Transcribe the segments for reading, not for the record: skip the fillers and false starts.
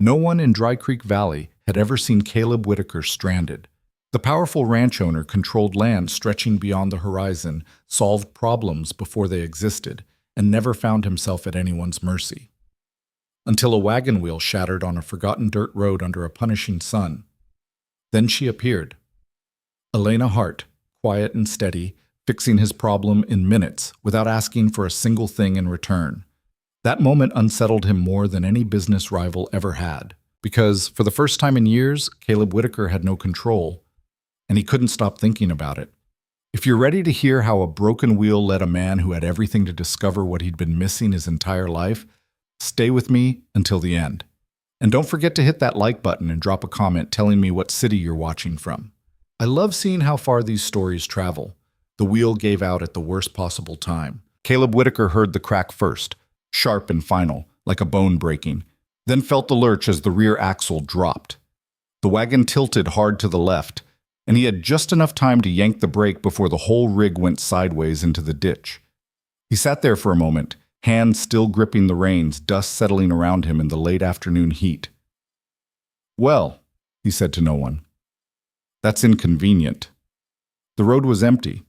No one in Dry Creek Valley had ever seen Caleb Whitaker stranded. The powerful ranch owner controlled land stretching beyond the horizon, solved problems before they existed, and never found himself at anyone's mercy. Until a wagon wheel shattered on a forgotten dirt road under a punishing sun. Then she appeared. Elena Hart, quiet and steady, fixing his problem in minutes without asking for a single thing in return. That moment unsettled him more than any business rival ever had, because for the first time in years, Caleb Whitaker had no control, and he couldn't stop thinking about it. If you're ready to hear how a broken wheel led a man who had everything to discover what he'd been missing his entire life, stay with me until the end. And don't forget to hit that like button and drop a comment telling me what city you're watching from. I love seeing how far these stories travel. The wheel gave out at the worst possible time. Caleb Whitaker heard the crack first, sharp and final, like a bone breaking, then felt the lurch as the rear axle dropped. The wagon tilted hard to the left, and he had just enough time to yank the brake before the whole rig went sideways into the ditch. He sat there for a moment, hands still gripping the reins, dust settling around him in the late afternoon heat. "Well," he said to no one, "that's inconvenient." The road was empty.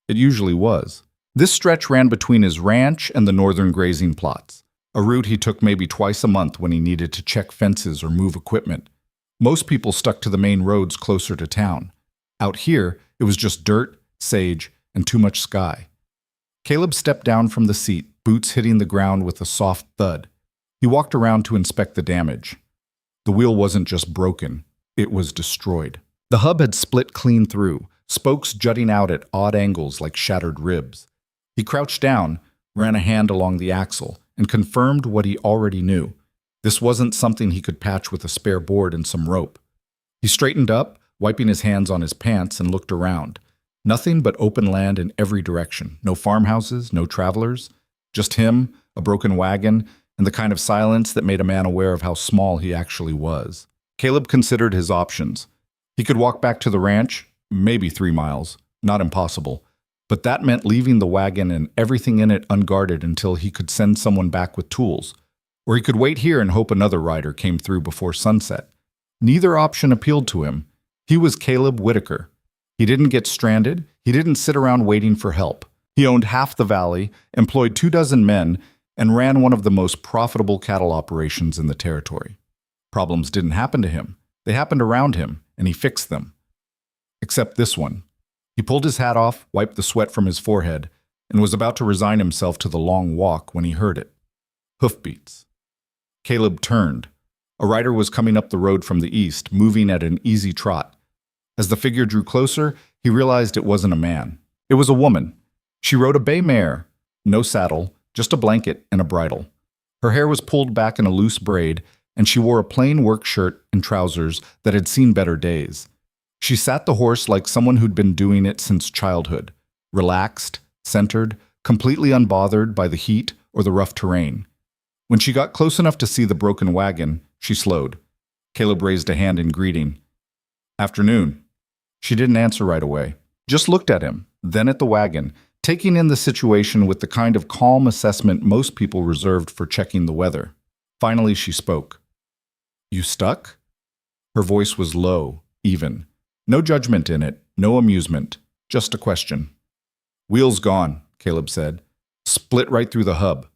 It usually was. This stretch ran between his ranch and the northern grazing plots, a route he took maybe twice a month when he needed to check fences or move equipment. Most people stuck to the main roads closer to town. Out here, it was just dirt, sage, and too much sky. Caleb stepped down from the seat, boots hitting the ground with a soft thud. He walked around to inspect the damage. The wheel wasn't just broken, it was destroyed. The hub had split clean through, spokes jutting out at odd angles like shattered ribs. He crouched down, ran a hand along the axle, and confirmed what he already knew. This wasn't something he could patch with a spare board and some rope. He straightened up, wiping his hands on his pants, and looked around. Nothing but open land in every direction. No farmhouses, no travelers. Just him, a broken wagon, and the kind of silence that made a man aware of how small he actually was. Caleb considered his options. He could walk back to the ranch, maybe 3 miles. Not impossible. But that meant leaving the wagon and everything in it unguarded until he could send someone back with tools. Or he could wait here and hope another rider came through before sunset. Neither option appealed to him. He was Caleb Whitaker. He didn't get stranded. He didn't sit around waiting for help. He owned half the valley, employed 24 men, and ran one of the most profitable cattle operations in the territory. Problems didn't happen to him. They happened around him, and he fixed them. Except this one. He pulled his hat off, wiped the sweat from his forehead, and was about to resign himself to the long walk when he heard it. Hoofbeats. Caleb turned. A rider was coming up the road from the east, moving at an easy trot. As the figure drew closer, he realized it wasn't a man. It was a woman. She rode a bay mare. No saddle, just a blanket and a bridle. Her hair was pulled back in a loose braid, and she wore a plain work shirt and trousers that had seen better days. She sat the horse like someone who'd been doing it since childhood, relaxed, centered, completely unbothered by the heat or the rough terrain. When she got close enough to see the broken wagon, she slowed. Caleb raised a hand in greeting. "Afternoon." She didn't answer right away, just looked at him, then at the wagon, taking in the situation with the kind of calm assessment most people reserved for checking the weather. Finally, she spoke. "You stuck?" Her voice was low, even. No judgment in it, no amusement, just a question. "Wheel's gone," Caleb said. "Split right through the hub."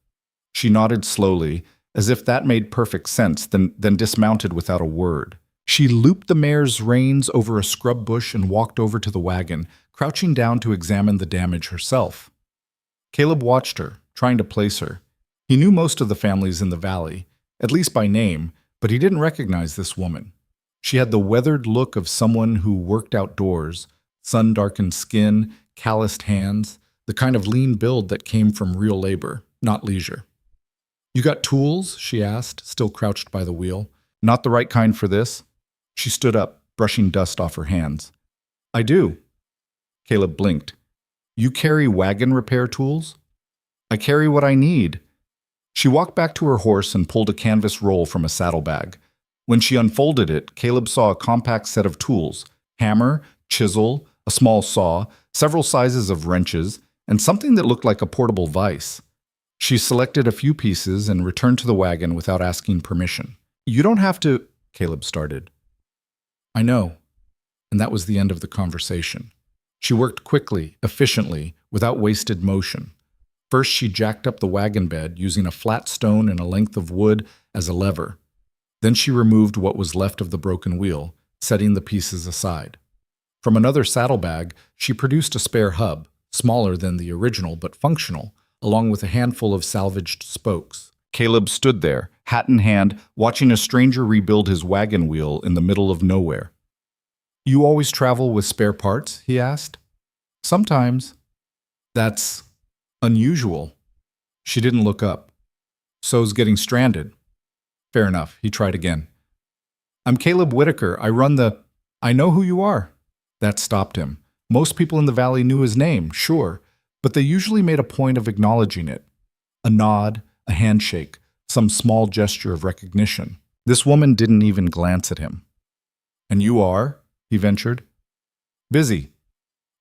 She nodded slowly, as if that made perfect sense, then dismounted without a word. She looped the mare's reins over a scrub bush and walked over to the wagon, crouching down to examine the damage herself. Caleb watched her, trying to place her. He knew most of the families in the valley, at least by name, but he didn't recognize this woman. She had the weathered look of someone who worked outdoors, sun-darkened skin, calloused hands, the kind of lean build that came from real labor, not leisure. "You got tools?" she asked, still crouched by the wheel. "Not the right kind for this?" She stood up, brushing dust off her hands. "I do." Caleb blinked. "You carry wagon repair tools?" "I carry what I need." She walked back to her horse and pulled a canvas roll from a saddlebag. When she unfolded it, Caleb saw a compact set of tools: hammer, chisel, a small saw, several sizes of wrenches, and something that looked like a portable vise. She selected a few pieces and returned to the wagon without asking permission. You don't have to, Caleb started. I know. And that was the end of the conversation. She worked quickly, efficiently, without wasted motion. First, she jacked up the wagon bed using a flat stone and a length of wood as a lever. Then she removed what was left of the broken wheel, setting the pieces aside. From another saddlebag, she produced a spare hub, smaller than the original but functional, along with a handful of salvaged spokes. Caleb stood there, hat in hand, watching a stranger rebuild his wagon wheel in the middle of nowhere. You always travel with spare parts? He asked. Sometimes. That's unusual. She didn't look up. So's getting stranded. Fair enough. He tried again. I'm Caleb Whitaker. I know who you are. That stopped him. Most people in the valley knew his name, sure, but they usually made a point of acknowledging it. A nod, a handshake, some small gesture of recognition. This woman didn't even glance at him. And you are? He ventured. Busy.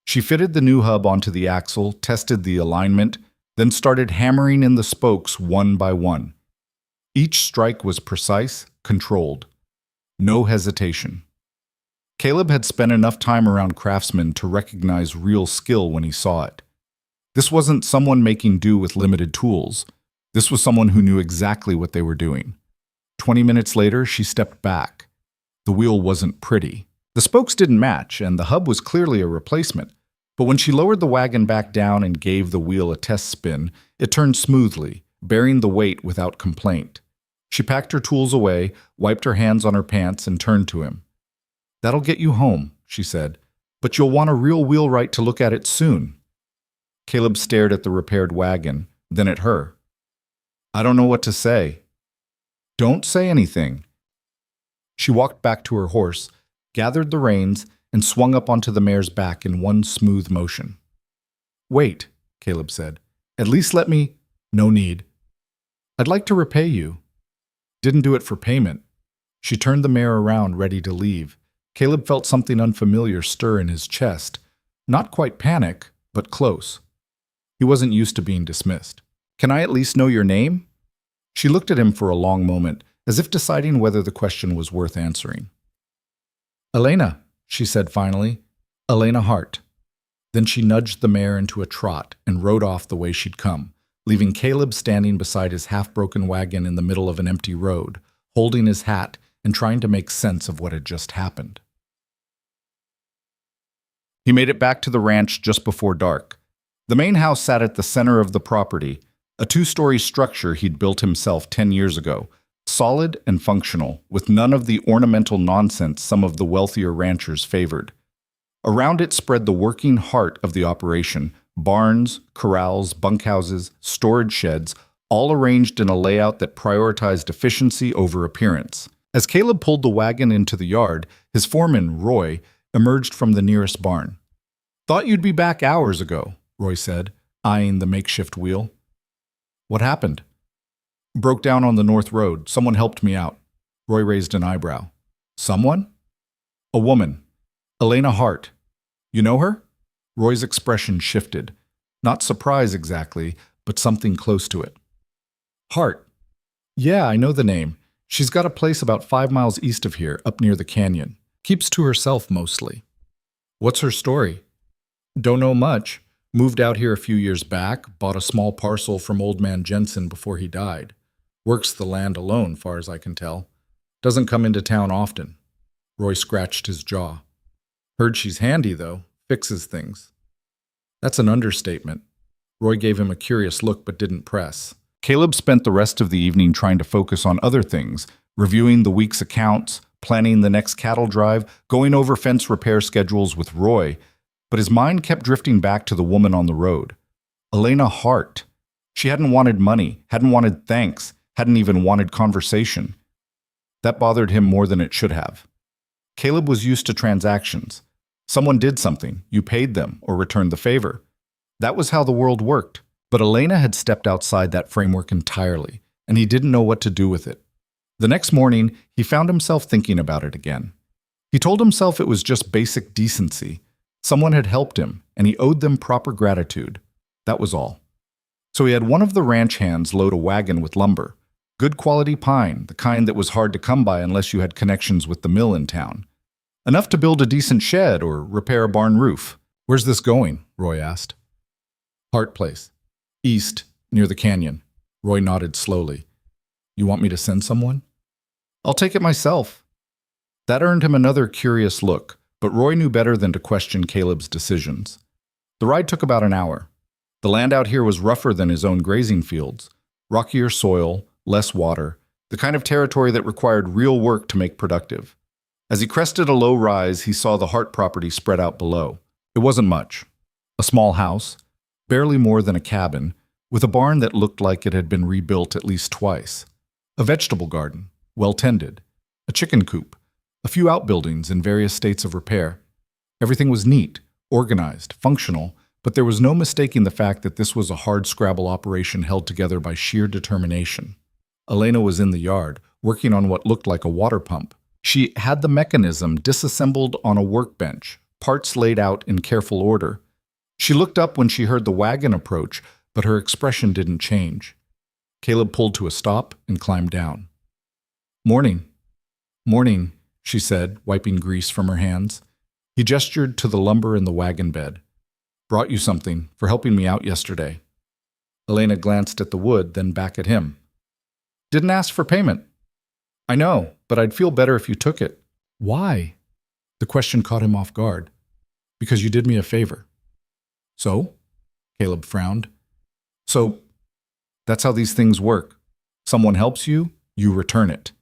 She fitted the new hub onto the axle, tested the alignment, then started hammering in the spokes one by one. Each strike was precise, controlled. No hesitation. Caleb had spent enough time around craftsmen to recognize real skill when he saw it. This wasn't someone making do with limited tools. This was someone who knew exactly what they were doing. 20 minutes later, she stepped back. The wheel wasn't pretty. The spokes didn't match, and the hub was clearly a replacement. But when she lowered the wagon back down and gave the wheel a test spin, it turned smoothly, bearing the weight without complaint. She packed her tools away, wiped her hands on her pants, and turned to him. That'll get you home, she said, but you'll want a real wheelwright to look at it soon. Caleb stared at the repaired wagon, then at her. I don't know what to say. Don't say anything. She walked back to her horse, gathered the reins, and swung up onto the mare's back in one smooth motion. Wait, Caleb said. At least let me— No need. I'd like to repay you. Didn't do it for payment. She turned the mare around, ready to leave. Caleb felt something unfamiliar stir in his chest. Not quite panic, but close. He wasn't used to being dismissed. Can I at least know your name? She looked at him for a long moment, as if deciding whether the question was worth answering. Elena, she said finally. Elena Hart. Then she nudged the mare into a trot and rode off the way she'd come, leaving Caleb standing beside his half-broken wagon in the middle of an empty road, holding his hat and trying to make sense of what had just happened. He made it back to the ranch just before dark. The main house sat at the center of the property, a 2-story structure he'd built himself 10 years ago, solid and functional, with none of the ornamental nonsense some of the wealthier ranchers favored. Around it spread the working heart of the operation, barns, corrals, bunkhouses, storage sheds, all arranged in a layout that prioritized efficiency over appearance. As Caleb pulled the wagon into the yard, his foreman, Roy, emerged from the nearest barn. Thought you'd be back hours ago, Roy said, eyeing the makeshift wheel. What happened? Broke down on the north road. Someone helped me out. Roy raised an eyebrow. Someone? A woman. Elena Hart. You know her? Roy's expression shifted. Not surprise exactly, but something close to it. Hart. Yeah, I know the name. She's got a place about 5 miles east of here, up near the canyon. Keeps to herself mostly. What's her story? Don't know much. Moved out here a few years back, bought a small parcel from old man Jensen before he died. Works the land alone, far as I can tell. Doesn't come into town often. Roy scratched his jaw. Heard she's handy, though. Fixes things. That's an understatement. Roy gave him a curious look but didn't press. Caleb spent the rest of the evening trying to focus on other things, reviewing the week's accounts, planning the next cattle drive, going over fence repair schedules with Roy, but his mind kept drifting back to the woman on the road. Elena Hart. She hadn't wanted money, hadn't wanted thanks, hadn't even wanted conversation. That bothered him more than it should have. Caleb was used to transactions. Someone did something, you paid them, or returned the favor. That was how the world worked. But Elena had stepped outside that framework entirely, and he didn't know what to do with it. The next morning, he found himself thinking about it again. He told himself it was just basic decency. Someone had helped him, and he owed them proper gratitude. That was all. So he had one of the ranch hands load a wagon with lumber. Good quality pine, the kind that was hard to come by unless you had connections with the mill in town. Enough to build a decent shed or repair a barn roof. Where's this going? Roy asked. Hart Place. East, near the canyon. Roy nodded slowly. You want me to send someone? I'll take it myself. That earned him another curious look, but Roy knew better than to question Caleb's decisions. The ride took about an hour. The land out here was rougher than his own grazing fields. Rockier soil, less water, the kind of territory that required real work to make productive. As he crested a low rise, he saw the Hart property spread out below. It wasn't much. A small house, barely more than a cabin, with a barn that looked like it had been rebuilt at least twice. A vegetable garden, well tended. A chicken coop. A few outbuildings in various states of repair. Everything was neat, organized, functional, but there was no mistaking the fact that this was a hard-scrabble operation held together by sheer determination. Elena was in the yard, working on what looked like a water pump. She had the mechanism disassembled on a workbench, parts laid out in careful order. She looked up when she heard the wagon approach, but her expression didn't change. Caleb pulled to a stop and climbed down. Morning. Morning, she said, wiping grease from her hands. He gestured to the lumber in the wagon bed. Brought you something for helping me out yesterday. Elena glanced at the wood, then back at him. Didn't ask for payment. I know, but I'd feel better if you took it. Why? The question caught him off guard. Because you did me a favor. So? Caleb frowned. So, that's how these things work. Someone helps you, you return it.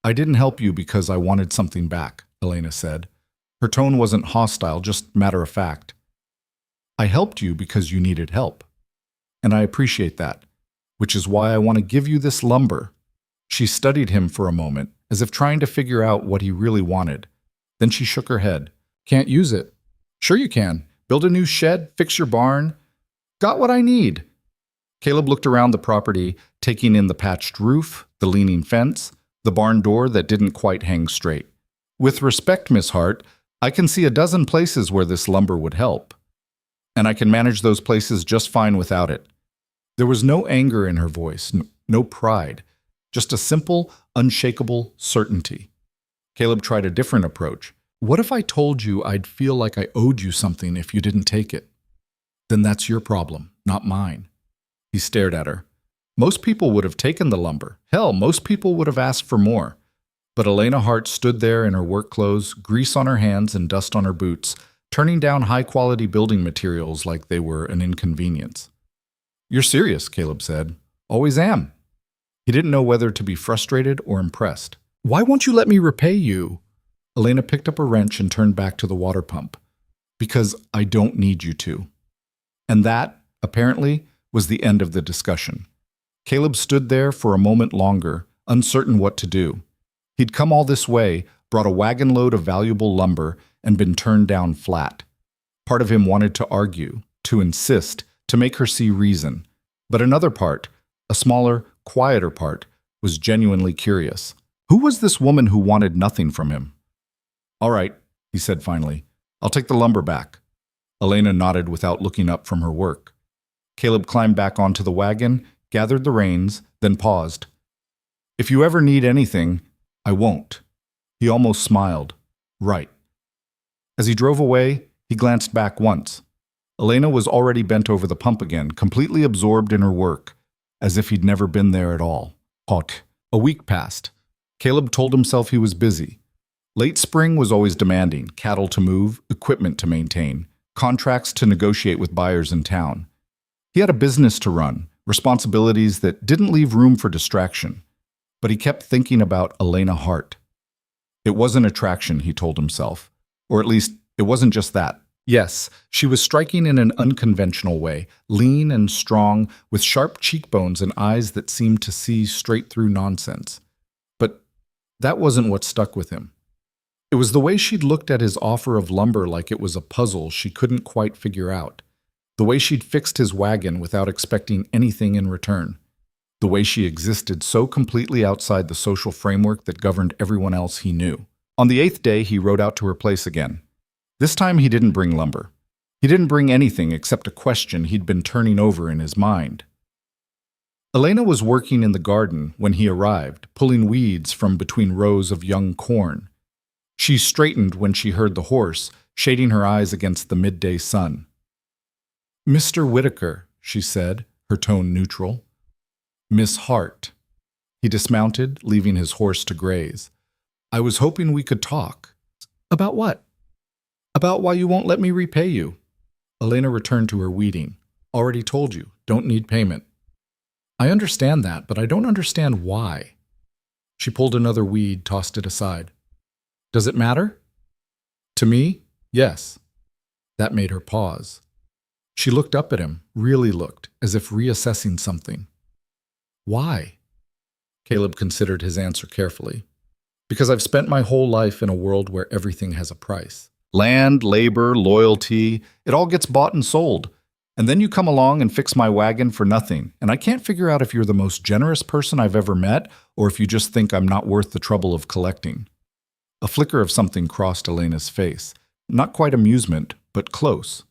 I didn't help you because I wanted something back, Elena said. Her tone wasn't hostile, just matter of fact. I helped you because you needed help. And I appreciate that, which is why I want to give you this lumber. She studied him for a moment, as if trying to figure out what he really wanted. Then she shook her head. Can't use it. Sure you can. Build a new shed, fix your barn. Got what I need. Caleb looked around the property, taking in the patched roof, the leaning fence, the barn door that didn't quite hang straight. With respect, Miss Hart, I can see a dozen places where this lumber would help. And I can manage those places just fine without it. There was no anger in her voice, no pride, just a simple, unshakable certainty. Caleb tried a different approach. What if I told you I'd feel like I owed you something if you didn't take it? Then that's your problem, not mine. He stared at her. Most people would have taken the lumber. Hell, most people would have asked for more. But Elena Hart stood there in her work clothes, grease on her hands and dust on her boots, turning down high-quality building materials like they were an inconvenience. You're serious, Caleb said. Always am. He didn't know whether to be frustrated or impressed. Why won't you let me repay you? Elena picked up a wrench and turned back to the water pump. Because I don't need you to. And that, apparently, was the end of the discussion. Caleb stood there for a moment longer, uncertain what to do. He'd come all this way, brought a wagon load of valuable lumber, and been turned down flat. Part of him wanted to argue, to insist, to make her see reason. But another part, a smaller, quieter part, was genuinely curious. Who was this woman who wanted nothing from him? All right, he said finally. I'll take the lumber back. Elena nodded without looking up from her work. Caleb climbed back onto the wagon, gathered the reins, then paused. If you ever need anything, I won't. He almost smiled. Right. As he drove away, he glanced back once. Elena was already bent over the pump again, completely absorbed in her work, as if he'd never been there at all. Hot. A week passed. Caleb told himself he was busy. Late spring was always demanding, cattle to move, equipment to maintain, contracts to negotiate with buyers in town. He had a business to run, responsibilities that didn't leave room for distraction. But he kept thinking about Elena Hart. It was an attraction, he told himself. Or at least, it wasn't just that. Yes, she was striking in an unconventional way, lean and strong, with sharp cheekbones and eyes that seemed to see straight through nonsense. But that wasn't what stuck with him. It was the way she'd looked at his offer of lumber like it was a puzzle she couldn't quite figure out. The way she'd fixed his wagon without expecting anything in return. The way she existed so completely outside the social framework that governed everyone else he knew. On the 8th day, he rode out to her place again. This time he didn't bring lumber. He didn't bring anything except a question he'd been turning over in his mind. Elena was working in the garden when he arrived, pulling weeds from between rows of young corn. She straightened when she heard the horse, shading her eyes against the midday sun. "Mr. Whitaker," she said, her tone neutral. "Miss Hart." He dismounted, leaving his horse to graze. "I was hoping we could talk." "About what?" "About why you won't let me repay you." Elena returned to her weeding. "Already told you, don't need payment." "I understand that, but I don't understand why." She pulled another weed, tossed it aside. "Does it matter?" "To me, yes." That made her pause. She looked up at him, really looked, as if reassessing something. "Why?" Caleb considered his answer carefully. "Because I've spent my whole life in a world where everything has a price. Land, labor, loyalty, it all gets bought and sold. And then you come along and fix my wagon for nothing, and I can't figure out if you're the most generous person I've ever met or if you just think I'm not worth the trouble of collecting." A flicker of something crossed Elena's face. Not quite amusement, but close.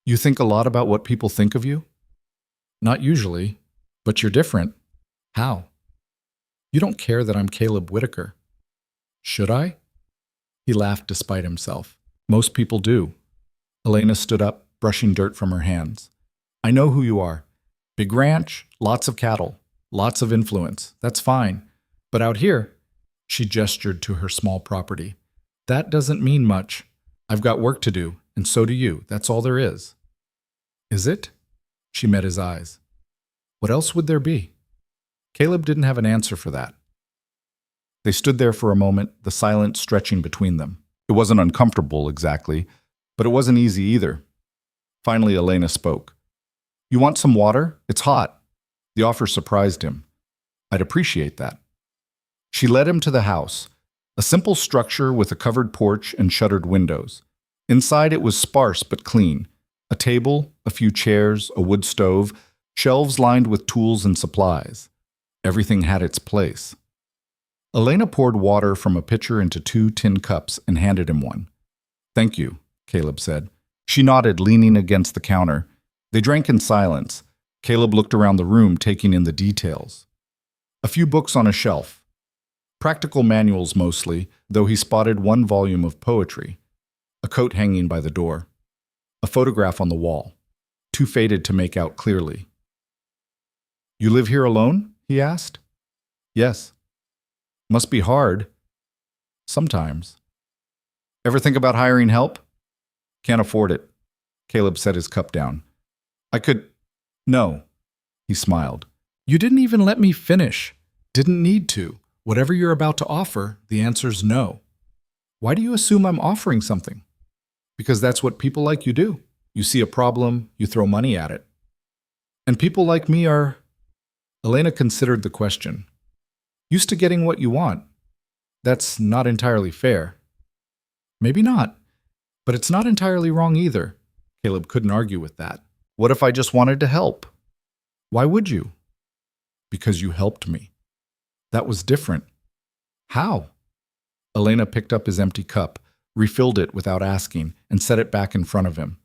"You think a lot about what people think of you?" "Not usually, but you're different." "How?" "You don't care that I'm Caleb Whitaker." "Should I?" He laughed despite himself. "Most people do." Elena stood up, brushing dirt from her hands. "I know who you are. Big ranch, lots of cattle, lots of influence. That's fine. But out here," she gestured to her small property, "that doesn't mean much. I've got work to do, and so do you. That's all there is." "Is it?" She met his eyes. "What else would there be?" Caleb didn't have an answer for that. They stood there for a moment, the silence stretching between them. It wasn't uncomfortable exactly, but it wasn't easy either. Finally, Elena spoke. "You want some water? It's hot." The offer surprised him. "I'd appreciate that." She led him to the house, a simple structure with a covered porch and shuttered windows. Inside it was sparse but clean. A table, a few chairs, a wood stove, shelves lined with tools and supplies. Everything had its place. Elena poured water from a pitcher into 2 tin cups and handed him one. "Thank you," Caleb said. She nodded, leaning against the counter. They drank in silence. Caleb looked around the room, taking in the details. A few books on a shelf. Practical manuals mostly, though he spotted one volume of poetry. A coat hanging by the door. A photograph on the wall, too faded to make out clearly. "You live here alone?" he asked. "Yes." "Must be hard." "Sometimes." "Ever think about hiring help?" "Can't afford it." Caleb set his cup down. "I could—" "No." He smiled. "You didn't even let me finish. Didn't need to. Whatever you're about to offer, the answer's no." "Why do you assume I'm offering something?" "Because that's what people like you do. You see a problem, you throw money at it." "And people like me are—" Elena considered the question. "Used to getting what you want. That's not entirely fair." "Maybe not. But it's not entirely wrong either." Caleb couldn't argue with that. "What if I just wanted to help?" "Why would you?" "Because you helped me." "That was different." "How?" Elena picked up his empty cup, refilled it without asking, and set it back in front of him.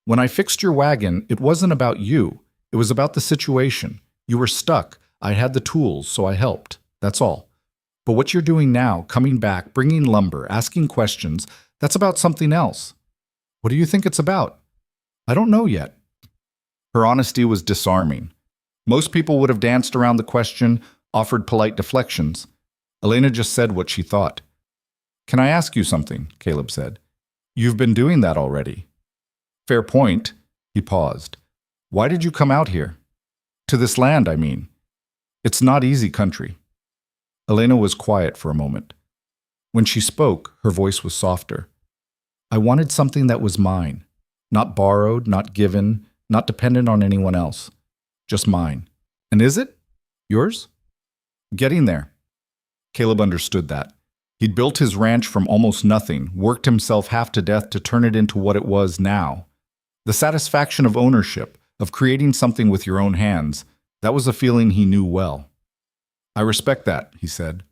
"When I fixed your wagon, it wasn't about you. It was about the situation. You were stuck. I had the tools, so I helped. That's all. But what you're doing now, coming back, bringing lumber, asking questions, that's about something else." "What do you think it's about?" "I don't know yet." Her honesty was disarming. Most people would have danced around the question, offered polite deflections. Elena just said what she thought. "Can I ask you something?" Caleb said. "You've been doing that already." "Fair point." He paused. "Why did you come out here?" "To this land, I mean." "It's not easy country." Elena was quiet for a moment. When she spoke, her voice was softer. "I wanted something that was mine. Not borrowed, not given, not dependent on anyone else. Just mine." "And is it? Yours?" "Getting there." Caleb understood that. He'd built his ranch from almost nothing, worked himself half to death to turn it into what it was now. The satisfaction of ownership, of creating something with your own hands, that was a feeling he knew well. "I respect that," he said.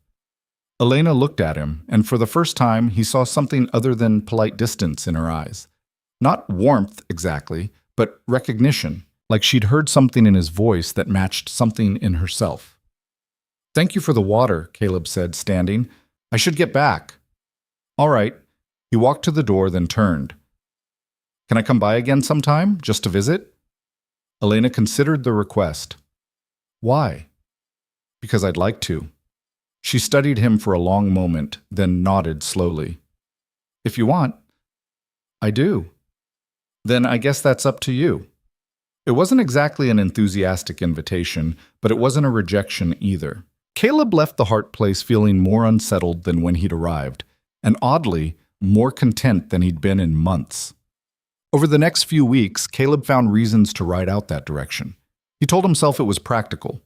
Elena looked at him, and for the first time he saw something other than polite distance in her eyes. Not warmth exactly, but recognition. like she'd heard something in his voice that matched something in herself. "Thank you for the water," Caleb said, standing. "I should get back." "All right." He walked to the door, then turned. "Can I come by again sometime, just to visit?" Elena considered the request. "Why?" "Because I'd like to." She studied him for a long moment, then nodded slowly. "If you want." "I do." "Then I guess that's up to you." It wasn't exactly an enthusiastic invitation, but it wasn't a rejection either. Caleb left the Hart place feeling more unsettled than when he'd arrived, and oddly, more content than he'd been in months. Over the next few weeks, Caleb found reasons to ride out that direction. He told himself it was practical.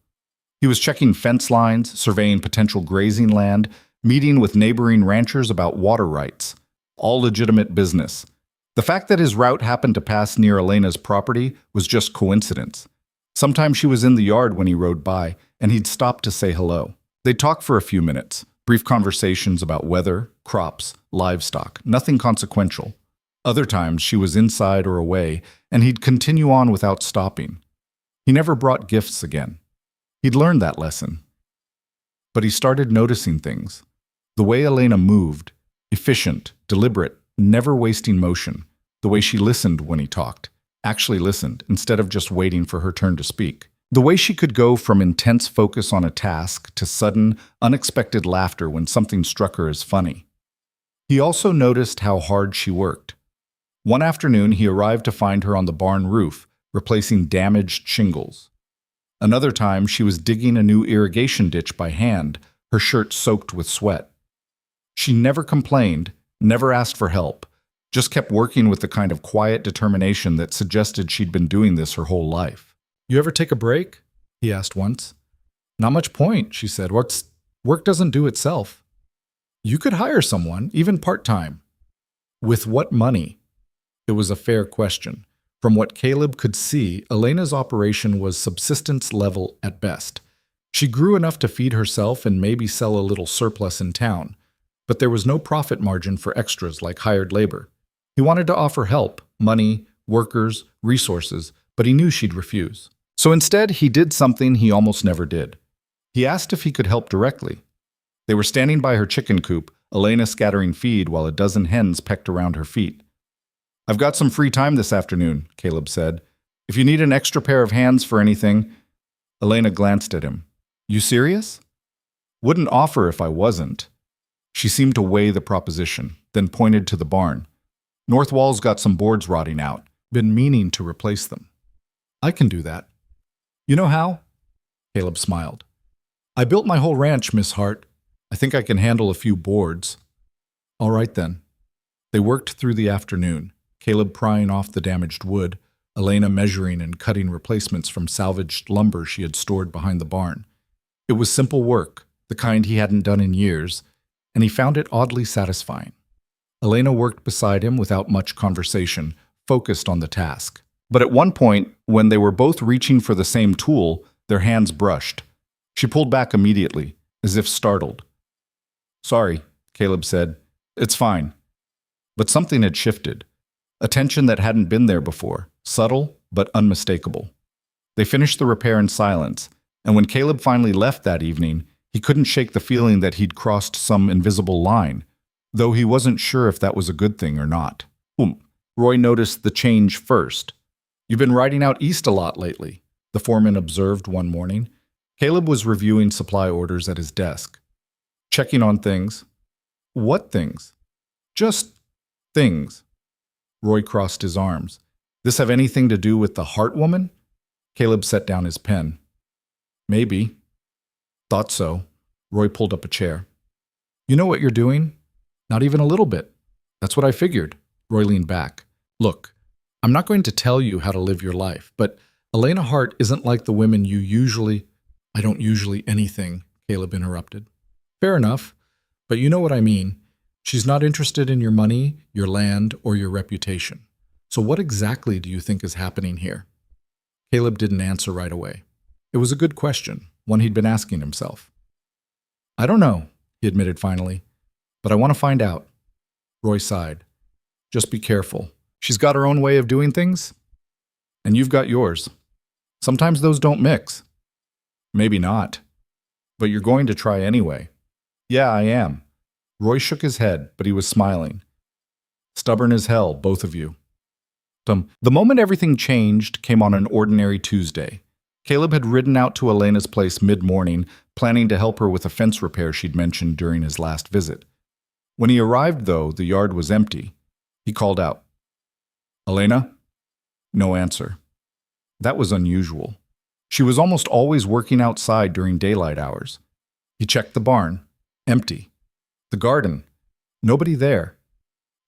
He was checking fence lines, surveying potential grazing land, meeting with neighboring ranchers about water rights. All legitimate business. The fact that his route happened to pass near Elena's property was just coincidence. Sometimes she was in the yard when he rode by, and he'd stop to say hello. They'd talk for a few minutes, brief conversations about weather, crops, livestock, nothing consequential. Other times she was inside or away, and he'd continue on without stopping. He never brought gifts again. He'd learned that lesson. But he started noticing things. The way Elena moved, efficient, deliberate, never wasting motion. The way she listened when he talked, actually listened, instead of just waiting for her turn to speak. The way she could go from intense focus on a task to sudden, unexpected laughter when something struck her as funny. He also noticed how hard she worked. One afternoon, he arrived to find her on the barn roof, replacing damaged shingles. Another time, she was digging a new irrigation ditch by hand, her shirt soaked with sweat. She never complained, never asked for help, just kept working with the kind of quiet determination that suggested she'd been doing this her whole life. "You ever take a break?" he asked once. "Not much point," she said. Work doesn't do itself." "You could hire someone, even part-time." "With what money?" It was a fair question. From what Caleb could see, Elena's operation was subsistence level at best. She grew enough to feed herself and maybe sell a little surplus in town, but there was no profit margin for extras like hired labor. He wanted to offer help, money, workers, resources, but he knew she'd refuse. So instead, he did something he almost never did. He asked if he could help directly. They were standing by her chicken coop, Elena scattering feed while a dozen hens pecked around her feet. "I've got some free time this afternoon," Caleb said. "If you need an extra pair of hands for anything." Elena glanced at him. "You serious?" "Wouldn't offer if I wasn't." She seemed to weigh the proposition, then pointed to the barn. "North wall's got some boards rotting out. Been meaning to replace them." "I can do that." "You know how?" Caleb smiled. "I built my whole ranch, Miss Hart. I think I can handle a few boards." "All right then." They worked through the afternoon, Caleb prying off the damaged wood, Elena measuring and cutting replacements from salvaged lumber she had stored behind the barn. It was simple work, the kind he hadn't done in years, and he found it oddly satisfying. Elena worked beside him without much conversation, focused on the task. But at one point, when they were both reaching for the same tool, their hands brushed. She pulled back immediately, as if startled. "Sorry," Caleb said. "It's fine." But something had shifted. A tension that hadn't been there before, subtle but unmistakable. They finished the repair in silence, and when Caleb finally left that evening, he couldn't shake the feeling that he'd crossed some invisible line, though he wasn't sure if that was a good thing or not. Roy noticed the change first. "You've been riding out east a lot lately," the foreman observed one morning. Caleb was reviewing supply orders at his desk. "Checking on things." "What things?" "Just things." Roy crossed his arms. "This have anything to do with the Hart woman?" Caleb set down his pen. "Maybe." "Thought so." Roy pulled up a chair. "You know what you're doing?" "Not even a little bit." "That's what I figured." Roy leaned back. "Look, I'm not going to tell you how to live your life, but Elena Hart isn't like the women you usually—" "I don't usually anything," Caleb interrupted. "Fair enough, but you know what I mean. She's not interested in your money, your land, or your reputation. So what exactly do you think is happening here?" Caleb didn't answer right away. It was a good question, one he'd been asking himself. "I don't know," he admitted finally, "but I want to find out." Roy sighed. "Just be careful. She's got her own way of doing things, and you've got yours." Sometimes those don't mix. Maybe not. But you're going to try anyway. Yeah, I am. Roy shook his head, but he was smiling. Stubborn as hell, both of you. The moment everything changed came on an ordinary Tuesday. Caleb had ridden out to Elena's place mid-morning, planning to help her with a fence repair she'd mentioned during his last visit. When he arrived, though, the yard was empty. He called out, "Elena?" No answer. That was unusual. She was almost always working outside during daylight hours. He checked the barn. Empty. The garden. Nobody there.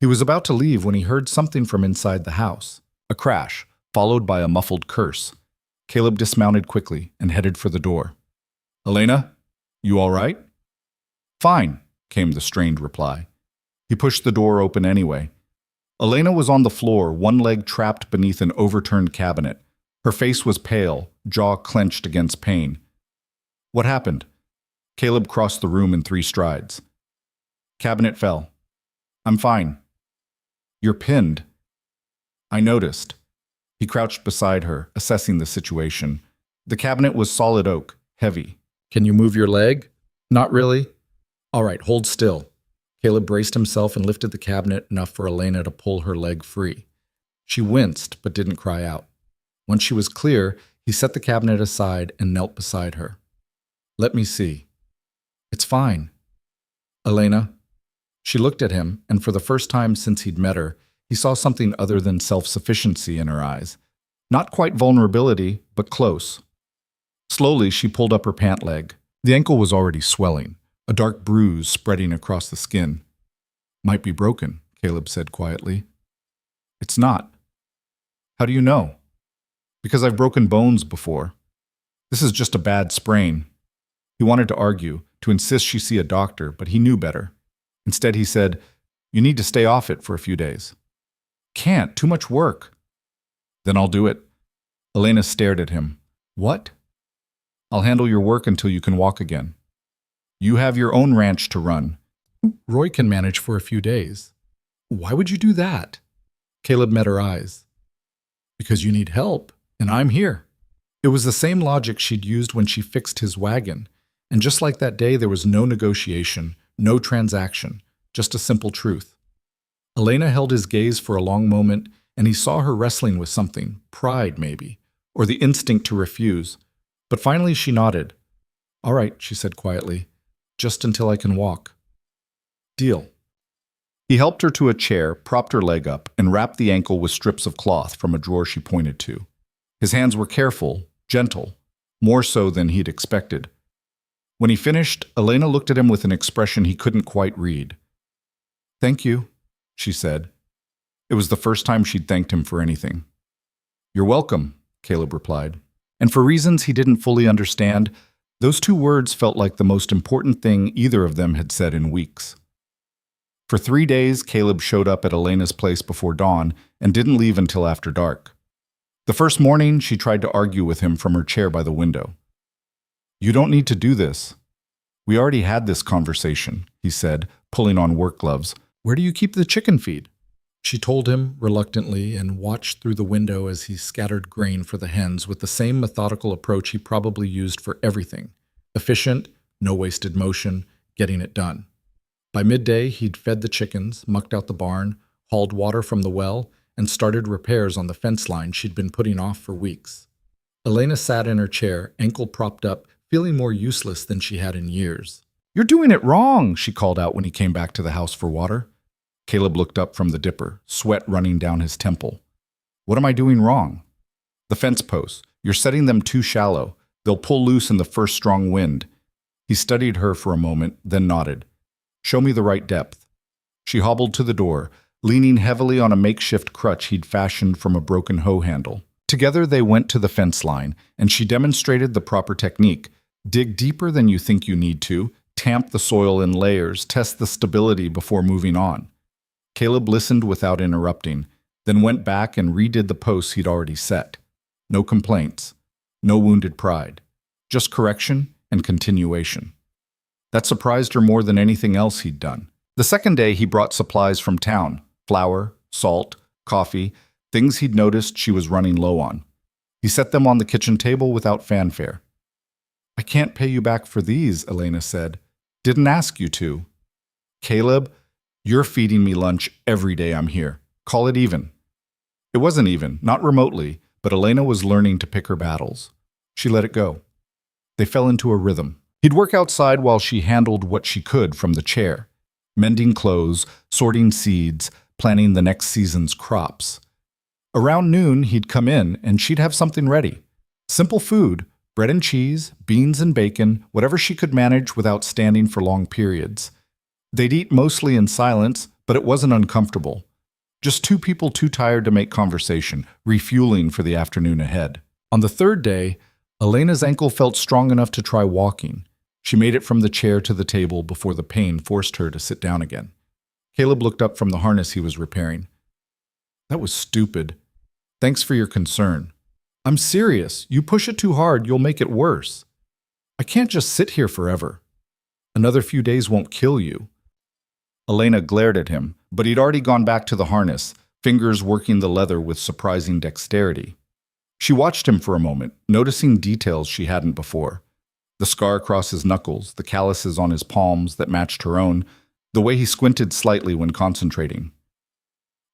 He was about to leave when he heard something from inside the house. A crash, followed by a muffled curse. Caleb dismounted quickly and headed for the door. "Elena, you all right?" "Fine," came the strained reply. He pushed the door open anyway. Elena was on the floor, one leg trapped beneath an overturned cabinet. Her face was pale, jaw clenched against pain. "What happened?" Caleb crossed the room in 3 strides. "Cabinet fell." "I'm fine." "You're pinned." "I noticed." He crouched beside her, assessing the situation. The cabinet was solid oak, heavy. "Can you move your leg?" "Not really." "All right, hold still." Caleb braced himself and lifted the cabinet enough for Elena to pull her leg free. She winced, but didn't cry out. Once she was clear, he set the cabinet aside and knelt beside her. "Let me see." "It's fine." "Elena?" She looked at him, and for the first time since he'd met her, he saw something other than self-sufficiency in her eyes. Not quite vulnerability, but close. Slowly, she pulled up her pant leg. The ankle was already swelling, a dark bruise spreading across the skin. "Might be broken," Caleb said quietly. "It's not." "How do you know?" "Because I've broken bones before. This is just a bad sprain." He wanted to argue, to insist she see a doctor, but he knew better. Instead, he said, "You need to stay off it for a few days." "Can't, too much work." "Then I'll do it." Elena stared at him. "What?" "I'll handle your work until you can walk again. You have your own ranch to run. Roy can manage for a few days." "Why would you do that?" Caleb met her eyes. "Because you need help, and I'm here." It was the same logic she'd used when she fixed his wagon. And just like that day, there was no negotiation, no transaction, just a simple truth. Elena held his gaze for a long moment, and he saw her wrestling with something, pride maybe, or the instinct to refuse. But finally she nodded. "All right," she said quietly, "just until I can walk." "Deal." He helped her to a chair, propped her leg up, and wrapped the ankle with strips of cloth from a drawer she pointed to. His hands were careful, gentle, more so than he'd expected. When he finished, Elena looked at him with an expression he couldn't quite read. "Thank you," she said. It was the first time she'd thanked him for anything. "You're welcome," Caleb replied. And for reasons he didn't fully understand, those 2 words felt like the most important thing either of them had said in weeks. For 3 days, Caleb showed up at Elena's place before dawn and didn't leave until after dark. The first morning, she tried to argue with him from her chair by the window. "You don't need to do this." "We already had this conversation," he said, pulling on work gloves. "Where do you keep the chicken feed?" She told him reluctantly and watched through the window as he scattered grain for the hens with the same methodical approach he probably used for everything. Efficient, no wasted motion, getting it done. By midday, he'd fed the chickens, mucked out the barn, hauled water from the well, and started repairs on the fence line she'd been putting off for weeks. Elena sat in her chair, ankle propped up, feeling more useless than she had in years. "You're doing it wrong," she called out when he came back to the house for water. Caleb looked up from the dipper, sweat running down his temple. "What am I doing wrong?" "The fence posts. You're setting them too shallow. They'll pull loose in the first strong wind." He studied her for a moment, then nodded. "Show me the right depth." She hobbled to the door, leaning heavily on a makeshift crutch he'd fashioned from a broken hoe handle. Together they went to the fence line, and she demonstrated the proper technique. Dig deeper than you think you need to, tamp the soil in layers, test the stability before moving on. Caleb listened without interrupting, then went back and redid the posts he'd already set. No complaints, no wounded pride, just correction and continuation. That surprised her more than anything else he'd done. The second day he brought supplies from town, flour, salt, coffee, things he'd noticed she was running low on. He set them on the kitchen table without fanfare. I can't pay you back for these, Elena said. Didn't ask you to. Caleb, you're feeding me lunch every day I'm here. Call it even. It wasn't even, not remotely, but Elena was learning to pick her battles. She let it go. They fell into a rhythm. He'd work outside while she handled what she could from the chair, mending clothes, sorting seeds, planning the next season's crops. Around noon, he'd come in and she'd have something ready. Simple food, bread and cheese, beans and bacon, whatever she could manage without standing for long periods. They'd eat mostly in silence, but it wasn't uncomfortable. Just two people too tired to make conversation, refueling for the afternoon ahead. On the third day, Elena's ankle felt strong enough to try walking. She made it from the chair to the table before the pain forced her to sit down again. Caleb looked up from the harness he was repairing. That was stupid. Thanks for your concern. I'm serious. You push it too hard, you'll make it worse. I can't just sit here forever. Another few days won't kill you. Elena glared at him, but he'd already gone back to the harness, fingers working the leather with surprising dexterity. She watched him for a moment, noticing details she hadn't before. The scar across his knuckles, the calluses on his palms that matched her own, the way he squinted slightly when concentrating.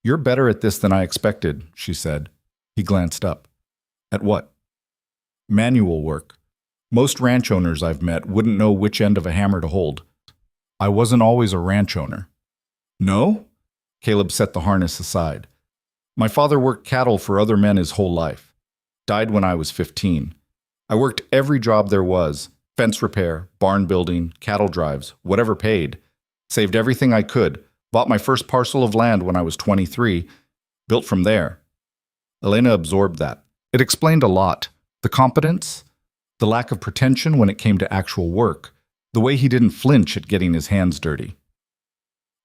You're better at this than I expected, she said. He glanced up. At what? Manual work. Most ranch owners I've met wouldn't know which end of a hammer to hold. I wasn't always a ranch owner. No? Caleb set the harness aside. My father worked cattle for other men his whole life. Died when I was 15. I worked every job there was, fence repair, barn building, cattle drives, whatever paid. Saved everything I could, bought my first parcel of land when I was 23, built from there. Elena absorbed that. It explained a lot. The competence, the lack of pretension when it came to actual work, the way he didn't flinch at getting his hands dirty.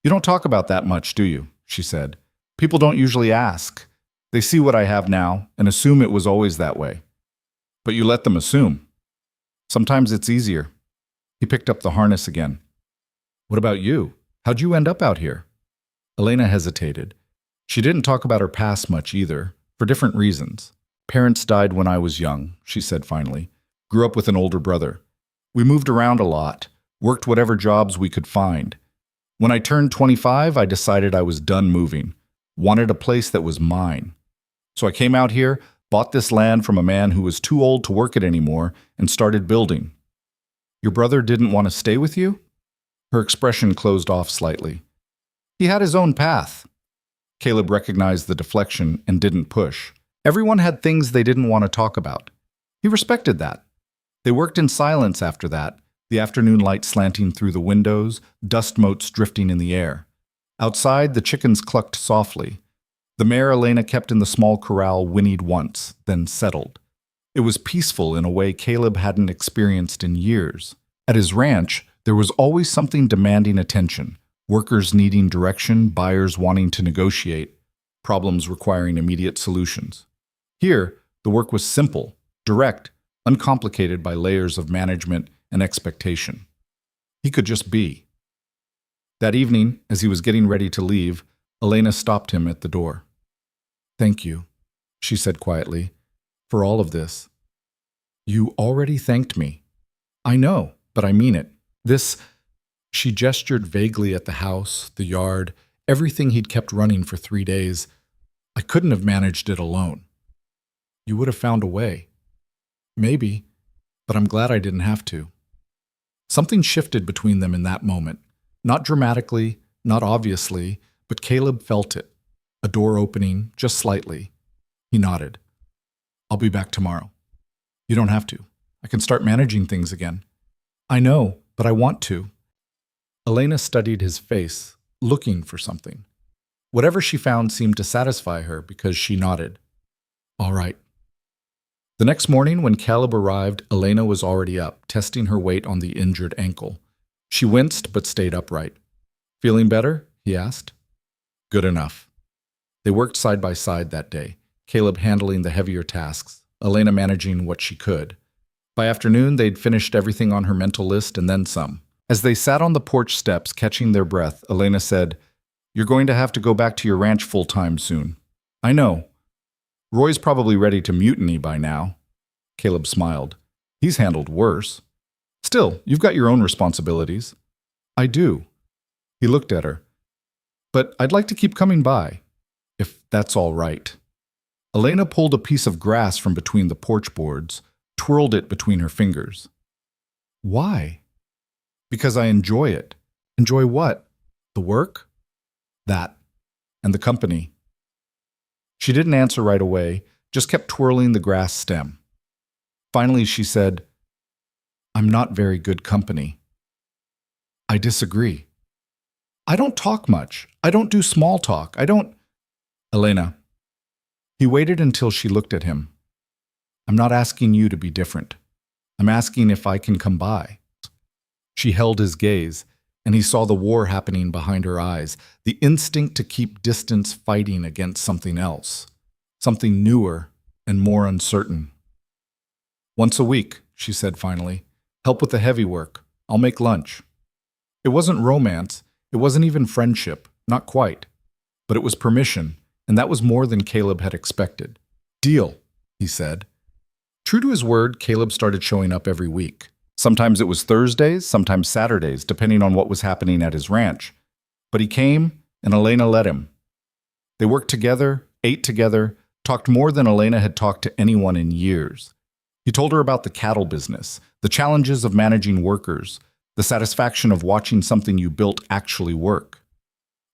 You don't talk about that much, do you? She said. People don't usually ask. They see what I have now and assume it was always that way. But you let them assume. Sometimes it's easier. He picked up the harness again. What about you? How'd you end up out here? Elena hesitated. She didn't talk about her past much either, for different reasons. Parents died when I was young, she said finally. Grew up with an older brother. We moved around a lot, worked whatever jobs we could find. When I turned 25, I decided I was done moving, wanted a place that was mine. So I came out here, bought this land from a man who was too old to work it anymore, and started building. Your brother didn't want to stay with you? Her expression closed off slightly. He had his own path. Caleb recognized the deflection and didn't push. Everyone had things they didn't want to talk about. He respected that. They worked in silence after that, the afternoon light slanting through the windows, dust motes drifting in the air. Outside, the chickens clucked softly. The mare Elena kept in the small corral whinnied once, then settled. It was peaceful in a way Caleb hadn't experienced in years. At his ranch, there was always something demanding attention, workers needing direction, buyers wanting to negotiate, problems requiring immediate solutions. Here, the work was simple, direct, uncomplicated by layers of management and expectation. He could just be. That evening, as he was getting ready to leave, Elena stopped him at the door. Thank you, she said quietly, for all of this. You already thanked me. I know, but I mean it. She gestured vaguely at the house, the yard, everything he'd kept running for 3 days. I couldn't have managed it alone. You would have found a way. Maybe, but I'm glad I didn't have to. Something shifted between them in that moment. Not dramatically, not obviously, but Caleb felt it. A door opening, just slightly. He nodded. I'll be back tomorrow. You don't have to. I can start managing things again. I know, but I want to. Elena studied his face, looking for something. Whatever she found seemed to satisfy her because she nodded. All right. The next morning, when Caleb arrived, Elena was already up, testing her weight on the injured ankle. She winced but stayed upright. Feeling better? He asked. Good enough. They worked side by side that day, Caleb handling the heavier tasks, Elena managing what she could. By afternoon, they'd finished everything on her mental list and then some. As they sat on the porch steps, catching their breath, Elena said, You're going to have to go back to your ranch full-time soon. I know. Roy's probably ready to mutiny by now. Caleb smiled. He's handled worse. Still, you've got your own responsibilities. I do. He looked at her. But I'd like to keep coming by, if that's all right. Elena pulled a piece of grass from between the porch boards, twirled it between her fingers. Why? Because I enjoy it. Enjoy what? The work? That. And the company. She didn't answer right away, just kept twirling the grass stem. Finally, she said, I'm not very good company. I disagree. I don't talk much. I don't do small talk. I don't... Elena. He waited until she looked at him. I'm not asking you to be different. I'm asking if I can come by. She held his gaze, and he saw the war happening behind her eyes, the instinct to keep distance fighting against something else, something newer and more uncertain. Once a week, she said finally. Help with the heavy work. I'll make lunch. It wasn't romance. It wasn't even friendship. Not quite. But it was permission, and that was more than Caleb had expected. Deal, he said. True to his word, Caleb started showing up every week. Sometimes it was Thursdays, sometimes Saturdays, depending on what was happening at his ranch. But he came, and Elena let him. They worked together, ate together, talked more than Elena had talked to anyone in years. He told her about the cattle business, the challenges of managing workers, the satisfaction of watching something you built actually work.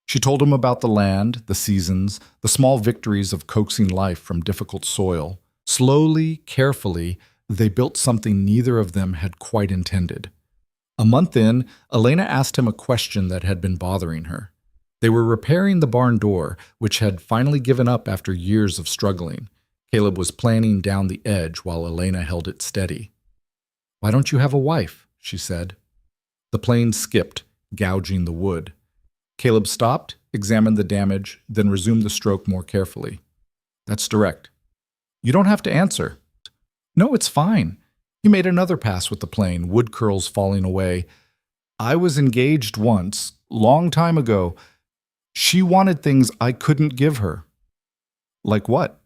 She told him about the land, the seasons, the small victories of coaxing life from difficult soil. Slowly, carefully, they built something neither of them had quite intended. A month in, Elena asked him a question that had been bothering her. They were repairing the barn door, which had finally given up after years of struggling. Caleb was planning down the edge while Elena held it steady. Why don't you have a wife? She said. The plane skipped, gouging the wood. Caleb stopped, examined the damage, then resumed the stroke more carefully. That's direct. You don't have to answer. No, it's fine. He made another pass with the plane, wood curls falling away. I was engaged once, long time ago. She wanted things I couldn't give her. Like what?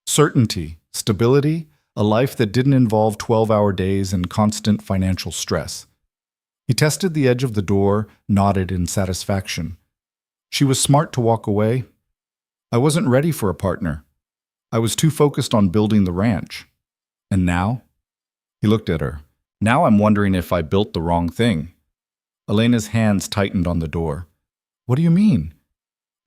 Certainty, stability, a life that didn't involve 12-hour days and constant financial stress. He tested the edge of the door, nodded in satisfaction. She was smart to walk away. I wasn't ready for a partner. I was too focused on building the ranch. And now? He looked at her. Now I'm wondering if I built the wrong thing. Elena's hands tightened on the door. What do you mean?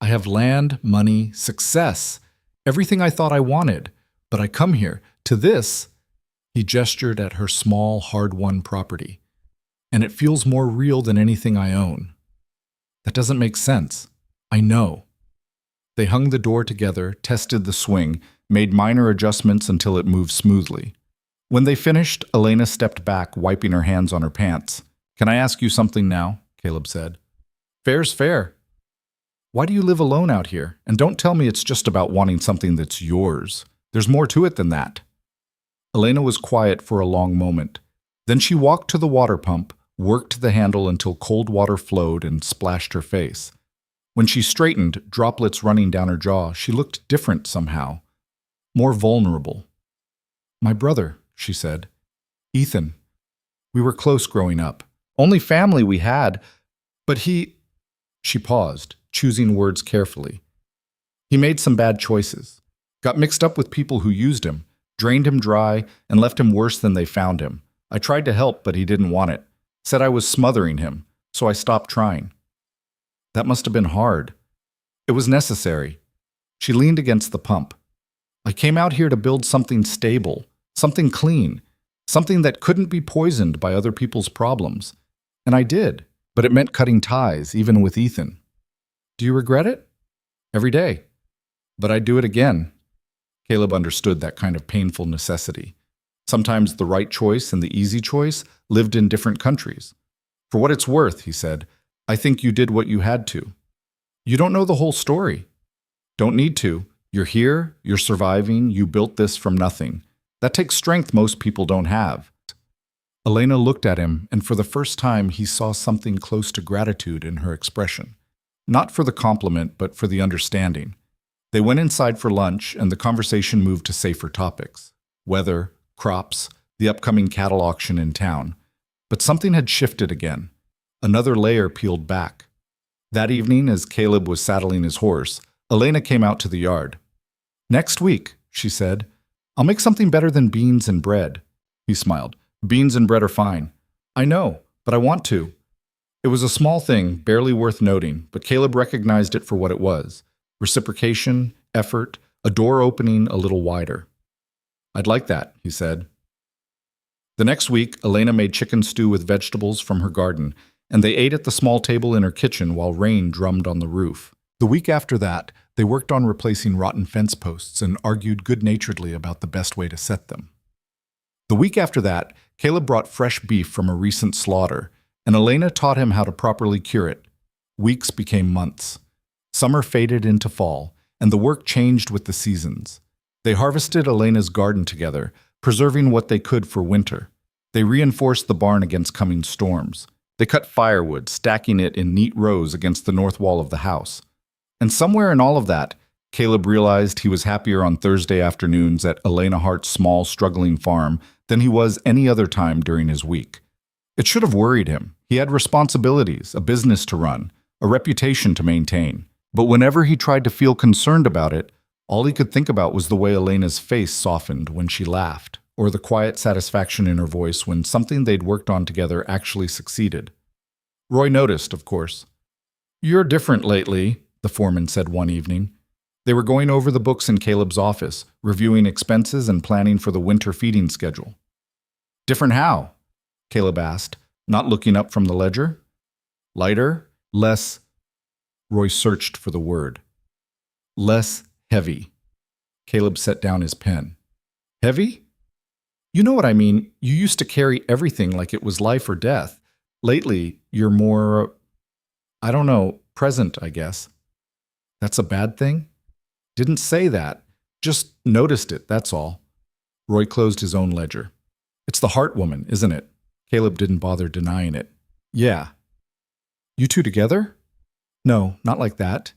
I have land, money, success, everything I thought I wanted. But I come here, to this. He gestured at her small, hard-won property. And it feels more real than anything I own. That doesn't make sense. I know. They hung the door together, tested the swing, made minor adjustments until it moved smoothly. When they finished, Elena stepped back, wiping her hands on her pants. Can I ask you something now? Caleb said. Fair's fair. Why do you live alone out here? And don't tell me it's just about wanting something that's yours. There's more to it than that. Elena was quiet for a long moment. Then she walked to the water pump, worked the handle until cold water flowed and splashed her face. When she straightened, droplets running down her jaw, she looked different somehow. More vulnerable. My brother, she said. Ethan. We were close growing up. Only family we had. But he... She paused, choosing words carefully. He made some bad choices. Got mixed up with people who used him, drained him dry, and left him worse than they found him. I tried to help, but he didn't want it. Said I was smothering him, so I stopped trying. That must have been hard. It was necessary. She leaned against the pump. I came out here to build something stable, something clean, something that couldn't be poisoned by other people's problems. And I did, but it meant cutting ties, even with Ethan. Do you regret it? Every day. But I'd do it again. Caleb understood that kind of painful necessity. Sometimes the right choice and the easy choice lived in different countries. For what it's worth, he said, I think you did what you had to. You don't know the whole story. Don't need to. You're here, you're surviving, you built this from nothing. That takes strength most people don't have. Elena looked at him, and for the first time he saw something close to gratitude in her expression. Not for the compliment, but for the understanding. They went inside for lunch, and the conversation moved to safer topics: weather, crops, the upcoming cattle auction in town. But something had shifted again. Another layer peeled back. That evening, as Caleb was saddling his horse, Elena came out to the yard. "Next week," she said, "I'll make something better than beans and bread." He smiled. "Beans and bread are fine." "I know, but I want to." It was a small thing, barely worth noting, but Caleb recognized it for what it was: reciprocation, effort, a door opening a little wider. "I'd like that," he said. The next week, Elena made chicken stew with vegetables from her garden, and they ate at the small table in her kitchen while rain drummed on the roof. The week after that, they worked on replacing rotten fence posts and argued good-naturedly about the best way to set them. The week after that, Caleb brought fresh beef from a recent slaughter, and Elena taught him how to properly cure it. Weeks became months. Summer faded into fall, and the work changed with the seasons. They harvested Elena's garden together, preserving what they could for winter. They reinforced the barn against coming storms. They cut firewood, stacking it in neat rows against the north wall of the house. And somewhere in all of that, Caleb realized he was happier on Thursday afternoons at Elena Hart's small, struggling farm than he was any other time during his week. It should have worried him. He had responsibilities, a business to run, a reputation to maintain. But whenever he tried to feel concerned about it, all he could think about was the way Elena's face softened when she laughed, or the quiet satisfaction in her voice when something they'd worked on together actually succeeded. Roy noticed, of course. "You're different lately," the foreman said one evening. They were going over the books in Caleb's office, reviewing expenses and planning for the winter feeding schedule. "Different how?" Caleb asked, not looking up from the ledger. "Lighter? Less—" Roy searched for the word. "Less heavy." Caleb set down his pen. "Heavy? You know what I mean. You used to carry everything like it was life or death. Lately, you're more, I don't know, present, I guess." "That's a bad thing?" "Didn't say that. Just noticed it, that's all." Roy closed his own ledger. "It's the Hart woman, isn't it?" Caleb didn't bother denying it. "Yeah." "You two together?" "No, not like that."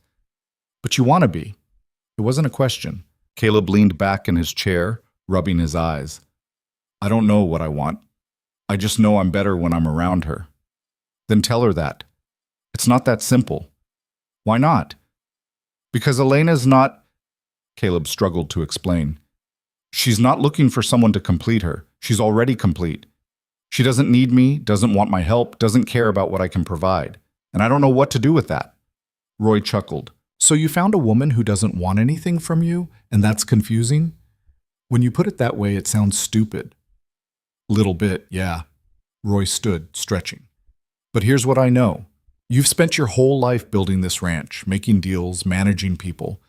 "But you want to be." It wasn't a question. Caleb leaned back in his chair, rubbing his eyes. "I don't know what I want. I just know I'm better when I'm around her." "Then tell her that." "It's not that simple." "Why not?" "Because Elena's not—" Caleb struggled to explain. "She's not looking for someone to complete her. She's already complete. She doesn't need me, doesn't want my help, doesn't care about what I can provide. And I don't know what to do with that." Roy chuckled. "So you found a woman who doesn't want anything from you, and that's confusing?" "When you put it that way, it sounds stupid." "Little bit, yeah." Roy stood, stretching. "But here's what I know. You've spent your whole life building this ranch, making deals, managing people,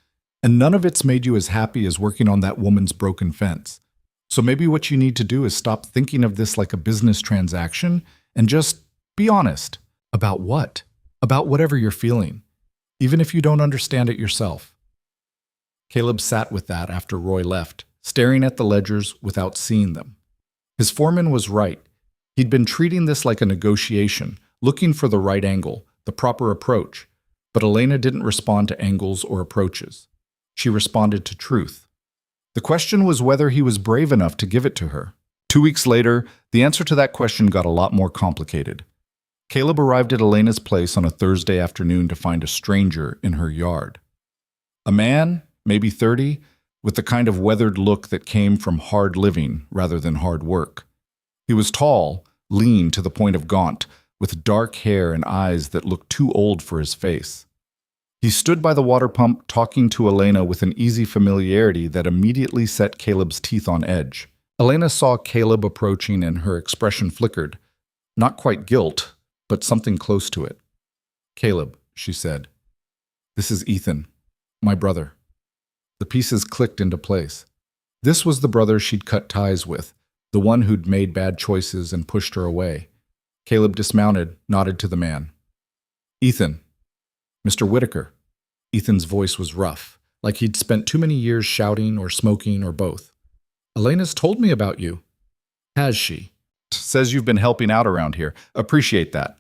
and none of it's made you as happy as working on that woman's broken fence. So maybe what you need to do is stop thinking of this like a business transaction and just be honest." "About what?" "About whatever you're feeling, even if you don't understand it yourself." Caleb sat with that after Roy left, staring at the ledgers without seeing them. His foreman was right. He'd been treating this like a negotiation, looking for the right angle, the proper approach. But Elena didn't respond to angles or approaches. She responded to truth. The question was whether he was brave enough to give it to her. 2 weeks later, the answer to that question got a lot more complicated. Caleb arrived at Elena's place on a Thursday afternoon to find a stranger in her yard. A man, maybe 30, with the kind of weathered look that came from hard living rather than hard work. He was tall, lean to the point of gaunt, with dark hair and eyes that looked too old for his face. He stood by the water pump talking to Elena with an easy familiarity that immediately set Caleb's teeth on edge. Elena saw Caleb approaching and her expression flickered. Not quite guilt, but something close to it. "Caleb," she said. "This is Ethan, my brother." The pieces clicked into place. This was the brother she'd cut ties with, the one who'd made bad choices and pushed her away. Caleb dismounted, nodded to the man. "Ethan. Mr. Whitaker." Ethan's voice was rough, like he'd spent too many years shouting or smoking or both. "Elena's told me about you." "Has she?" "Says you've been helping out around here. Appreciate that."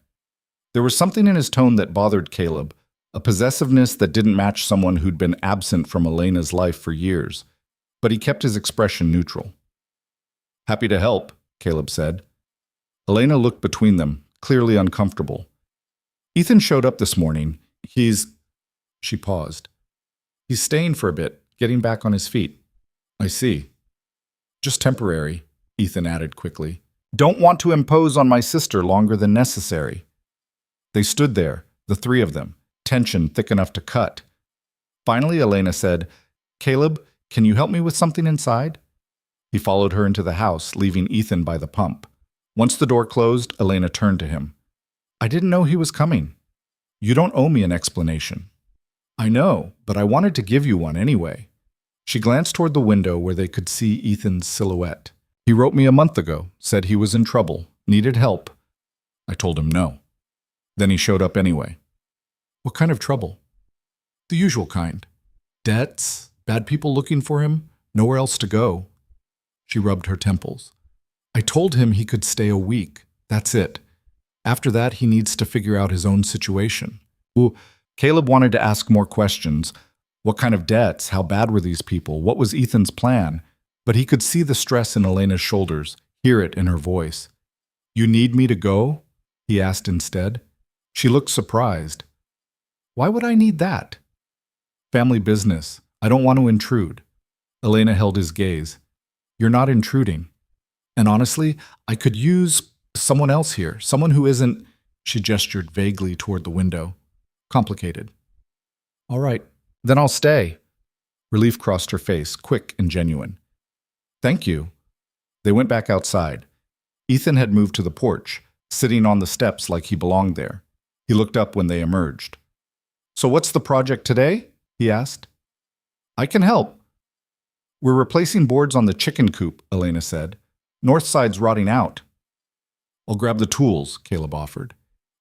There was something in his tone that bothered Caleb, a possessiveness that didn't match someone who'd been absent from Elena's life for years, but he kept his expression neutral. Happy to help, Caleb said. Elena looked between them, clearly uncomfortable. Ethan showed up this morning. She paused. He's staying for a bit, getting back on his feet. I see. Just temporary, Ethan added quickly. Don't want to impose on my sister longer than necessary. They stood there, the three of them, tension thick enough to cut. Finally, Elena said, Caleb, can you help me with something inside? He followed her into the house, leaving Ethan by the pump. Once the door closed, Elena turned to him. I didn't know he was coming. You don't owe me an explanation. I know, but I wanted to give you one anyway. She glanced toward the window where they could see Ethan's silhouette. He wrote me a month ago, said he was in trouble, needed help. I told him no. Then he showed up anyway. What kind of trouble? The usual kind. Debts, bad people looking for him, nowhere else to go. She rubbed her temples. I told him he could stay a week. That's it. After that, he needs to figure out his own situation. Well, Caleb wanted to ask more questions. What kind of debts? How bad were these people? What was Ethan's plan? But he could see the stress in Elena's shoulders, hear it in her voice. You need me to go? He asked instead. She looked surprised. Why would I need that? Family business. I don't want to intrude. Elena held his gaze. You're not intruding. And honestly, I could use someone else here, someone who isn't, she gestured vaguely toward the window, complicated. All right, then I'll stay. Relief crossed her face, quick and genuine. Thank you. They went back outside. Ethan had moved to the porch, sitting on the steps like he belonged there. He looked up when they emerged. So what's the project today? He asked. I can help. We're replacing boards on the chicken coop, Elena said. North side's rotting out. I'll grab the tools, Caleb offered.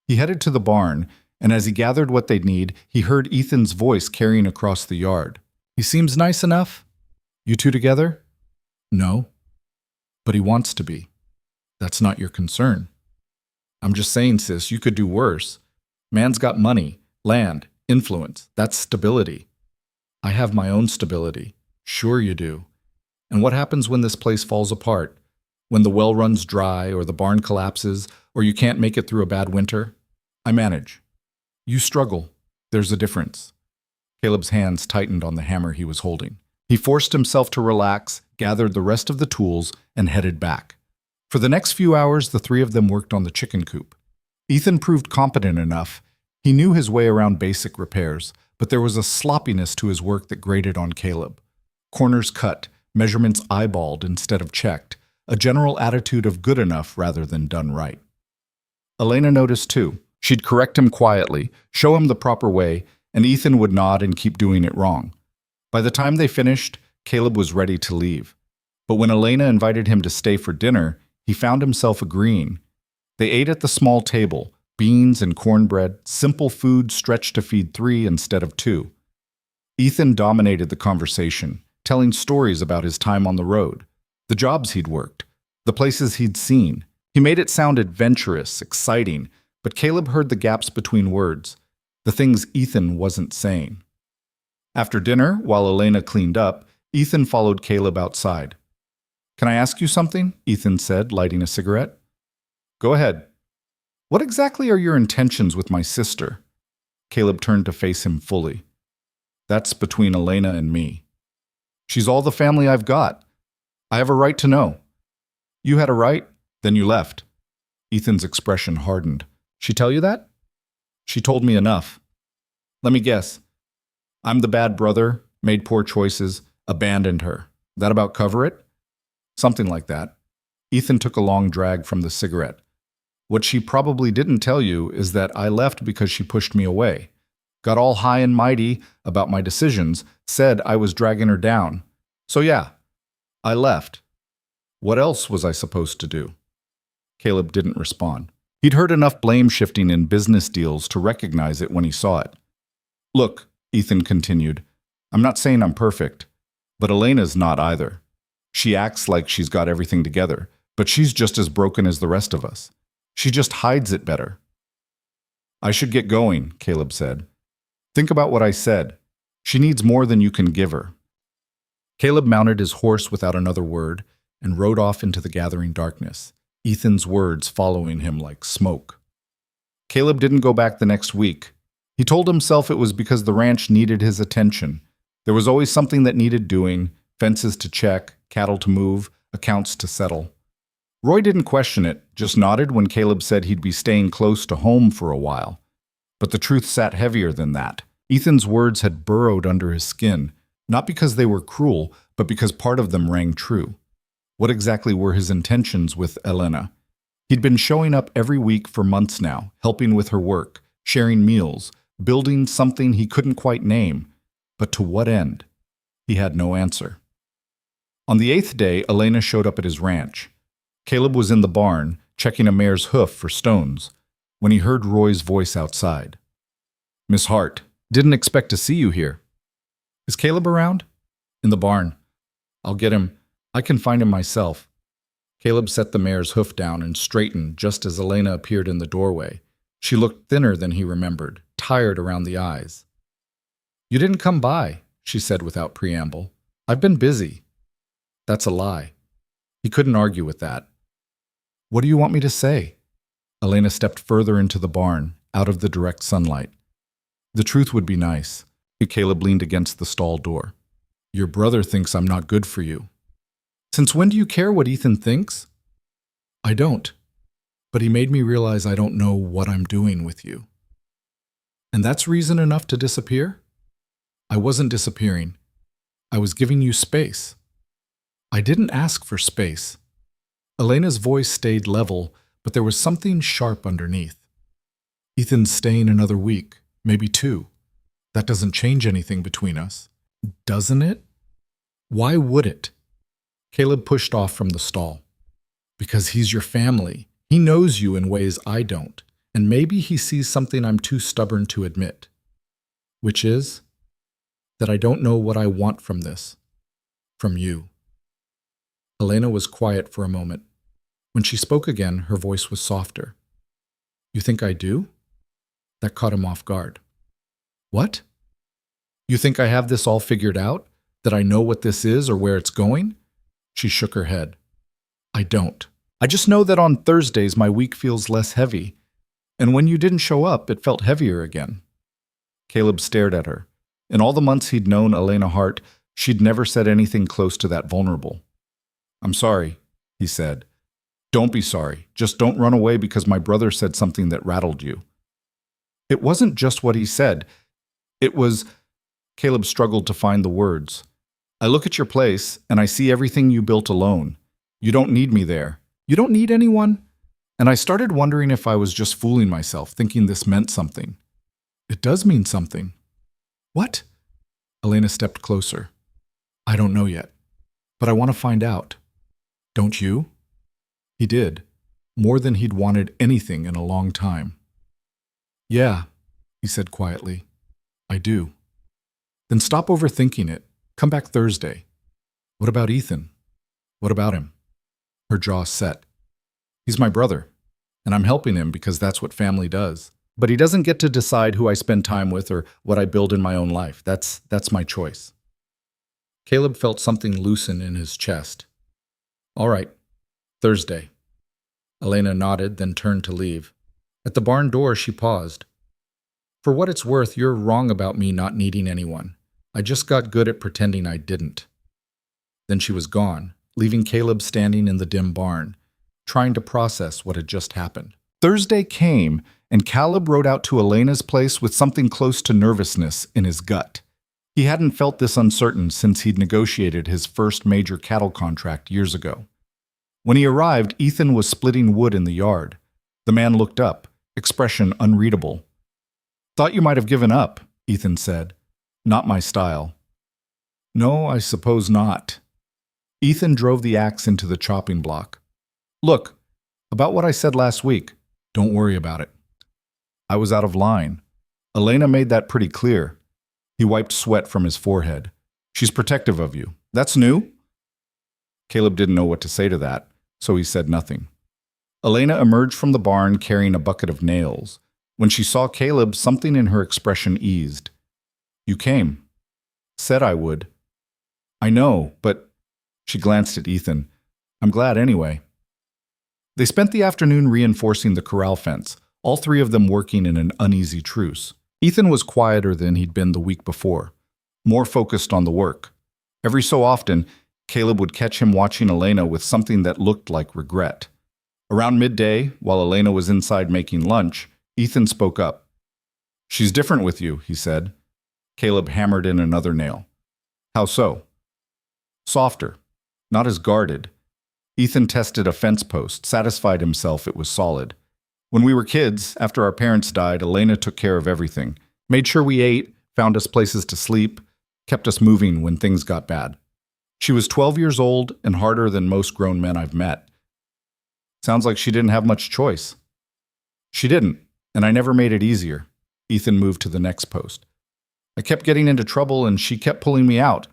He headed to the barn, and as he gathered what they'd need, he heard Ethan's voice carrying across the yard. He seems nice enough. You two together? No. But he wants to be. That's not your concern. I'm just saying, sis, you could do worse. Man's got money, land, influence. That's stability. I have my own stability. Sure you do. And what happens when this place falls apart? When the well runs dry, or the barn collapses, or you can't make it through a bad winter? I manage. You struggle. There's a difference. Caleb's hands tightened on the hammer he was holding. He forced himself to relax, gathered the rest of the tools, and headed back. For the next few hours, the three of them worked on the chicken coop. Ethan proved competent enough. He knew his way around basic repairs, but there was a sloppiness to his work that grated on Caleb. Corners cut, measurements eyeballed instead of checked, a general attitude of good enough rather than done right. Elena noticed too. She'd correct him quietly, show him the proper way, and Ethan would nod and keep doing it wrong. By the time they finished, Caleb was ready to leave. But when Elena invited him to stay for dinner, he found himself agreeing. They ate at the small table, beans and cornbread, simple food stretched to feed 3 instead of 2. Ethan dominated the conversation, telling stories about his time on the road, the jobs he'd worked, the places he'd seen. He made it sound adventurous, exciting, but Caleb heard the gaps between words, the things Ethan wasn't saying. After dinner, while Elena cleaned up, Ethan followed Caleb outside. Can I ask you something? Ethan said, lighting a cigarette. Go ahead. What exactly are your intentions with my sister? Caleb turned to face him fully. That's between Elena and me. She's all the family I've got. I have a right to know. You had a right, then you left. Ethan's expression hardened. She tell you that? She told me enough. Let me guess. I'm the bad brother, made poor choices, abandoned her. That about cover it? Something like that. Ethan took a long drag from the cigarette. What she probably didn't tell you is that I left because she pushed me away. Got all high and mighty about my decisions, said I was dragging her down. So yeah, I left. What else was I supposed to do? Caleb didn't respond. He'd heard enough blame shifting in business deals to recognize it when he saw it. Look, Ethan continued, I'm not saying I'm perfect, but Elena's not either. She acts like she's got everything together, but she's just as broken as the rest of us. She just hides it better. I should get going, Caleb said. Think about what I said. She needs more than you can give her. Caleb mounted his horse without another word and rode off into the gathering darkness, Ethan's words following him like smoke. Caleb didn't go back the next week. He told himself it was because the ranch needed his attention. There was always something that needed doing, fences to check, cattle to move, accounts to settle. Roy didn't question it, just nodded when Caleb said he'd be staying close to home for a while. But the truth sat heavier than that. Ethan's words had burrowed under his skin, not because they were cruel, but because part of them rang true. What exactly were his intentions with Elena? He'd been showing up every week for months now, helping with her work, sharing meals, building something he couldn't quite name. But to what end? He had no answer. On the 8th day, Elena showed up at his ranch. Caleb was in the barn, checking a mare's hoof for stones, when he heard Roy's voice outside. "Miss Hart, didn't expect to see you here." "Is Caleb around?" "In the barn. I'll get him. I can find him myself." Caleb set the mare's hoof down and straightened just as Elena appeared in the doorway. She looked thinner than he remembered, tired around the eyes. "You didn't come by," she said without preamble. "I've been busy." That's a lie. He couldn't argue with that. "What do you want me to say?" Elena stepped further into the barn, out of the direct sunlight. "The truth would be nice." Caleb leaned against the stall door. "Your brother thinks I'm not good for you." "Since when do you care what Ethan thinks?" "I don't. But he made me realize I don't know what I'm doing with you." "And that's reason enough to disappear?" "I wasn't disappearing. I was giving you space." "I didn't ask for space." Elena's voice stayed level, but there was something sharp underneath. "Ethan's staying another week, maybe 2. That doesn't change anything between us." "Doesn't it?" "Why would it?" Caleb pushed off from the stall. "Because he's your family. He knows you in ways I don't, and maybe he sees something I'm too stubborn to admit." "Which is?" "That I don't know what I want from this. From you." Elena was quiet for a moment. When she spoke again, her voice was softer. "You think I do?" That caught him off guard. "What? You think I have this all figured out? That I know what this is or where it's going?" She shook her head. "I don't. I just know that on Thursdays my week feels less heavy, and when you didn't show up, it felt heavier again." Caleb stared at her. In all the months he'd known Elena Hart, she'd never said anything close to that vulnerable. "I'm sorry," he said. "Don't be sorry. Just don't run away because my brother said something that rattled you." It wasn't just what he said. It was... Caleb struggled to find the words. "I look at your place, and I see everything you built alone. You don't need me there. You don't need anyone." And I started wondering if I was just fooling myself, thinking this meant something. "It does mean something." "What?" Elena stepped closer. "I don't know yet, but I want to find out." "Don't you?" He did, more than he'd wanted anything in a long time. "Yeah," he said quietly. "I do." "Then stop overthinking it. Come back Thursday." "What about Ethan?" "What about him?" Her jaw set. "He's my brother, and I'm helping him because that's what family does. But he doesn't get to decide who I spend time with or what I build in my own life. That's my choice." Caleb felt something loosen in his chest. "All right, Thursday." Elena nodded, then turned to leave. At the barn door, she paused. "For what it's worth, you're wrong about me not needing anyone. I just got good at pretending I didn't." Then she was gone, leaving Caleb standing in the dim barn, trying to process what had just happened. Thursday came, and Caleb rode out to Elena's place with something close to nervousness in his gut. He hadn't felt this uncertain since he'd negotiated his first major cattle contract years ago. When he arrived, Ethan was splitting wood in the yard. The man looked up, expression unreadable. "Thought you might have given up," Ethan said. "Not my style." "No, I suppose not." Ethan drove the axe into the chopping block. "Look, about what I said last week, don't worry about it." "I was out of line. Elena made that pretty clear." He wiped sweat from his forehead. "She's protective of you. That's new?" Caleb didn't know what to say to that, so he said nothing. Elena emerged from the barn carrying a bucket of nails. When she saw Caleb, something in her expression eased. You came. Said I would. I know, but she glanced at Ethan. I'm glad anyway. They spent the afternoon reinforcing the corral fence, all three of them working in an uneasy truce. Ethan was quieter than he'd been the week before, more focused on the work. Every so often, Caleb would catch him watching Elena with something that looked like regret. Around midday, while Elena was inside making lunch, Ethan spoke up. She's different with you, he said. Caleb hammered in another nail. How so? Softer, not as guarded. Ethan tested a fence post, satisfied himself it was solid. When we were kids, after our parents died, Elena took care of everything. Made sure we ate, found us places to sleep, kept us moving when things got bad. She was 12 years old and harder than most grown men I've met. Sounds like she didn't have much choice. She didn't, and I never made it easier. Ethan moved to the next post. I kept getting into trouble and she kept pulling me out.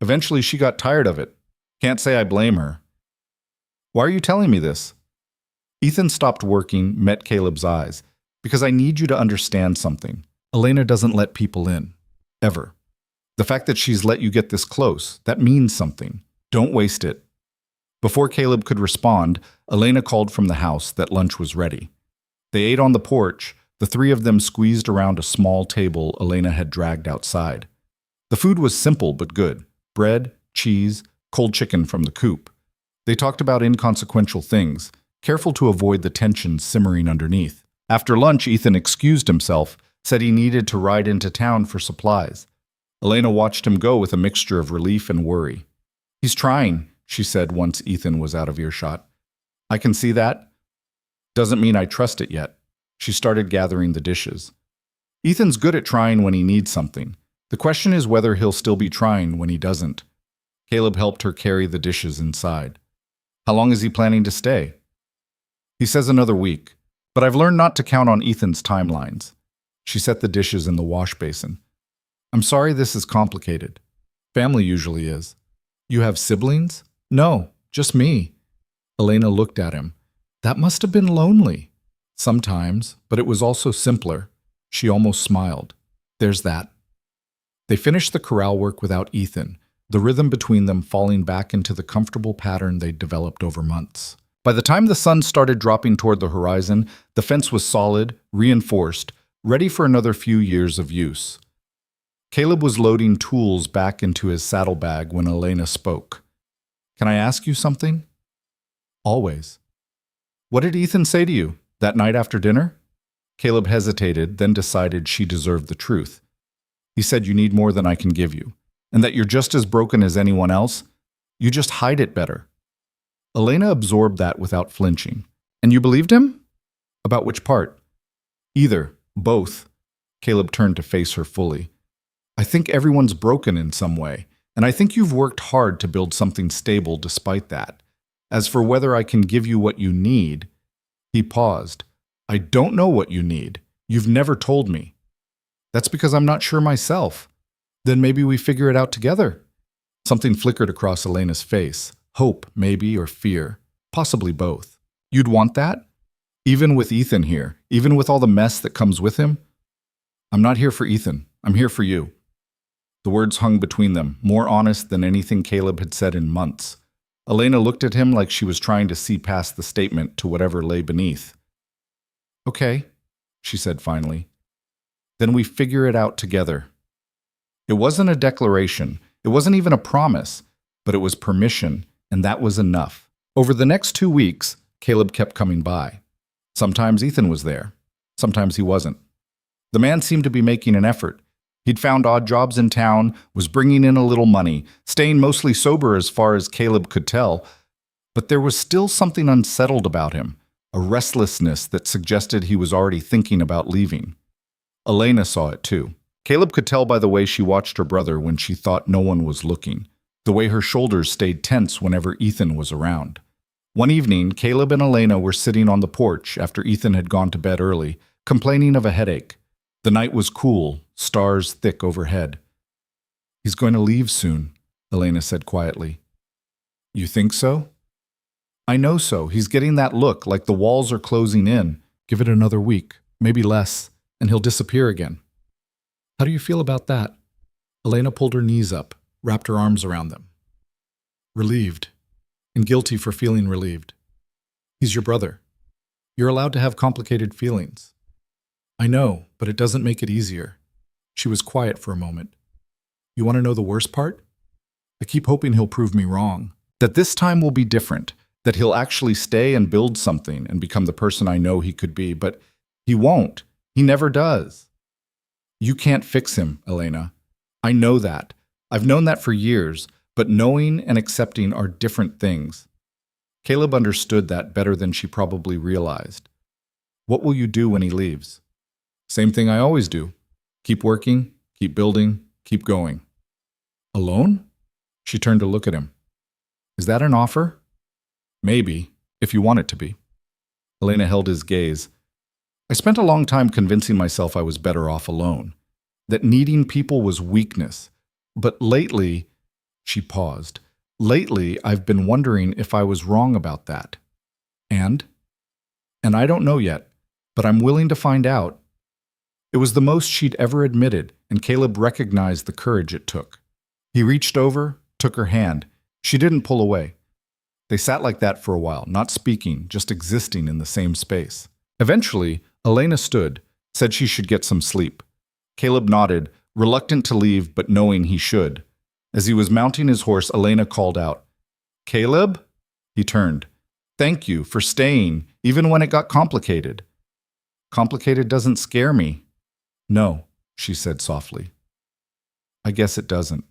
Eventually she got tired of it. Can't say I blame her. Why are you telling me this? Ethan stopped working, met Caleb's eyes. Because I need you to understand something. Elena doesn't let people in. Ever. The fact that she's let you get this close, that means something. Don't waste it. Before Caleb could respond, Elena called from the house that lunch was ready. They ate on the porch, the three of them squeezed around a small table Elena had dragged outside. The food was simple but good. Bread, cheese, cold chicken from the coop. They talked about inconsequential things, careful to avoid the tension simmering underneath. After lunch, Ethan excused himself, said he needed to ride into town for supplies. Elena watched him go with a mixture of relief and worry. He's trying, she said once Ethan was out of earshot. I can see that. Doesn't mean I trust it yet. She started gathering the dishes. Ethan's good at trying when he needs something. The question is whether he'll still be trying when he doesn't. Caleb helped her carry the dishes inside. How long is he planning to stay? He says another week, but I've learned not to count on Ethan's timelines. She set the dishes in the wash basin. I'm sorry this is complicated. Family usually is. You have siblings? No, just me. Elena looked at him. That must have been lonely. Sometimes, but it was also simpler. She almost smiled. There's that. They finished the corral work without Ethan, the rhythm between them falling back into the comfortable pattern they'd developed over months. By the time the sun started dropping toward the horizon, the fence was solid, reinforced, ready for another few years of use. Caleb was loading tools back into his saddlebag when Elena spoke. Can I ask you something? Always. What did Ethan say to you that night after dinner? Caleb hesitated, then decided she deserved the truth. He said you need more than I can give you, and that you're just as broken as anyone else. You just hide it better. Elena absorbed that without flinching. And you believed him? About which part? Either. Both. Caleb turned to face her fully. I think everyone's broken in some way, and I think you've worked hard to build something stable despite that. As for whether I can give you what you need, he paused. I don't know what you need. You've never told me. That's because I'm not sure myself. Then maybe we figure it out together. Something flickered across Elena's face. Hope, maybe, or fear. Possibly both. You'd want that? Even with Ethan here, even with all the mess that comes with him? I'm not here for Ethan. I'm here for you. The words hung between them, more honest than anything Caleb had said in months. Elena looked at him like she was trying to see past the statement to whatever lay beneath. Okay, she said finally. Then we figure it out together. It wasn't a declaration. It wasn't even a promise, but it was permission, and that was enough. Over the next 2 weeks, Caleb kept coming by. Sometimes Ethan was there. Sometimes he wasn't. The man seemed to be making an effort. He'd found odd jobs in town, was bringing in a little money, staying mostly sober as far as Caleb could tell, but there was still something unsettled about him, a restlessness that suggested he was already thinking about leaving. Elena saw it too. Caleb could tell by the way she watched her brother when she thought no one was looking, the way her shoulders stayed tense whenever Ethan was around. One evening, Caleb and Elena were sitting on the porch after Ethan had gone to bed early, complaining of a headache. The night was cool, stars thick overhead. He's going to leave soon, Elena said quietly. You think so? I know so. He's getting that look, like the walls are closing in. Give it another week, maybe less, and he'll disappear again. How do you feel about that? Elena pulled her knees up, wrapped her arms around them. Relieved, and guilty for feeling relieved. He's your brother. You're allowed to have complicated feelings. I know, but it doesn't make it easier. She was quiet for a moment. You want to know the worst part? I keep hoping he'll prove me wrong. That this time will be different. That he'll actually stay and build something and become the person I know he could be. But he won't. He never does. You can't fix him, Elena. I know that. I've known that for years, but knowing and accepting are different things. Caleb understood that better than she probably realized. What will you do when he leaves? Same thing I always do. Keep working, keep building, keep going. Alone? She turned to look at him. Is that an offer? Maybe, if you want it to be. Elena held his gaze. I spent a long time convincing myself I was better off alone, that needing people was weakness. But lately, she paused. Lately, I've been wondering if I was wrong about that. And I don't know yet, but I'm willing to find out. It was the most she'd ever admitted, and Caleb recognized the courage it took. He reached over, took her hand. She didn't pull away. They sat like that for a while, not speaking, just existing in the same space. Eventually, Elena stood, said she should get some sleep. Caleb nodded, reluctant to leave but knowing he should. As he was mounting his horse, Elena called out, "Caleb?" He turned. "Thank you for staying, even when it got complicated." "Complicated doesn't scare me." "No," she said softly. "I guess it doesn't."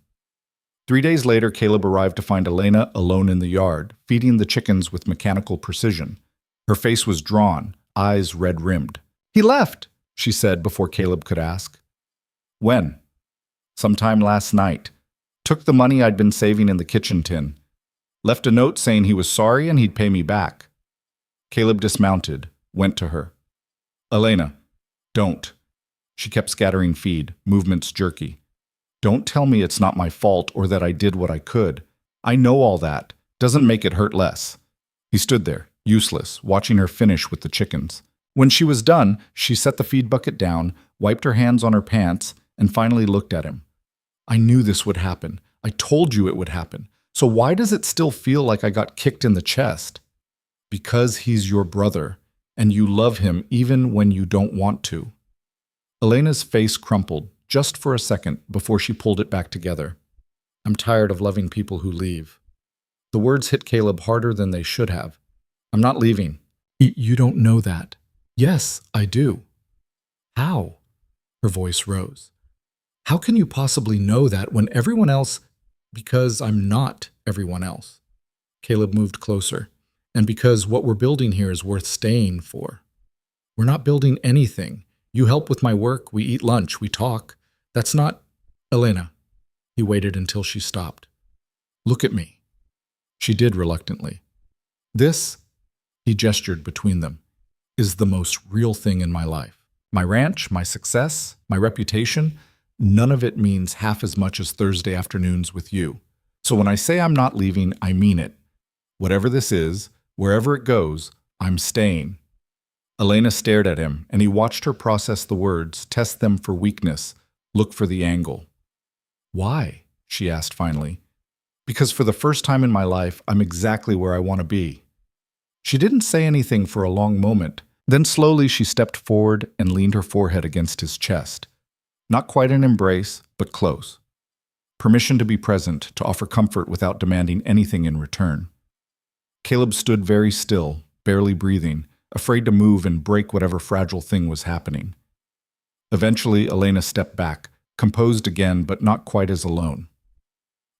3 days later, Caleb arrived to find Elena alone in the yard, feeding the chickens with mechanical precision. Her face was drawn, eyes red-rimmed. "He left," she said before Caleb could ask. "When?" "Sometime last night. Took the money I'd been saving in the kitchen tin. Left a note saying he was sorry and he'd pay me back." Caleb dismounted, went to her. "Elena, don't." She kept scattering feed, movements jerky. "Don't tell me it's not my fault or that I did what I could. I know all that. Doesn't make it hurt less." He stood there, useless, watching her finish with the chickens. When she was done, she set the feed bucket down, wiped her hands on her pants, and finally looked at him. "I knew this would happen. I told you it would happen. So why does it still feel like I got kicked in the chest?" "Because he's your brother, and you love him even when you don't want to." Elena's face crumpled, just for a second, before she pulled it back together. "I'm tired of loving people who leave." The words hit Caleb harder than they should have. "I'm not leaving." You don't know that." "Yes, I do." "How?" Her voice rose. "How can you possibly know that when everyone else—" "Because I'm not everyone else." Caleb moved closer. "And because what we're building here is worth staying for." "We're not building anything. You help with my work, we eat lunch, we talk. That's not—" "Elena." He waited until she stopped. "Look at me." She did reluctantly. "This," he gestured between them, "is the most real thing in my life. My ranch, my success, my reputation, none of it means half as much as Thursday afternoons with you. So when I say I'm not leaving, I mean it. Whatever this is, wherever it goes, I'm staying." Elena stared at him, and he watched her process the words, test them for weakness, look for the angle. "Why?" she asked finally. "Because for the first time in my life, I'm exactly where I want to be." She didn't say anything for a long moment. Then slowly she stepped forward and leaned her forehead against his chest. Not quite an embrace, but close. Permission to be present, to offer comfort without demanding anything in return. Caleb stood very still, barely breathing, afraid to move and break whatever fragile thing was happening. Eventually, Elena stepped back, composed again, but not quite as alone.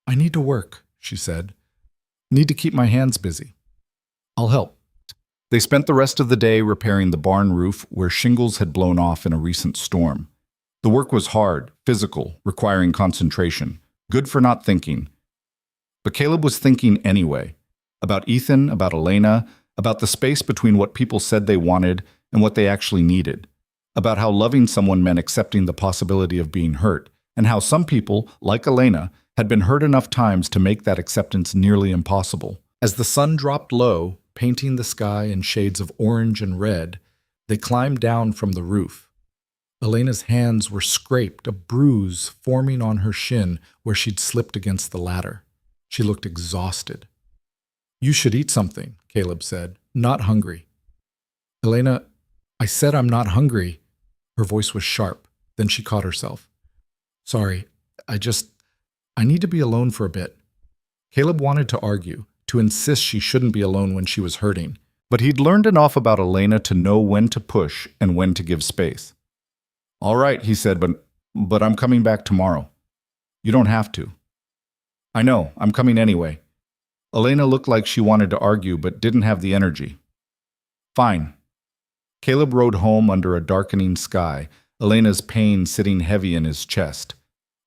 "I need to work," she said. "Need to keep my hands busy. I'll help." They spent the rest of the day repairing the barn roof where shingles had blown off in a recent storm. The work was hard, physical, requiring concentration, good for not thinking. But Caleb was thinking anyway, about Ethan, about Elena, about the space between what people said they wanted and what they actually needed, about how loving someone meant accepting the possibility of being hurt, and how some people, like Elena, had been hurt enough times to make that acceptance nearly impossible. As the sun dropped low, painting the sky in shades of orange and red, they climbed down from the roof. Elena's hands were scraped, a bruise forming on her shin where she'd slipped against the ladder. She looked exhausted. "You should eat something," Caleb said. "Not hungry." "Elena, I said I'm not hungry." Her voice was sharp. Then she caught herself. "Sorry, I need to be alone for a bit." Caleb wanted to argue, to insist she shouldn't be alone when she was hurting. But he'd learned enough about Elena to know when to push and when to give space. "All right," he said, but I'm coming back tomorrow." "You don't have to." "I know, I'm coming anyway." Elena looked like she wanted to argue but didn't have the energy. "Fine." Caleb rode home under a darkening sky, Elena's pain sitting heavy in his chest.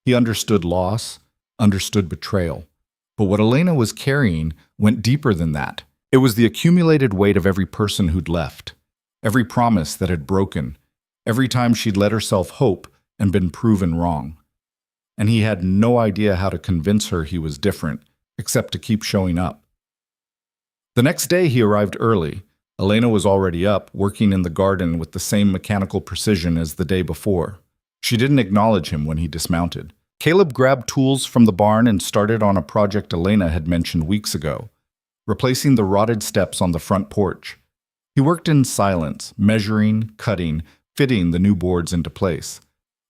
He understood loss, understood betrayal. But what Elena was carrying went deeper than that. It was the accumulated weight of every person who'd left, every promise that had broken, every time she'd let herself hope and been proven wrong. And he had no idea how to convince her he was different, except to keep showing up. The next day he arrived early. Elena was already up, working in the garden with the same mechanical precision as the day before. She didn't acknowledge him when he dismounted. Caleb grabbed tools from the barn and started on a project Elena had mentioned weeks ago, replacing the rotted steps on the front porch. He worked in silence, measuring, cutting, fitting the new boards into place.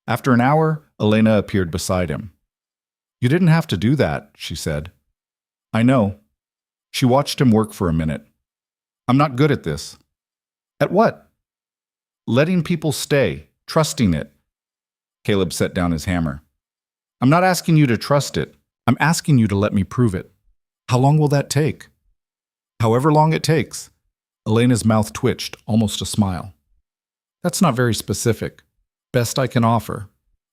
After an hour, Elena appeared beside him. "You didn't have to do that," she said. "I know." She watched him work for a minute. "I'm not good at this." "At what?" "Letting people stay, trusting it." Caleb set down his hammer. "I'm not asking you to trust it. I'm asking you to let me prove it." "How long will that take?" "However long it takes." Elena's mouth twitched, almost a smile. "That's not very specific. Best I can offer."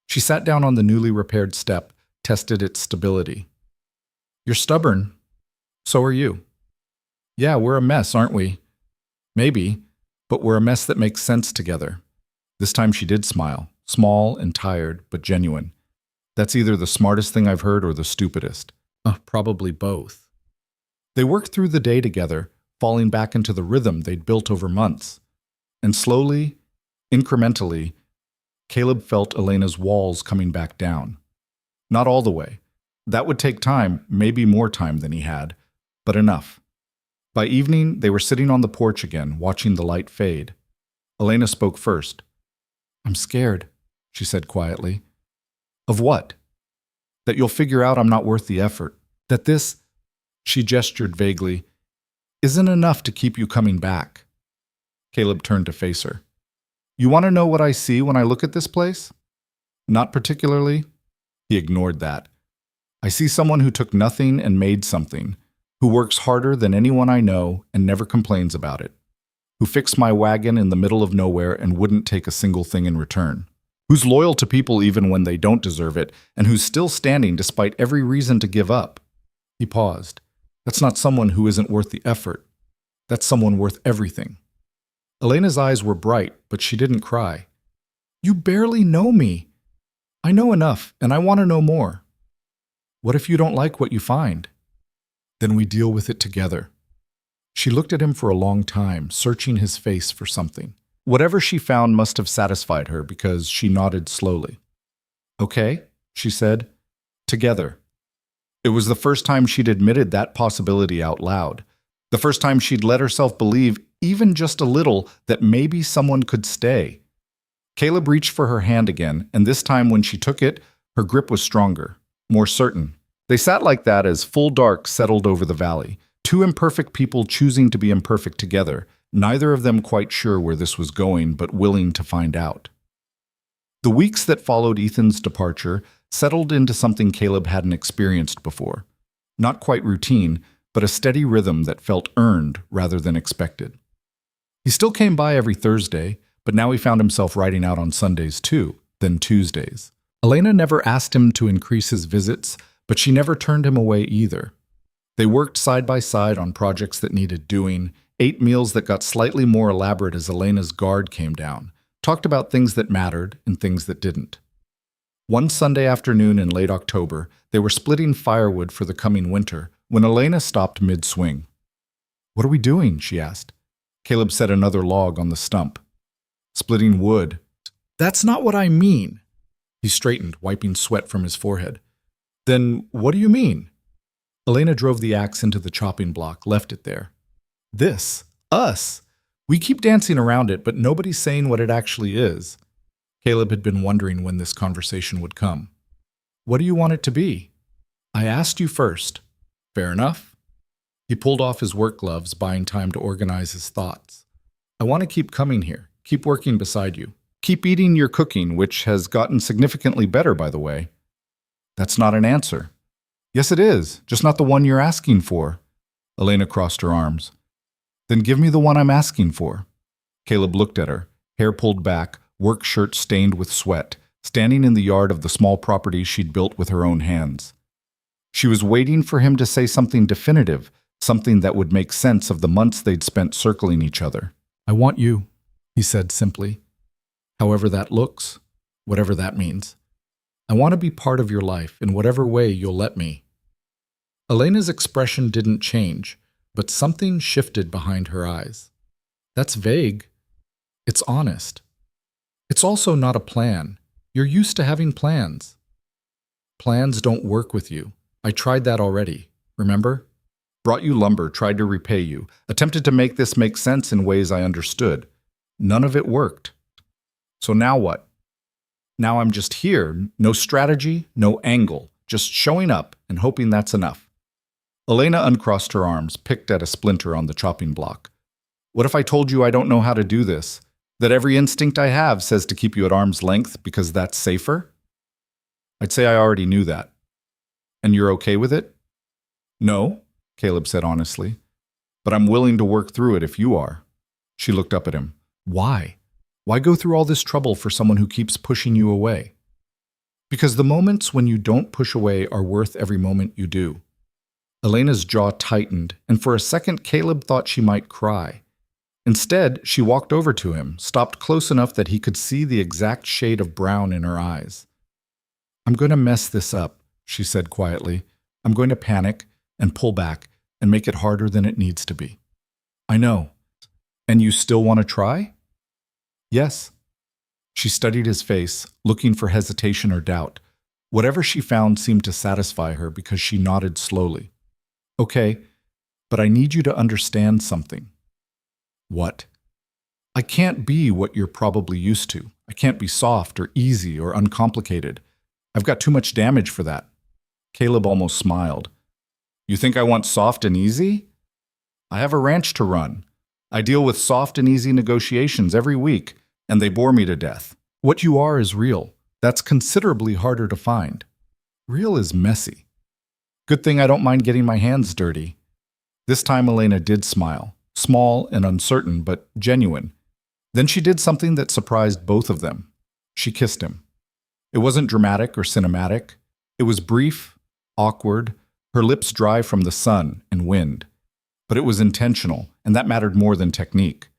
She sat down on the newly repaired step, tested its stability. "You're stubborn. So are you." "Yeah, we're a mess, aren't we?" "Maybe, but we're a mess that makes sense together." This time she did smile, small and tired, but genuine. "That's either the smartest thing I've heard or the stupidest." Probably both. They worked through the day together, falling back into the rhythm they'd built over months. And slowly, incrementally, Caleb felt Elena's walls coming back down. Not all the way. That would take time, maybe more time than he had, but enough. By evening, they were sitting on the porch again, watching the light fade. Elena spoke first. "I'm scared," she said quietly. "Of what?" "That you'll figure out I'm not worth the effort. That this," she gestured vaguely, "isn't enough to keep you coming back." Caleb turned to face her. "You want to know what I see when I look at this place?" "Not particularly." He ignored that. "I see someone who took nothing and made something, who works harder than anyone I know and never complains about it, who fixed my wagon in the middle of nowhere and wouldn't take a single thing in return, who's loyal to people even when they don't deserve it, and who's still standing despite every reason to give up." He paused. "That's not someone who isn't worth the effort. That's someone worth everything." Elena's eyes were bright, but she didn't cry. "You barely know me." "I know enough, and I want to know more." "What if you don't like what you find?" "Then we deal with it together." She looked at him for a long time, searching his face for something. Whatever she found must have satisfied her because she nodded slowly. "Okay," she said. "Together." It was the first time she'd admitted that possibility out loud. The first time she'd let herself believe, even just a little, that maybe someone could stay. Caleb reached for her hand again, and this time when she took it, her grip was stronger, more certain. They sat like that as full dark settled over the valley, two imperfect people choosing to be imperfect together, neither of them quite sure where this was going, but willing to find out. The weeks that followed Ethan's departure settled into something Caleb hadn't experienced before. Not quite routine, but a steady rhythm that felt earned rather than expected. He still came by every Thursday, but now he found himself riding out on Sundays too, then Tuesdays. Elena never asked him to increase his visits, but she never turned him away either. They worked side by side on projects that needed doing, ate meals that got slightly more elaborate as Elena's guard came down, talked about things that mattered and things that didn't. One Sunday afternoon in late October, they were splitting firewood for the coming winter when Elena stopped mid-swing. "What are we doing?" she asked. Caleb set another log on the stump. "Splitting wood." That's not what I mean. He straightened, wiping sweat from his forehead. Then what do you mean? Elena drove the axe into the chopping block, left it there. This, us. We keep dancing around it, but nobody's saying what it actually is. Caleb had been wondering when this conversation would come. What do you want it to be? I asked you first. Fair enough. He pulled off his work gloves, buying time to organize his thoughts. I want to keep coming here, keep working beside you. Keep eating your cooking, which has gotten significantly better, by the way. That's not an answer. Yes, it is, just not the one you're asking for. Elena crossed her arms. Then give me the one I'm asking for. Caleb looked at her, hair pulled back, work shirt stained with sweat, standing in the yard of the small property she'd built with her own hands. She was waiting for him to say something definitive, something that would make sense of the months they'd spent circling each other. I want you, he said simply. However that looks, whatever that means. I want to be part of your life in whatever way you'll let me. Elena's expression didn't change, but something shifted behind her eyes. That's vague. It's honest. It's also not a plan. You're used to having plans. Plans don't work with you. I tried that already, remember? Brought you lumber, tried to repay you, attempted to make this make sense in ways I understood. None of it worked. So now what? Now I'm just here, no strategy, no angle, just showing up and hoping that's enough. Elena uncrossed her arms, picked at a splinter on the chopping block. What if I told you I don't know how to do this? That every instinct I have says to keep you at arm's length because that's safer? I'd say I already knew that. And you're okay with it? No, Caleb said honestly. But I'm willing to work through it if you are. She looked up at him. Why? Why go through all this trouble for someone who keeps pushing you away? Because the moments when you don't push away are worth every moment you do. Elena's jaw tightened, and for a second Caleb thought she might cry. Instead, she walked over to him, stopped close enough that he could see the exact shade of brown in her eyes. I'm going to mess this up, she said quietly. I'm going to panic and pull back and make it harder than it needs to be. I know. And you still want to try? Yes. She studied his face, looking for hesitation or doubt. Whatever she found seemed to satisfy her because she nodded slowly. Okay, but I need you to understand something. What? I can't be what you're probably used to. I can't be soft or easy or uncomplicated. I've got too much damage for that. Caleb almost smiled. You think I want soft and easy? I have a ranch to run. I deal with soft and easy negotiations every week, and they bore me to death. What you are is real. That's considerably harder to find. Real is messy. Good thing I don't mind getting my hands dirty. This time Elena did smile, small and uncertain, but genuine. Then she did something that surprised both of them. She kissed him. It wasn't dramatic or cinematic. It was brief, awkward, her lips dry from the sun and wind. But it was intentional, and that mattered more than technique.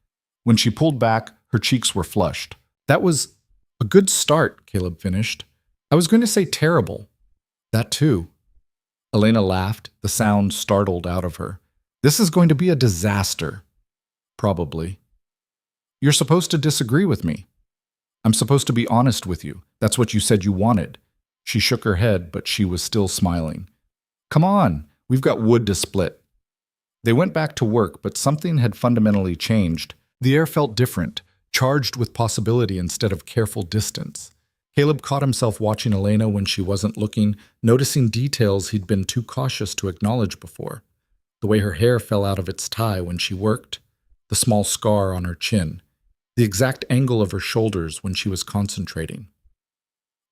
When she pulled back, her cheeks were flushed. That was a good start, Caleb finished. I was going to say terrible. That too. Elena laughed, the sound startled out of her. This is going to be a disaster. Probably. You're supposed to disagree with me. I'm supposed to be honest with you. That's what you said you wanted. She shook her head, but she was still smiling. Come on, we've got wood to split. They went back to work, but something had fundamentally changed. The air felt different, charged with possibility instead of careful distance. Caleb caught himself watching Elena when she wasn't looking, noticing details he'd been too cautious to acknowledge before. The way her hair fell out of its tie when she worked, the small scar on her chin, the exact angle of her shoulders when she was concentrating.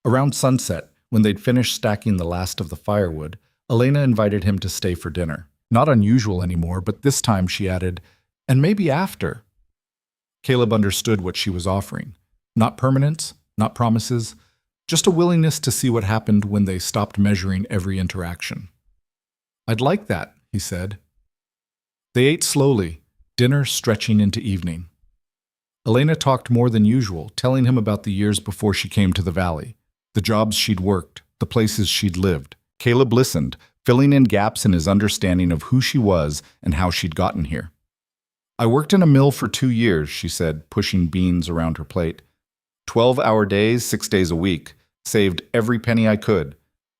Around sunset, when they'd finished stacking the last of the firewood, Elena invited him to stay for dinner. Not unusual anymore, but this time she added, and maybe after. Caleb understood what she was offering. Not permanence, not promises, just a willingness to see what happened when they stopped measuring every interaction. I'd like that, he said. They ate slowly, dinner stretching into evening. Elena talked more than usual, telling him about the years before she came to the valley, the jobs she'd worked, the places she'd lived. Caleb listened, filling in gaps in his understanding of who she was and how she'd gotten here. I worked in a mill for 2 years, she said, pushing beans around her plate. 12-hour days, 6 days a week. Saved every penny I could.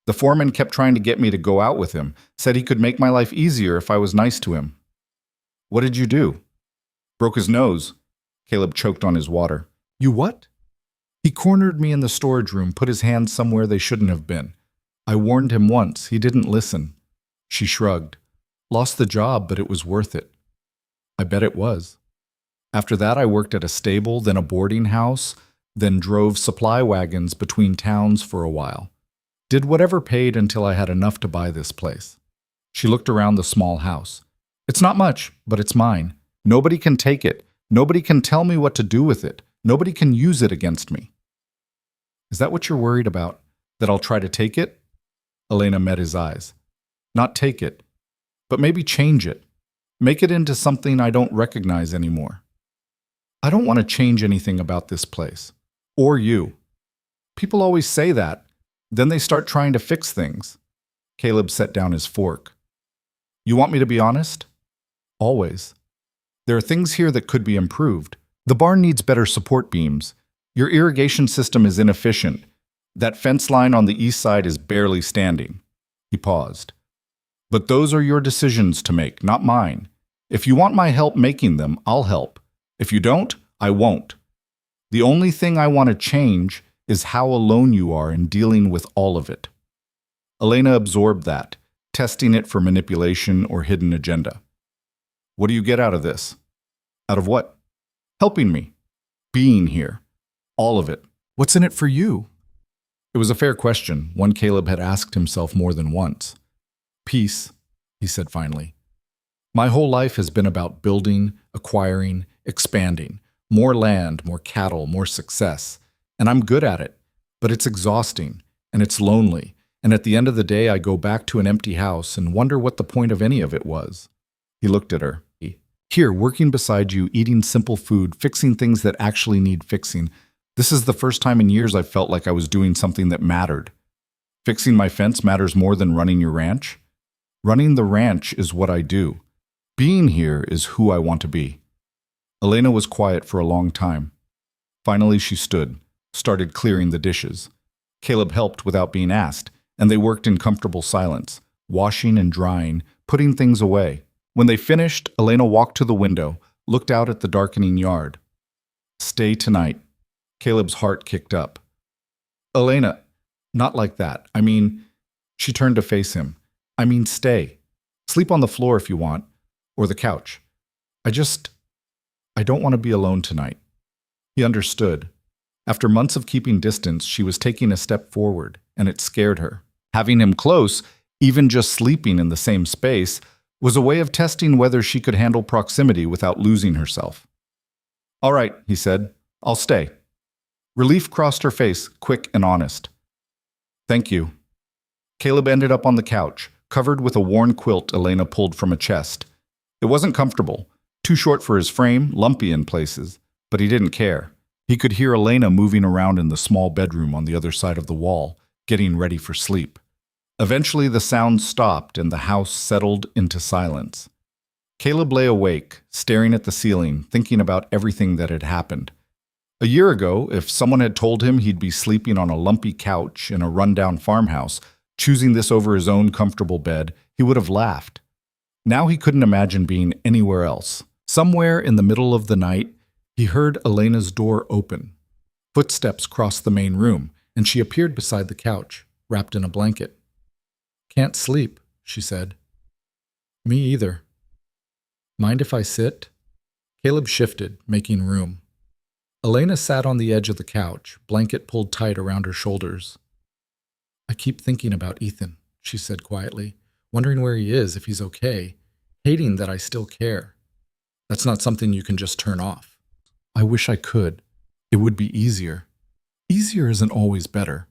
The foreman kept trying to get me to go out with him, said he could make my life easier if I was nice to him. What did you do? Broke his nose. Caleb choked on his water. You what? He cornered me in the storage room, put his hands somewhere they shouldn't have been. I warned him once. He didn't listen. She shrugged. Lost the job, but it was worth it. I bet it was. After that, I worked at a stable, then a boarding house, then drove supply wagons between towns for a while. Did whatever paid until I had enough to buy this place. She looked around the small house. It's not much, but it's mine. Nobody can take it. Nobody can tell me what to do with it. Nobody can use it against me. Is that what you're worried about? That I'll try to take it? Elena met his eyes. Not take it, but maybe change it. Make it into something I don't recognize anymore. I don't want to change anything about this place. Or you. People always say that. Then they start trying to fix things. Caleb set down his fork. You want me to be honest? Always. There are things here that could be improved. The barn needs better support beams. Your irrigation system is inefficient. That fence line on the east side is barely standing. He paused. But those are your decisions to make, not mine. If you want my help making them, I'll help. If you don't, I won't. The only thing I want to change is how alone you are in dealing with all of it. Elena absorbed that, testing it for manipulation or hidden agenda. What do you get out of this? Out of what? Helping me. Being here. All of it. What's in it for you? It was a fair question, one Caleb had asked himself more than once. Peace, he said finally. My whole life has been about building, acquiring, expanding. More land, more cattle, more success. And I'm good at it. But it's exhausting, and it's lonely. And at the end of the day, I go back to an empty house and wonder what the point of any of it was. He looked at her. Here, working beside you, eating simple food, fixing things that actually need fixing. This is the first time in years I felt like I was doing something that mattered. Fixing my fence matters more than running your ranch. Running the ranch is what I do. Being here is who I want to be. Elena was quiet for a long time. Finally, she stood, started clearing the dishes. Caleb helped without being asked, and they worked in comfortable silence, washing and drying, putting things away. When they finished, Elena walked to the window, looked out at the darkening yard. Stay tonight. Caleb's heart kicked up. Elena, not like that. I mean, she turned to face him. I mean, stay. Sleep on the floor if you want, or the couch. I don't want to be alone tonight. He understood. After months of keeping distance, she was taking a step forward, and it scared her. Having him close, even just sleeping in the same space, was a way of testing whether she could handle proximity without losing herself. All right, he said. I'll stay. Relief crossed her face, quick and honest. Thank you. Caleb ended up on the couch, covered with a worn quilt Elena pulled from a chest. It wasn't comfortable, too short for his frame, lumpy in places, but he didn't care. He could hear Elena moving around in the small bedroom on the other side of the wall, getting ready for sleep. Eventually the sound stopped and the house settled into silence. Caleb lay awake, staring at the ceiling, thinking about everything that had happened. A year ago, if someone had told him he'd be sleeping on a lumpy couch in a rundown farmhouse, choosing this over his own comfortable bed, he would have laughed. Now he couldn't imagine being anywhere else. Somewhere in the middle of the night, he heard Elena's door open. Footsteps crossed the main room, and she appeared beside the couch, wrapped in a blanket. Can't sleep, she said. Me either. Mind if I sit? Caleb shifted, making room. Elena sat on the edge of the couch, blanket pulled tight around her shoulders. I keep thinking about Ethan, she said quietly, wondering where he is, if he's okay, hating that I still care. That's not something you can just turn off. I wish I could. It would be easier. Easier isn't always better.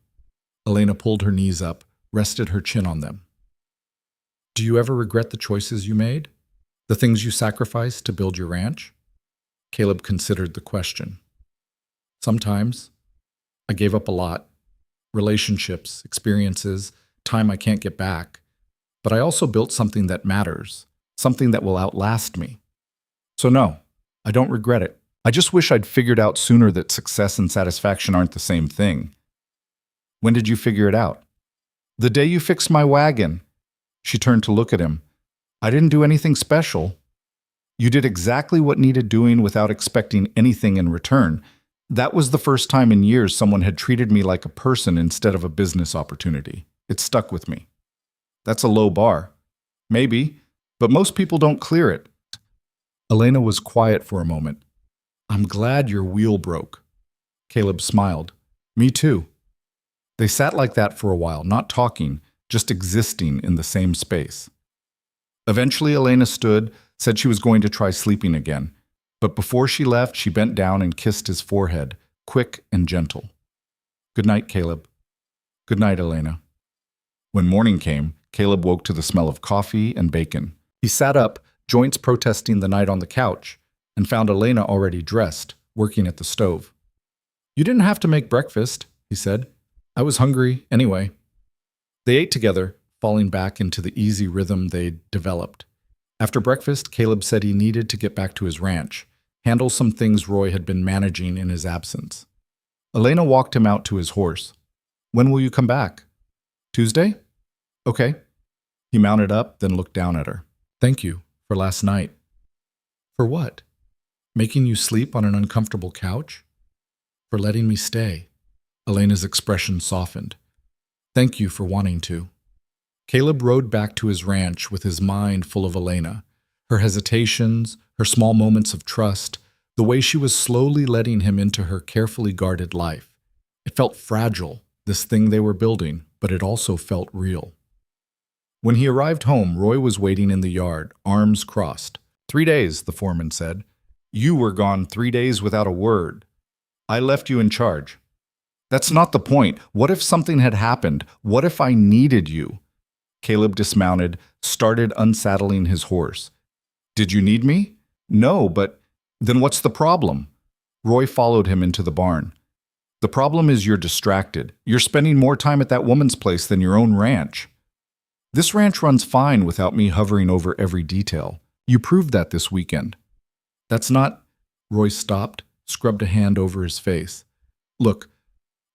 Elena pulled her knees up, rested her chin on them. Do you ever regret the choices you made? The things you sacrificed to build your ranch? Caleb considered the question. Sometimes. I gave up a lot. Relationships, experiences, time I can't get back. But I also built something that matters, something that will outlast me. So no, I don't regret it. I just wish I'd figured out sooner that success and satisfaction aren't the same thing. When did you figure it out? The day you fixed my wagon. She turned to look at him. I didn't do anything special. You did exactly what needed doing without expecting anything in return. That was the first time in years someone had treated me like a person instead of a business opportunity. It stuck with me. That's a low bar. Maybe, but most people don't clear it. Elena was quiet for a moment. I'm glad your wheel broke. Caleb smiled. Me too. They sat like that for a while, not talking, just existing in the same space. Eventually, Elena stood, said she was going to try sleeping again. But before she left, she bent down and kissed his forehead, quick and gentle. Good night, Caleb. Good night, Elena. When morning came, Caleb woke to the smell of coffee and bacon. He sat up, joints protesting the night on the couch, and found Elena already dressed, working at the stove. You didn't have to make breakfast, he said. I was hungry anyway. They ate together, falling back into the easy rhythm they'd developed. After breakfast, Caleb said he needed to get back to his ranch, handle some things Roy had been managing in his absence. Elena walked him out to his horse. When will you come back? Tuesday? Okay. He mounted up, then looked down at her. Thank you for last night. For what? Making you sleep on an uncomfortable couch? For letting me stay. Elena's expression softened. Thank you for wanting to. Caleb rode back to his ranch with his mind full of Elena, her hesitations, her small moments of trust, the way she was slowly letting him into her carefully guarded life. It felt fragile, this thing they were building, but it also felt real. When he arrived home, Roy was waiting in the yard, arms crossed. 3 days, the foreman said. You were gone 3 days without a word. I left you in charge. That's not the point. What if something had happened? What if I needed you? Caleb dismounted, started unsaddling his horse. Did you need me? No, but then what's the problem? Roy followed him into the barn. The problem is you're distracted. You're spending more time at that woman's place than your own ranch. This ranch runs fine without me hovering over every detail. You proved that this weekend. That's not... Roy stopped, scrubbed a hand over his face. Look,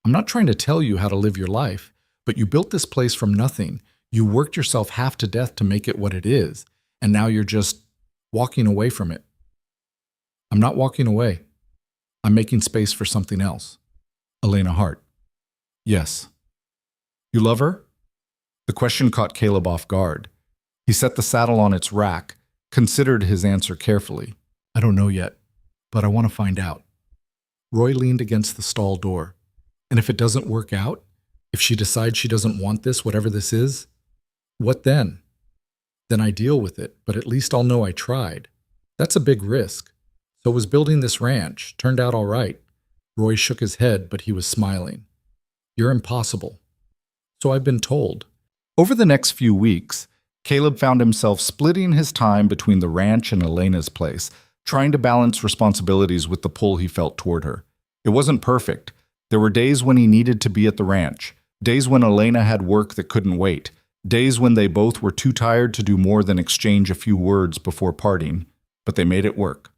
I'm not trying to tell you how to live your life, but you built this place from nothing. You worked yourself half to death to make it what it is, and now you're just walking away from it. I'm not walking away. I'm making space for something else. Elena Hart. Yes. You love her? The question caught Caleb off guard. He set the saddle on its rack, considered his answer carefully. I don't know yet, but I want to find out. Roy leaned against the stall door. And if it doesn't work out, if she decides she doesn't want this, whatever this is, what then? Then I deal with it, but at least I'll know I tried. That's a big risk. So was building this ranch. Turned out all right. Roy shook his head, but he was smiling. You're impossible. So I've been told. Over the next few weeks, Caleb found himself splitting his time between the ranch and Elena's place, trying to balance responsibilities with the pull he felt toward her. It wasn't perfect. There were days when he needed to be at the ranch, days when Elena had work that couldn't wait, days when they both were too tired to do more than exchange a few words before parting, but they made it work.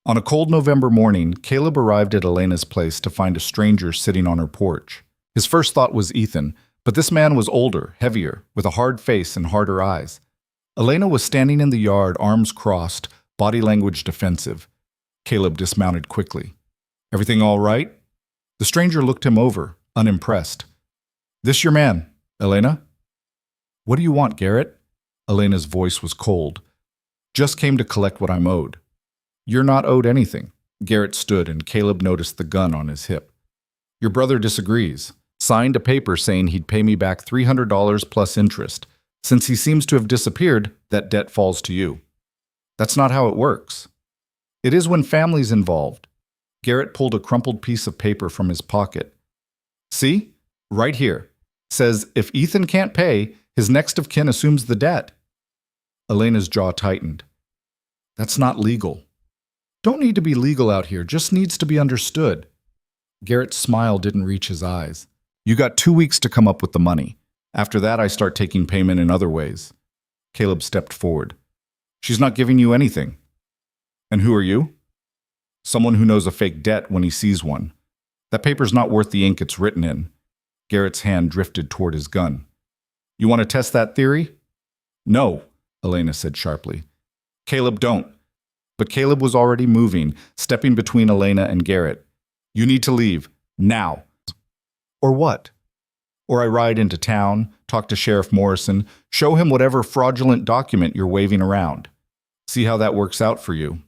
On a cold November morning, Caleb arrived at Elena's place to find a stranger sitting on her porch. His first thought was Ethan, but this man was older, heavier, with a hard face and harder eyes. Elena was standing in the yard, arms crossed, body language defensive. Caleb dismounted quickly. Everything all right? The stranger looked him over, unimpressed. This your man, Elena? What do you want, Garrett? Elena's voice was cold. Just came to collect what I'm owed. You're not owed anything. Garrett stood and Caleb noticed the gun on his hip. Your brother disagrees. Signed a paper saying he'd pay me back $300 plus interest. Since he seems to have disappeared, that debt falls to you. That's not how it works. It is when family's involved. Garrett pulled a crumpled piece of paper from his pocket. See? Right here. Says if Ethan can't pay, his next of kin assumes the debt. Elena's jaw tightened. That's not legal. Don't need to be legal out here, just needs to be understood. Garrett's smile didn't reach his eyes. You got 2 weeks to come up with the money. After that, I start taking payment in other ways. Caleb stepped forward. She's not giving you anything. And who are you? Someone who knows a fake debt when he sees one. That paper's not worth the ink it's written in. Garrett's hand drifted toward his gun. You want to test that theory? No, Elena said sharply. Caleb, don't. But Caleb was already moving, stepping between Elena and Garrett. You need to leave. Now. Or what? Or I ride into town, talk to Sheriff Morrison, show him whatever fraudulent document you're waving around. See how that works out for you.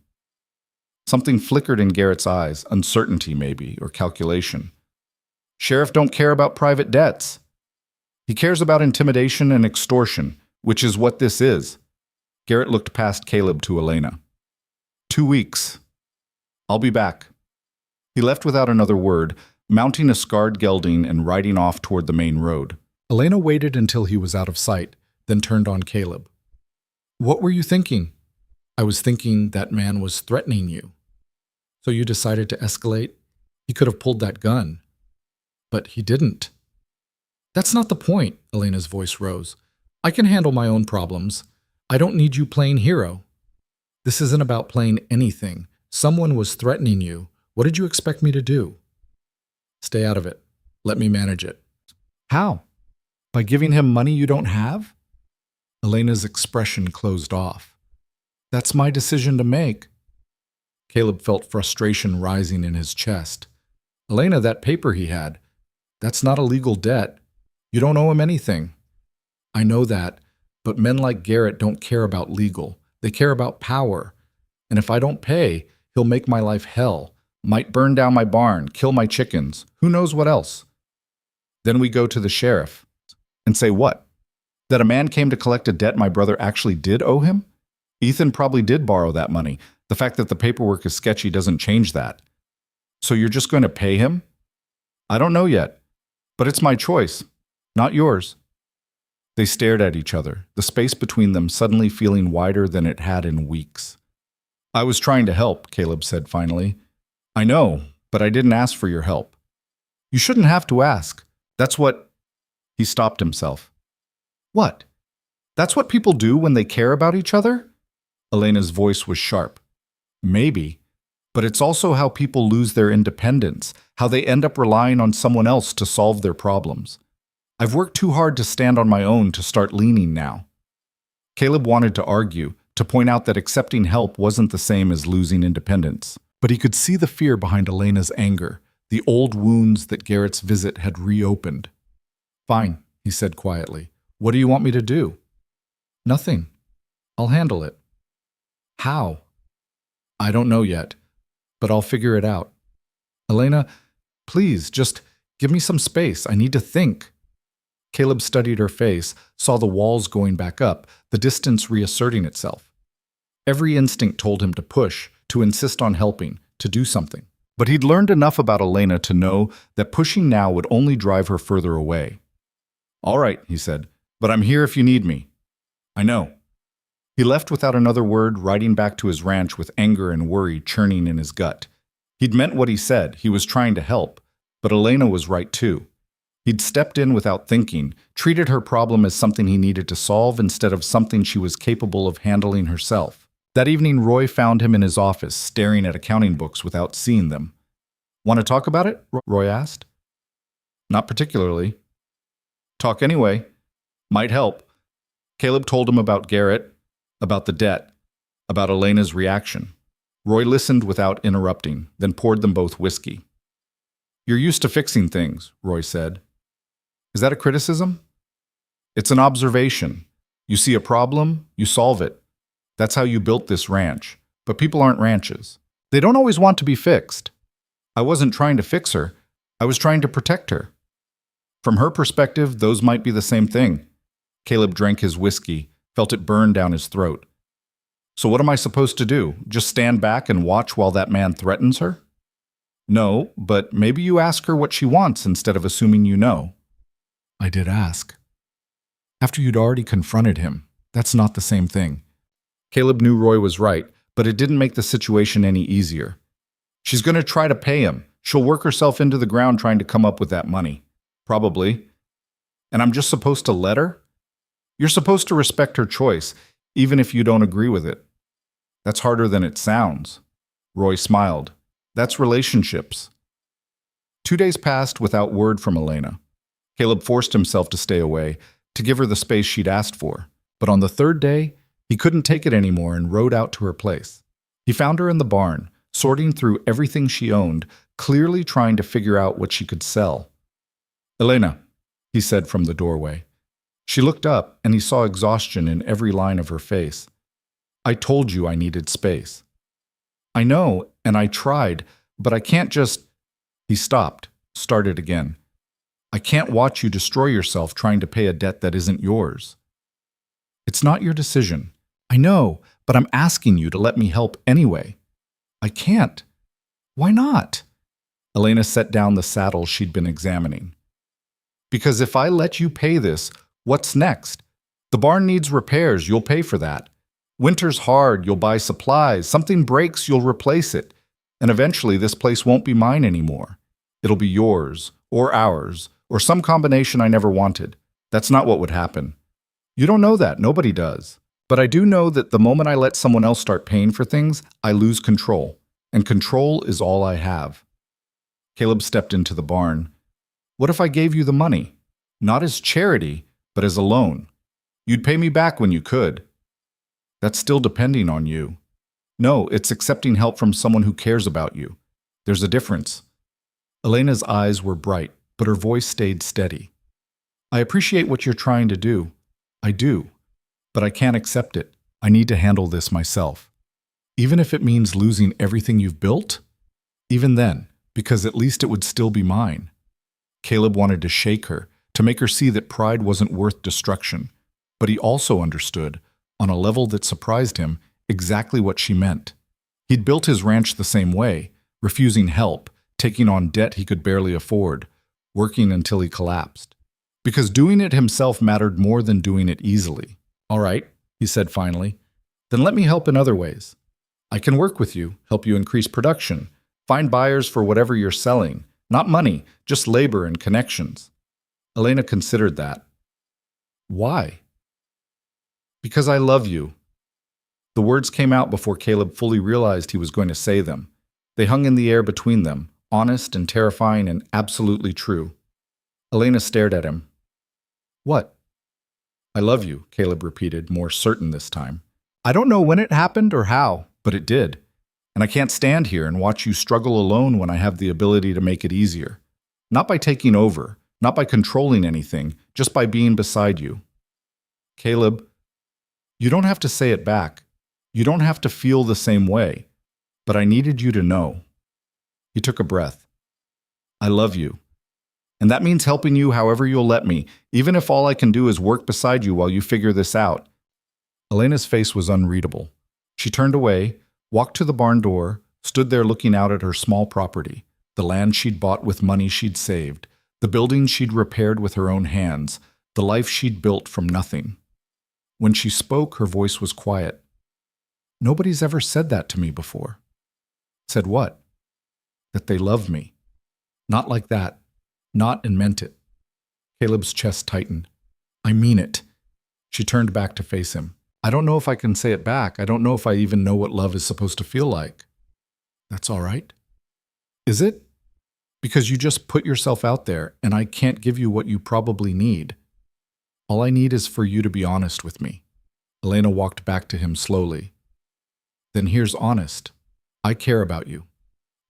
Something flickered in Garrett's eyes, uncertainty maybe, or calculation. Sheriff don't care about private debts. He cares about intimidation and extortion, which is what this is. Garrett looked past Caleb to Elena. 2 weeks. I'll be back. He left without another word, mounting a scarred gelding and riding off toward the main road. Elena waited until he was out of sight, then turned on Caleb. What were you thinking? I was thinking that man was threatening you. So you decided to escalate? He could have pulled that gun. But he didn't. That's not the point, Elena's voice rose. I can handle my own problems. I don't need you playing hero. This isn't about playing anything. Someone was threatening you. What did you expect me to do? Stay out of it. Let me manage it. How? By giving him money you don't have? Elena's expression closed off. That's my decision to make. Caleb felt frustration rising in his chest. Elena, that paper he had, that's not a legal debt. You don't owe him anything. I know that, but men like Garrett don't care about legal. They care about power. And if I don't pay, he'll make my life hell. Might burn down my barn, kill my chickens. Who knows what else? Then we go to the sheriff. And say what? That a man came to collect a debt my brother actually did owe him? Ethan probably did borrow that money. The fact that the paperwork is sketchy doesn't change that. So you're just going to pay him? I don't know yet. But it's my choice, not yours. They stared at each other, the space between them suddenly feeling wider than it had in weeks. I was trying to help, Caleb said finally. I know, but I didn't ask for your help. You shouldn't have to ask. That's what... He stopped himself. What? That's what people do when they care about each other? Elena's voice was sharp. Maybe. But it's also how people lose their independence, how they end up relying on someone else to solve their problems. I've worked too hard to stand on my own to start leaning now. Caleb wanted to argue, to point out that accepting help wasn't the same as losing independence. But he could see the fear behind Elena's anger, the old wounds that Garrett's visit had reopened. Fine, he said quietly. What do you want me to do? Nothing. I'll handle it. How? I don't know yet, but I'll figure it out. Elena, please, just give me some space. I need to think. Caleb studied her face, saw the walls going back up, the distance reasserting itself. Every instinct told him to push, to insist on helping, to do something. But he'd learned enough about Elena to know that pushing now would only drive her further away. All right, he said, but I'm here if you need me. I know. He left without another word, riding back to his ranch with anger and worry churning in his gut. He'd meant what he said. He was trying to help. But Elena was right too. He'd stepped in without thinking, treated her problem as something he needed to solve instead of something she was capable of handling herself. That evening, Roy found him in his office, staring at accounting books without seeing them. Want to talk about it? Roy asked. Not particularly. Talk anyway. Might help. Caleb told him about Garrett, about the debt, about Elena's reaction. Roy listened without interrupting, then poured them both whiskey. You're used to fixing things, Roy said. Is that a criticism? It's an observation. You see a problem, you solve it. That's how you built this ranch. But people aren't ranches. They don't always want to be fixed. I wasn't trying to fix her. I was trying to protect her. From her perspective, those might be the same thing. Caleb drank his whiskey, felt it burn down his throat. So what am I supposed to do? Just stand back and watch while that man threatens her? No, but maybe you ask her what she wants instead of assuming you know. I did ask. After you'd already confronted him, that's not the same thing. Caleb knew Roy was right, but it didn't make the situation any easier. She's going to try to pay him. She'll work herself into the ground trying to come up with that money. Probably. And I'm just supposed to let her? You're supposed to respect her choice, even if you don't agree with it. That's harder than it sounds. Roy smiled. That's relationships. 2 days passed without word from Elena. Caleb forced himself to stay away, to give her the space she'd asked for. But on the third day, he couldn't take it anymore and rode out to her place. He found her in the barn, sorting through everything she owned, clearly trying to figure out what she could sell. "Elena," he said from the doorway. She looked up, and he saw exhaustion in every line of her face. "I told you I needed space." "I know, and I tried, but I can't just—" He stopped, started again. "I can't watch you destroy yourself trying to pay a debt that isn't yours." "It's not your decision. I know, but I'm asking you to let me help anyway." "I can't." "Why not?" Elena set down the saddle she'd been examining. "Because if I let you pay this, what's next? The barn needs repairs, you'll pay for that. Winter's hard, you'll buy supplies. Something breaks, you'll replace it. And eventually this place won't be mine anymore. It'll be yours, or ours, or some combination I never wanted. That's not what would happen. You don't know that, nobody does. But I do know that the moment I let someone else start paying for things, I lose control. And control is all I have." Caleb stepped into the barn. "What if I gave you the money? Not as charity, but as a loan. You'd pay me back when you could." "That's still depending on you." "No, it's accepting help from someone who cares about you. There's a difference." Elena's eyes were bright, but her voice stayed steady. "I appreciate what you're trying to do. I do. But I can't accept it. I need to handle this myself. Even if it means losing everything you've built? Even then, because at least it would still be mine." Caleb wanted to shake her, to make her see that pride wasn't worth destruction. But he also understood, on a level that surprised him, exactly what she meant. He'd built his ranch the same way, refusing help, taking on debt he could barely afford, working until he collapsed. Because doing it himself mattered more than doing it easily. "All right," he said finally, "then let me help in other ways. I can work with you, help you increase production, find buyers for whatever you're selling. Not money, just labor and connections." Elena considered that. "Why?" "Because I love you." The words came out before Caleb fully realized he was going to say them. They hung in the air between them, honest and terrifying and absolutely true. Elena stared at him. "What?" "I love you," Caleb repeated, more certain this time. "I don't know when it happened or how, but it did. And I can't stand here and watch you struggle alone when I have the ability to make it easier. Not by taking over, not by controlling anything, just by being beside you." "Caleb, you don't have to say it back. You don't have to feel the same way. But I needed you to know." He took a breath. "I love you. And that means helping you however you'll let me, even if all I can do is work beside you while you figure this out." Elena's face was unreadable. She turned away, walked to the barn door, stood there looking out at her small property, the land she'd bought with money she'd saved, the buildings she'd repaired with her own hands, the life she'd built from nothing. When she spoke, her voice was quiet. "Nobody's ever said that to me before." "Said what?" "That they love me. Not like that. Not and meant it." Caleb's chest tightened. "I mean it." She turned back to face him. "I don't know if I can say it back. I don't know if I even know what love is supposed to feel like." "That's all right." "Is it? Because you just put yourself out there, and I can't give you what you probably need. All I need is for you to be honest with me." Elena walked back to him slowly. "Then here's honest. I care about you.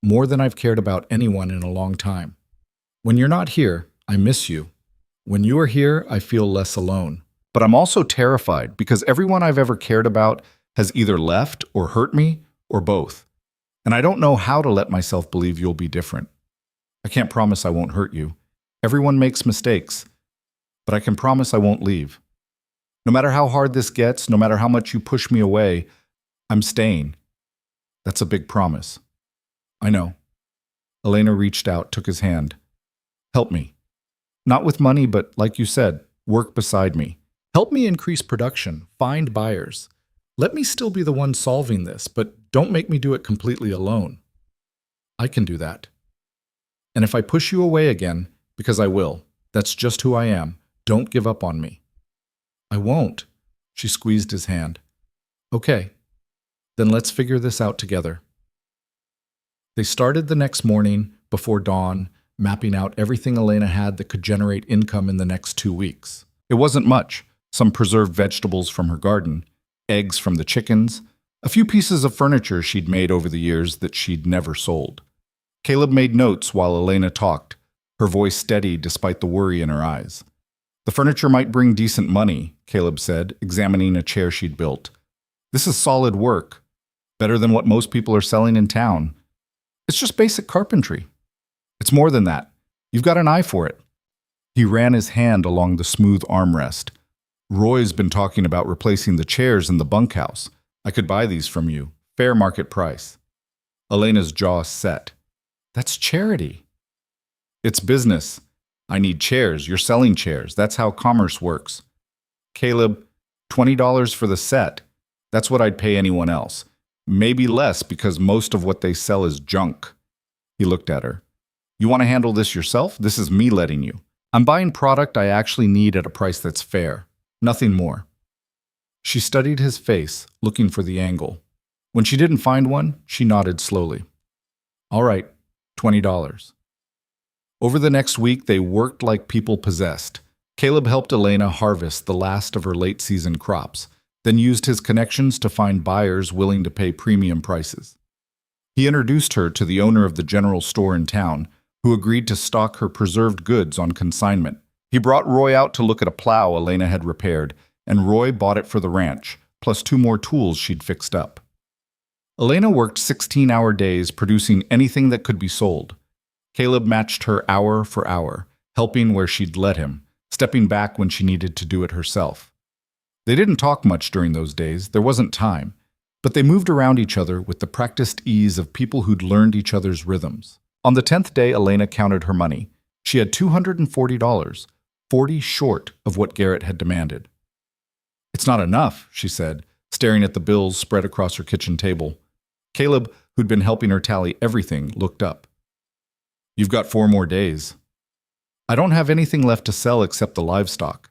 More than I've cared about anyone in a long time. When you're not here, I miss you. When you are here, I feel less alone. But I'm also terrified because everyone I've ever cared about has either left or hurt me or both. And I don't know how to let myself believe you'll be different. I can't promise I won't hurt you. Everyone makes mistakes. But I can promise I won't leave. No matter how hard this gets, no matter how much you push me away, I'm staying. That's a big promise." "I know." Elena reached out, took his hand. "Help me. Not with money, but like you said, work beside me. Help me increase production, find buyers. Let me still be the one solving this, but don't make me do it completely alone. I can do that. And if I push you away again, because I will, that's just who I am, don't give up on me." "I won't." She squeezed his hand. "Okay. Then let's figure this out together." They started the next morning, before dawn, mapping out everything Elena had that could generate income in the next 2 weeks. It wasn't much: some preserved vegetables from her garden, eggs from the chickens, a few pieces of furniture she'd made over the years that she'd never sold. Caleb made notes while Elena talked, her voice steady despite the worry in her eyes. The furniture might bring decent money, Caleb said, examining a chair she'd built. This is solid work, better than what most people are selling in town. It's just basic carpentry. It's more than that. You've got an eye for it. He ran his hand along the smooth armrest. Roy's been talking about replacing the chairs in the bunkhouse. I could buy these from you, fair market price. Elena's jaw set. That's charity. It's business. I need chairs. You're selling chairs. That's how commerce works. Caleb, $20 for the set. That's what I'd pay anyone else. Maybe less because most of what they sell is junk. He looked at her. You want to handle this yourself? This is me letting you. I'm buying product I actually need at a price that's fair. Nothing more. She studied his face, looking for the angle. When she didn't find one, she nodded slowly. All right, $20. Over the next week, they worked like people possessed. Caleb helped Elena harvest the last of her late-season crops, then used his connections to find buyers willing to pay premium prices. He introduced her to the owner of the general store in town, who agreed to stock her preserved goods on consignment. He brought Roy out to look at a plow Elena had repaired, and Roy bought it for the ranch, plus 2 more tools she'd fixed up. Elena worked 16-hour days producing anything that could be sold. Caleb matched her hour for hour, helping where she'd let him, stepping back when she needed to do it herself. They didn't talk much during those days, there wasn't time, but they moved around each other with the practiced ease of people who'd learned each other's rhythms. On the 10th day, Elena counted her money. She had $240, 40 short of what Garrett had demanded. It's not enough, she said, staring at the bills spread across her kitchen table. Caleb, who'd been helping her tally everything, looked up. You've got 4 more days. I don't have anything left to sell except the livestock.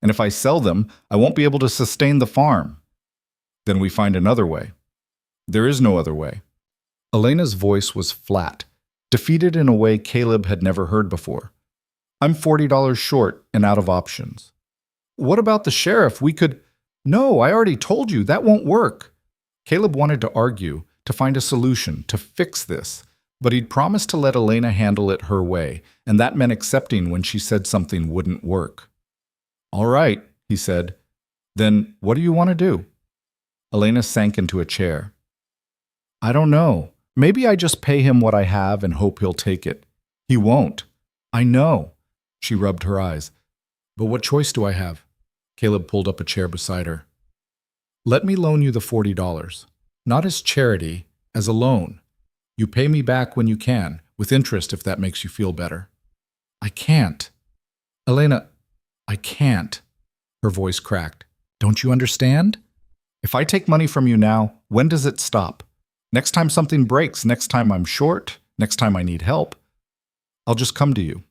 And if I sell them, I won't be able to sustain the farm. Then we find another way. There is no other way. Elena's voice was flat, defeated in a way Caleb had never heard before. I'm $40 short and out of options. What about the sheriff? We could... No, I already told you, that won't work. Caleb wanted to argue, to find a solution, to fix this. But he'd promised to let Elena handle it her way, and that meant accepting when she said something wouldn't work. All right, he said. Then what do you want to do? Elena sank into a chair. I don't know. Maybe I just pay him what I have and hope he'll take it. He won't. I know. She rubbed her eyes. But what choice do I have? Caleb pulled up a chair beside her. Let me loan you the $40. Not as charity, as a loan. You pay me back when you can, with interest if that makes you feel better. I can't. Elena, I can't. Her voice cracked. Don't you understand? If I take money from you now, when does it stop? Next time something breaks, next time I'm short, next time I need help, I'll just come to you.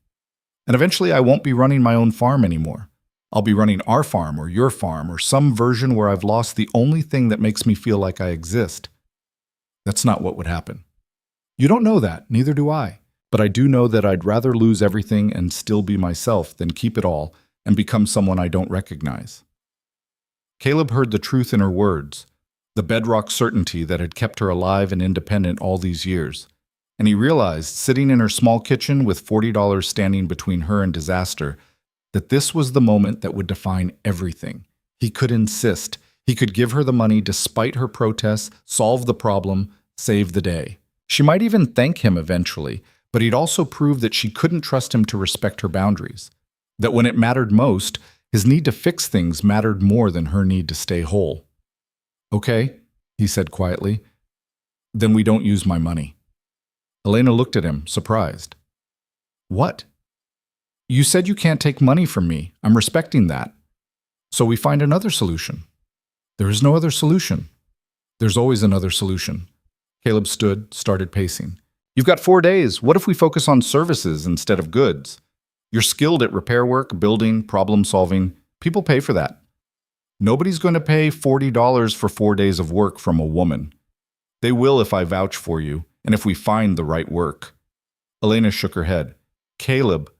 And eventually I won't be running my own farm anymore. I'll be running our farm or your farm or some version where I've lost the only thing that makes me feel like I exist. That's not what would happen. You don't know that, neither do I. But I do know that I'd rather lose everything and still be myself than keep it all and become someone I don't recognize. Caleb heard the truth in her words, the bedrock certainty that had kept her alive and independent all these years. And he realized, sitting in her small kitchen with $40 standing between her and disaster, that this was the moment that would define everything. He could insist. He could give her the money despite her protests, solve the problem, save the day. She might even thank him eventually, but he'd also prove that she couldn't trust him to respect her boundaries. That when it mattered most, his need to fix things mattered more than her need to stay whole. Okay, he said quietly. Then we don't use my money. Elena looked at him, surprised. What? You said you can't take money from me. I'm respecting that. So we find another solution. There is no other solution. There's always another solution. Caleb stood, started pacing. You've got 4 days. What if we focus on services instead of goods? You're skilled at repair work, building, problem solving. People pay for that. Nobody's going to pay $40 for 4 days of work from a woman. They will if I vouch for you, and if we find the right work. Elena shook her head. Caleb,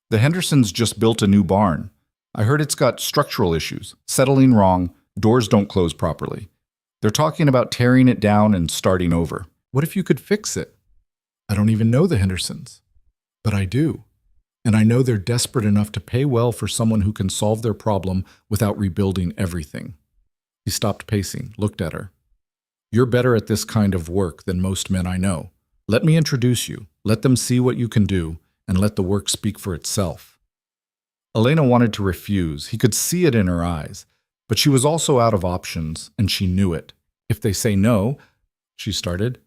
the Hendersons just built a new barn. I heard it's got structural issues, settling wrong, doors don't close properly. They're talking about tearing it down and starting over. What if you could fix it? I don't even know the Hendersons. But I do. And I know they're desperate enough to pay well for someone who can solve their problem without rebuilding everything. He stopped pacing, looked at her. You're better at this kind of work than most men I know. Let me introduce you. Let them see what you can do, and let the work speak for itself. Elena wanted to refuse. He could see it in her eyes. But she was also out of options, and she knew it. If they say no, she started,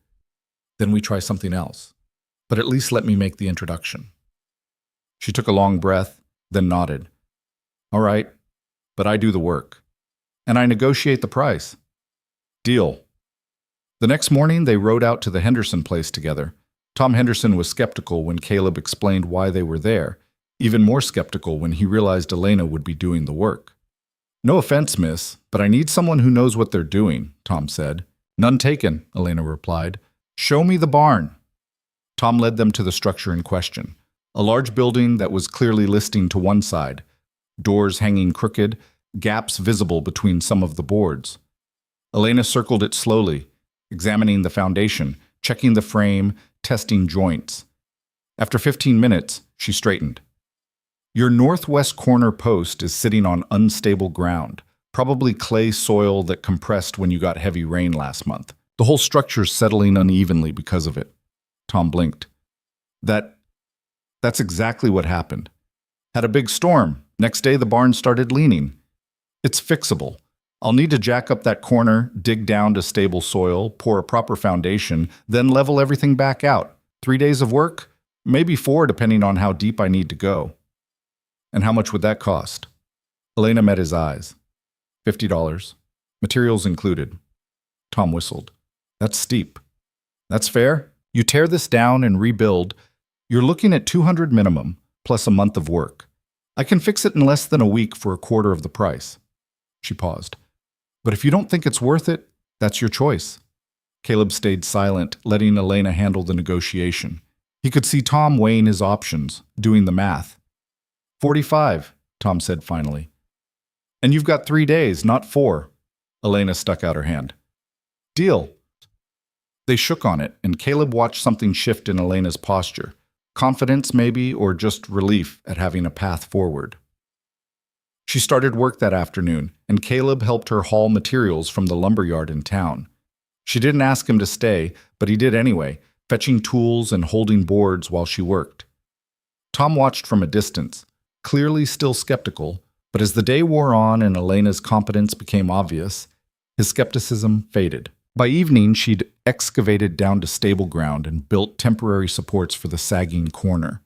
then we try something else. But at least let me make the introduction. She took a long breath, then nodded. All right, but I do the work. And I negotiate the price. Deal. The next morning, they rode out to the Henderson place together. Tom Henderson was skeptical when Caleb explained why they were there, even more skeptical when he realized Elena would be doing the work. No offense, miss, but I need someone who knows what they're doing, Tom said. None taken, Elena replied. Show me the barn. Tom led them to the structure in question, a large building that was clearly listing to one side, doors hanging crooked, gaps visible between some of the boards. Elena circled it slowly, examining the foundation, checking the frame, testing joints. After 15 minutes, she straightened. Your northwest corner post is sitting on unstable ground, probably clay soil that compressed when you got heavy rain last month. The whole structure's settling unevenly because of it. Tom blinked. That's exactly what happened. Had a big storm. Next day, the barn started leaning. It's fixable. I'll need to jack up that corner, dig down to stable soil, pour a proper foundation, then level everything back out. 3 days of work? Maybe 4, depending on how deep I need to go. And how much would that cost? Elena met his eyes. $50. Materials included. Tom whistled. That's steep. That's fair. You tear this down and rebuild, you're looking at $200 minimum, plus a month of work. I can fix it in less than a week for a quarter of the price. She paused. But if you don't think it's worth it, that's your choice. Caleb stayed silent, letting Elena handle the negotiation. He could see Tom weighing his options, doing the math. 45, Tom said finally. And you've got 3 days, not 4. Elena stuck out her hand. Deal. They shook on it, and Caleb watched something shift in Elena's posture. Confidence, maybe, or just relief at having a path forward. She started work that afternoon, and Caleb helped her haul materials from the lumberyard in town. She didn't ask him to stay, but he did anyway, fetching tools and holding boards while she worked. Tom watched from a distance, clearly still skeptical, but as the day wore on and Elena's competence became obvious, his skepticism faded. By evening, she'd excavated down to stable ground and built temporary supports for the sagging corner.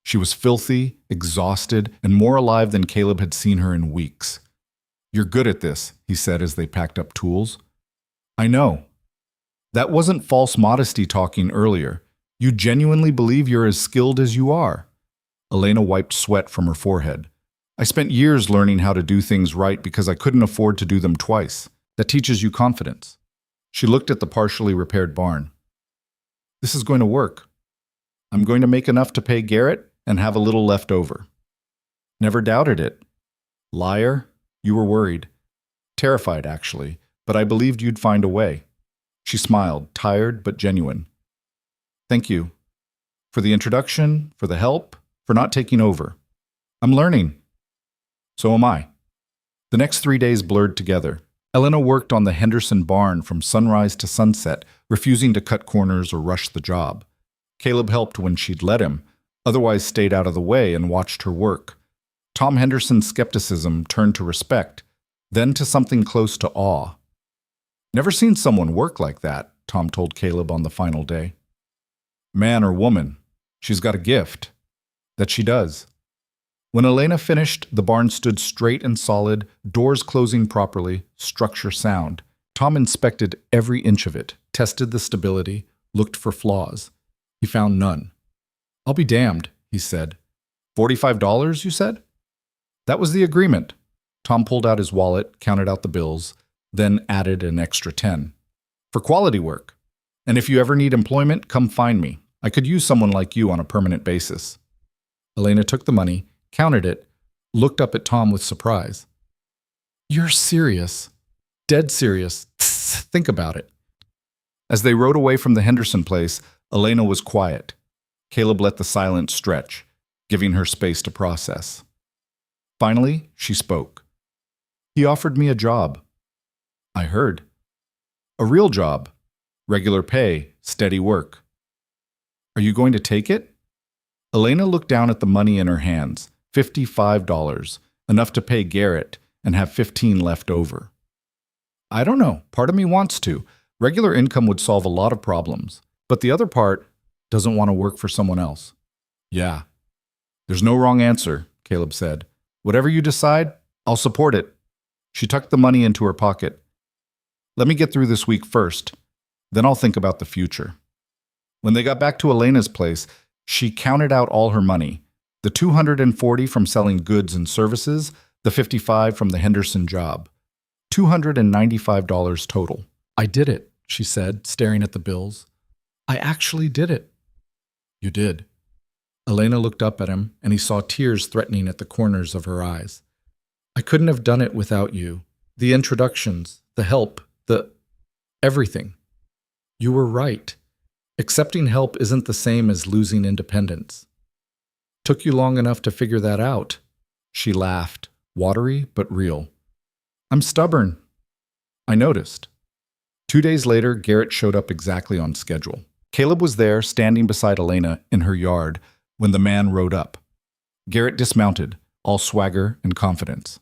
She was filthy, exhausted, and more alive than Caleb had seen her in weeks. You're good at this, he said as they packed up tools. I know. That wasn't false modesty talking earlier. You genuinely believe you're as skilled as you are. Elena wiped sweat from her forehead. I spent years learning how to do things right because I couldn't afford to do them twice. That teaches you confidence. She looked at the partially repaired barn. This is going to work. I'm going to make enough to pay Garrett and have a little left over. Never doubted it. Liar, you were worried. Terrified, actually, but I believed you'd find a way. She smiled, tired but genuine. Thank you. For the introduction, for the help, for not taking over. I'm learning. So am I. The next 3 days blurred together. Elena worked on the Henderson barn from sunrise to sunset, refusing to cut corners or rush the job. Caleb helped when she'd let him, otherwise stayed out of the way and watched her work. Tom Henderson's skepticism turned to respect, then to something close to awe. Never seen someone work like that, Tom told Caleb on the final day. Man or woman, she's got a gift. That she does. When Elena finished, the barn stood straight and solid, doors closing properly, structure sound. Tom inspected every inch of it, tested the stability, looked for flaws. He found none. I'll be damned, he said. $45, you said? That was the agreement. Tom pulled out his wallet, counted out the bills, then added an extra 10. For quality work. And if you ever need employment, come find me. I could use someone like you on a permanent basis. Elena took the money, counted it, looked up at Tom with surprise. You're serious? Dead serious. Think about it. As they rode away from the Henderson place, Elena was quiet. Caleb let the silence stretch, giving her space to process. Finally, she spoke. He offered me a job. I heard. A real job. Regular pay, steady work. Are you going to take it? Elena looked down at the money in her hands, $55, enough to pay Garrett and have 15 left over. I don't know. Part of me wants to. Regular income would solve a lot of problems. But the other part doesn't want to work for someone else. Yeah. There's no wrong answer, Caleb said. Whatever you decide, I'll support it. She tucked the money into her pocket. Let me get through this week first. Then I'll think about the future. When they got back to Elena's place, she counted out all her money. The $240 from selling goods and services, the $55 from the Henderson job. $295 total. I did it, she said, staring at the bills. I actually did it. You did. Elena looked up at him, and he saw tears threatening at the corners of her eyes. I couldn't have done it without you. The introductions, the help, the everything. You were right. Accepting help isn't the same as losing independence. Took you long enough to figure that out. She laughed, watery but real. I'm stubborn. I noticed. 2 days later, Garrett showed up exactly on schedule. Caleb was there, standing beside Elena in her yard, when the man rode up. Garrett dismounted, all swagger and confidence.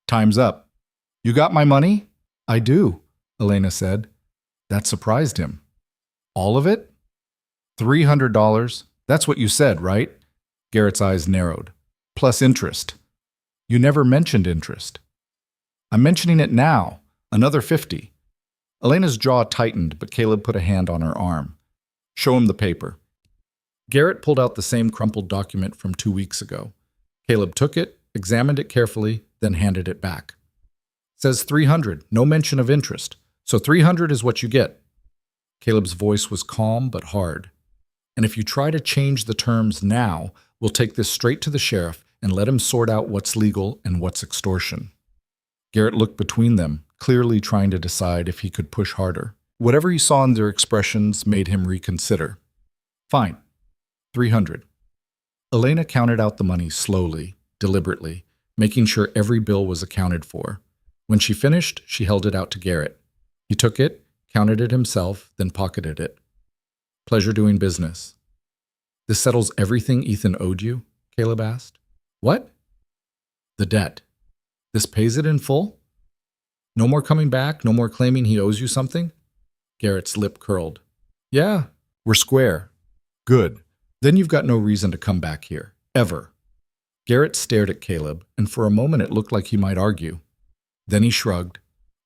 Time's up. You got my money? I do, Elena said. That surprised him. All of it? $300. That's what you said, right? Garrett's eyes narrowed. Plus interest. You never mentioned interest. I'm mentioning it now. Another 50. Elena's jaw tightened, but Caleb put a hand on her arm. Show him the paper. Garrett pulled out the same crumpled document from 2 weeks ago. Caleb took it, examined it carefully, then handed it back. Says 300, no mention of interest. So 300 is what you get. Caleb's voice was calm but hard. And if you try to change the terms now, we'll take this straight to the sheriff and let him sort out what's legal and what's extortion. Garrett looked between them, clearly trying to decide if he could push harder. Whatever he saw in their expressions made him reconsider. Fine. 300. Elena counted out the money slowly, deliberately, making sure every bill was accounted for. When she finished, she held it out to Garrett. He took it, counted it himself, then pocketed it. Pleasure doing business. This settles everything Ethan owed you? Caleb asked. What? The debt. This pays it in full? No more coming back, no more claiming he owes you something? Garrett's lip curled. Yeah, we're square. Good. Then you've got no reason to come back here. Ever. Garrett stared at Caleb, and for a moment it looked like he might argue. Then he shrugged,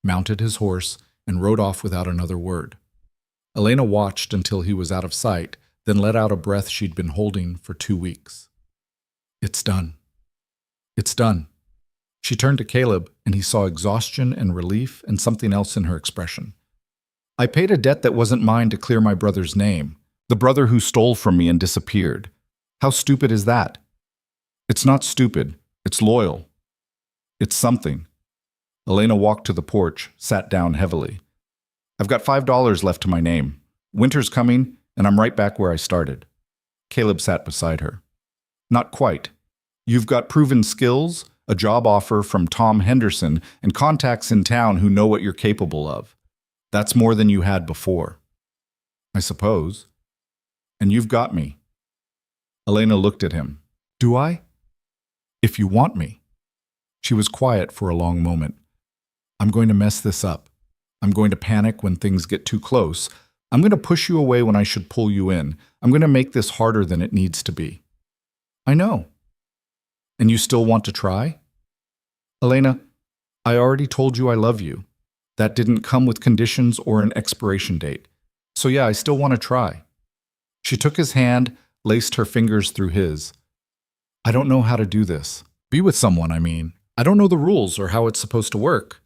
mounted his horse, and rode off without another word. Elena watched until he was out of sight, then let out a breath she'd been holding for 2 weeks. It's done. It's done. She turned to Caleb, and he saw exhaustion and relief and something else in her expression. I paid a debt that wasn't mine to clear my brother's name, the brother who stole from me and disappeared. How stupid is that? It's not stupid. It's loyal. It's something. Elena walked to the porch, sat down heavily. I've got $5 left to my name. Winter's coming, and I'm right back where I started. Caleb sat beside her. Not quite. You've got proven skills, a job offer from Tom Henderson, and contacts in town who know what you're capable of. That's more than you had before. I suppose. And you've got me. Elena looked at him. Do I? If you want me. She was quiet for a long moment. I'm going to mess this up. I'm going to panic when things get too close. I'm going to push you away when I should pull you in. I'm going to make this harder than it needs to be. I know. And you still want to try? Elena, I already told you I love you. That didn't come with conditions or an expiration date. So yeah, I still want to try. She took his hand, laced her fingers through his. I don't know how to do this. Be with someone, I mean. I don't know the rules or how it's supposed to work.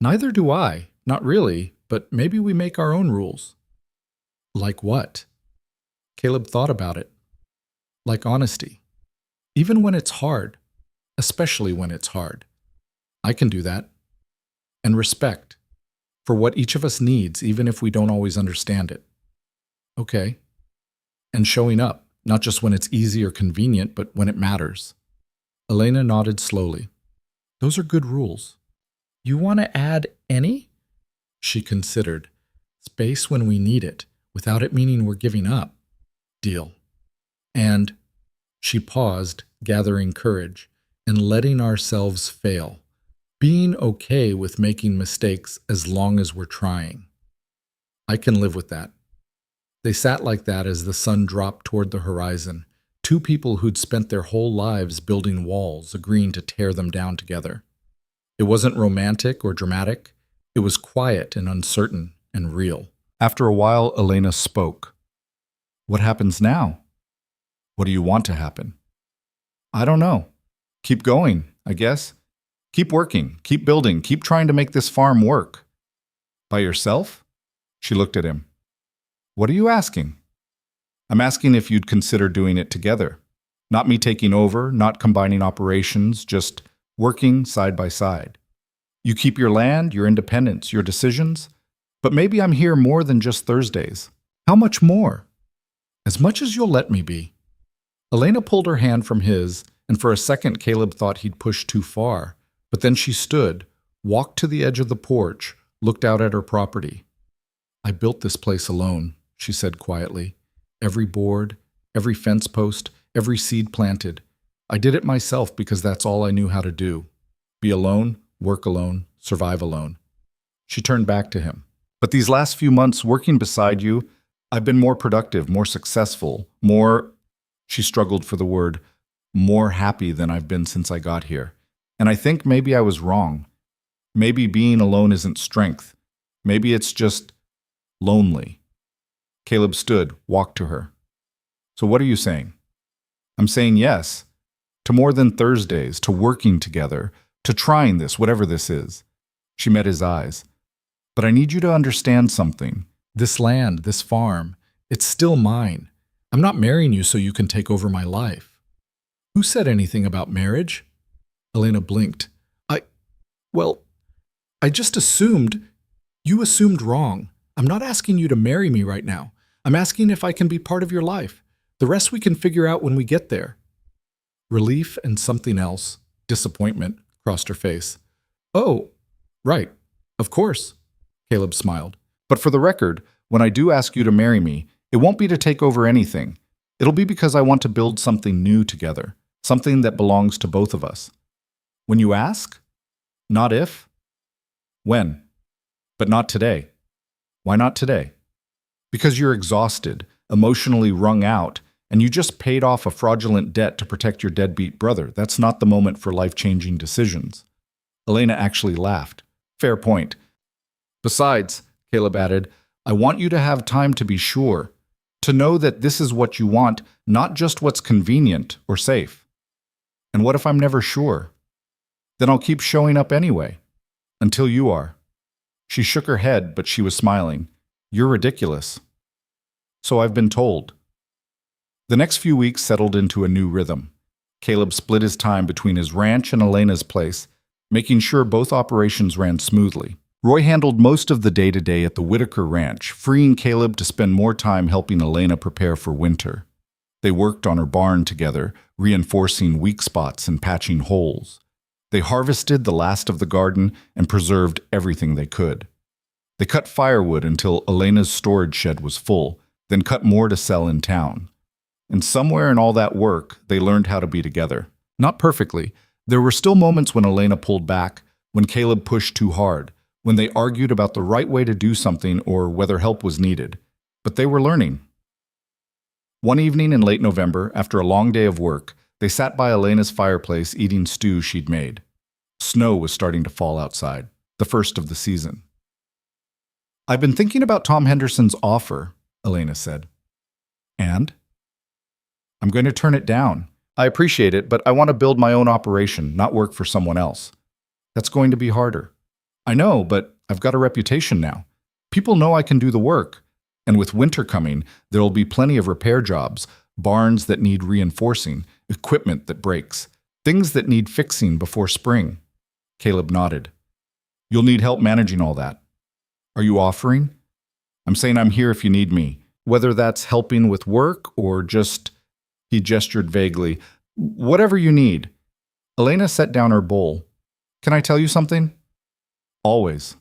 Neither do I. Not really, but maybe we make our own rules. Like what? Caleb thought about it. Like honesty. Even when it's hard, especially when it's hard. I can do that. And respect for what each of us needs, even if we don't always understand it. Okay. And showing up, not just when it's easy or convenient, but when it matters. Elena nodded slowly. Those are good rules. You want to add any? She considered. Space when we need it, without it meaning we're giving up. Deal. And she paused, gathering courage, and letting ourselves fail. Being okay with making mistakes as long as we're trying. I can live with that. They sat like that as the sun dropped toward the horizon, two people who'd spent their whole lives building walls, agreeing to tear them down together. It wasn't romantic or dramatic. It was quiet and uncertain and real. After a while, Elena spoke. What happens now? What do you want to happen? I don't know. Keep going, I guess. Keep working, keep building, keep trying to make this farm work. By yourself? She looked at him. What are you asking? I'm asking if you'd consider doing it together. Not me taking over, not combining operations, just working side by side. You keep your land, your independence, your decisions, but maybe I'm here more than just Thursdays. How much more? As much as you'll let me be. Elena pulled her hand from his, and for a second Caleb thought he'd pushed too far. But then she stood, walked to the edge of the porch, looked out at her property. I built this place alone, she said quietly. Every board, every fence post, every seed planted. I did it myself because that's all I knew how to do. Be alone, work alone, survive alone. She turned back to him. But these last few months working beside you, I've been more productive, more successful, more, she struggled for the word, more happy than I've been since I got here. And I think maybe I was wrong. Maybe being alone isn't strength. Maybe it's just lonely. Caleb stood, walked to her. So what are you saying? I'm saying yes. To more than Thursdays, to working together, to trying this, whatever this is. She met his eyes. But I need you to understand something. This land, this farm, it's still mine. I'm not marrying you so you can take over my life. Who said anything about marriage? Elena blinked. I just assumed. You assumed wrong. I'm not asking you to marry me right now. I'm asking if I can be part of your life. The rest we can figure out when we get there. Relief and something else, disappointment, crossed her face. Oh, right. Of course. Caleb smiled. But for the record, when I do ask you to marry me, it won't be to take over anything. It'll be because I want to build something new together, something that belongs to both of us. When you ask? Not if? When? But not today. Why not today? Because you're exhausted, emotionally wrung out, and you just paid off a fraudulent debt to protect your deadbeat brother. That's not the moment for life-changing decisions. Elena actually laughed. Fair point. Besides, Caleb added, I want you to have time to be sure, to know that this is what you want, not just what's convenient or safe. And what if I'm never sure? Then I'll keep showing up anyway. Until you are. She shook her head, but she was smiling. You're ridiculous. So I've been told. The next few weeks settled into a new rhythm. Caleb split his time between his ranch and Elena's place, making sure both operations ran smoothly. Roy handled most of the day-to-day at the Whitaker Ranch, freeing Caleb to spend more time helping Elena prepare for winter. They worked on her barn together, reinforcing weak spots and patching holes. They harvested the last of the garden and preserved everything they could. They cut firewood until Elena's storage shed was full, then cut more to sell in town. And somewhere in all that work, they learned how to be together. Not perfectly. There were still moments when Elena pulled back, when Caleb pushed too hard, when they argued about the right way to do something or whether help was needed. But they were learning. One evening in late November, after a long day of work, they sat by Elena's fireplace eating stew she'd made. Snow was starting to fall outside, the first of the season. I've been thinking about Tom Henderson's offer, Elena said. And? I'm going to turn it down. I appreciate it, but I want to build my own operation, not work for someone else. That's going to be harder. I know, but I've got a reputation now. People know I can do the work. And with winter coming, there'll be plenty of repair jobs, barns that need reinforcing, equipment that breaks, things that need fixing before spring. Caleb nodded. You'll need help managing all that. Are you offering? I'm saying I'm here if you need me, whether that's helping with work or just, he gestured vaguely, whatever you need. Elena set down her bowl. Can I tell you something? Always.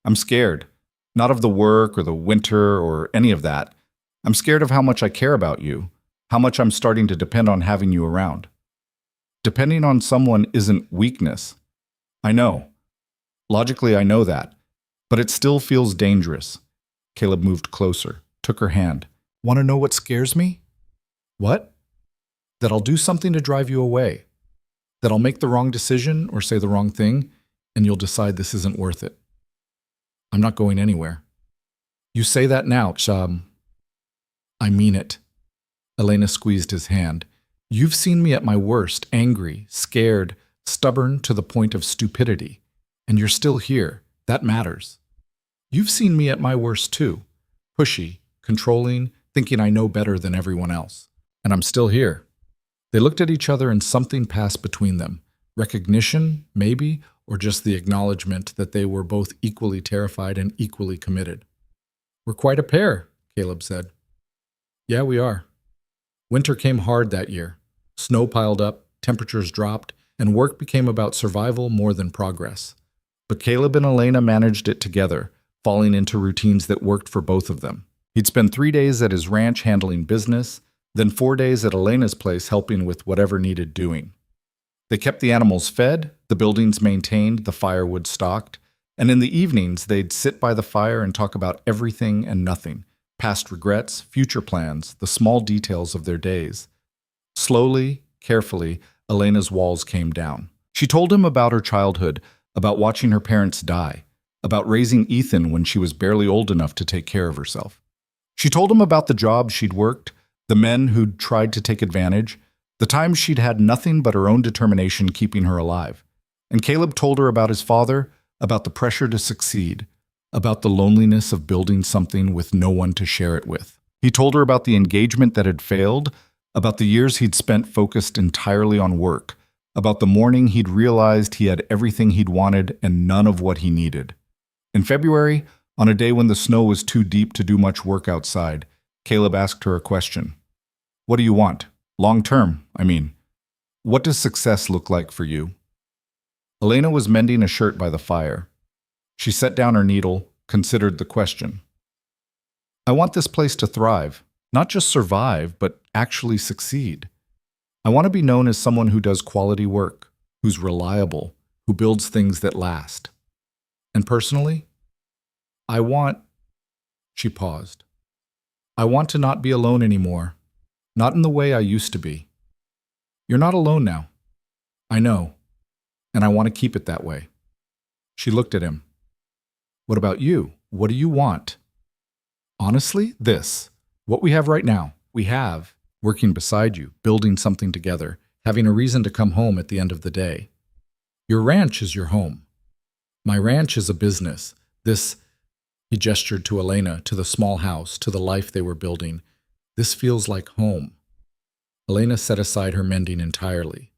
I'm scared. Not of the work or the winter or any of that. I'm scared of how much I care about you, how much I'm starting to depend on having you around. Depending on someone isn't weakness. I know. Logically, I know that. But it still feels dangerous. Caleb moved closer, took her hand. Want to know what scares me? What? That I'll do something to drive you away. That I'll make the wrong decision or say the wrong thing, and you'll decide this isn't worth it. I'm not going anywhere. You say that now, I mean it. Elena squeezed his hand. You've seen me at my worst, angry, scared, stubborn to the point of stupidity. And you're still here. That matters. You've seen me at my worst too. Pushy, controlling, thinking I know better than everyone else. And I'm still here. They looked at each other and something passed between them. Recognition, maybe, or just the acknowledgement that they were both equally terrified and equally committed. We're quite a pair, Caleb said. Yeah, we are. Winter came hard that year. Snow piled up, temperatures dropped, and work became about survival more than progress. But Caleb and Elena managed it together, falling into routines that worked for both of them. He'd spend 3 days at his ranch handling business, then 4 days at Elena's place helping with whatever needed doing. They kept the animals fed, the buildings maintained, the firewood stocked, and in the evenings they'd sit by the fire and talk about everything and nothing, past regrets, future plans, the small details of their days. Slowly, carefully, Elena's walls came down. She told him about her childhood, about watching her parents die, about raising Ethan when she was barely old enough to take care of herself. She told him about the jobs she'd worked, the men who'd tried to take advantage, the times she'd had nothing but her own determination keeping her alive. And Caleb told her about his father, about the pressure to succeed, about the loneliness of building something with no one to share it with. He told her about the engagement that had failed, about the years he'd spent focused entirely on work, about the morning he'd realized he had everything he'd wanted and none of what he needed. In February, on a day when the snow was too deep to do much work outside, Caleb asked her a question. What do you want? Long term, I mean. What does success look like for you? Elena was mending a shirt by the fire. She set down her needle, considered the question. I want this place to thrive, not just survive, but actually succeed. I want to be known as someone who does quality work, who's reliable, who builds things that last. And personally, I want, she paused. I want to not be alone anymore, not in the way I used to be. You're not alone now. I know, and I want to keep it that way. She looked at him. What about you? What do you want? Honestly, this. What we have right now. We have, working beside you, building something together, having a reason to come home at the end of the day. Your ranch is your home. My ranch is a business. This, he gestured to Elena, to the small house, to the life they were building. This feels like home. Elena set aside her mending entirely.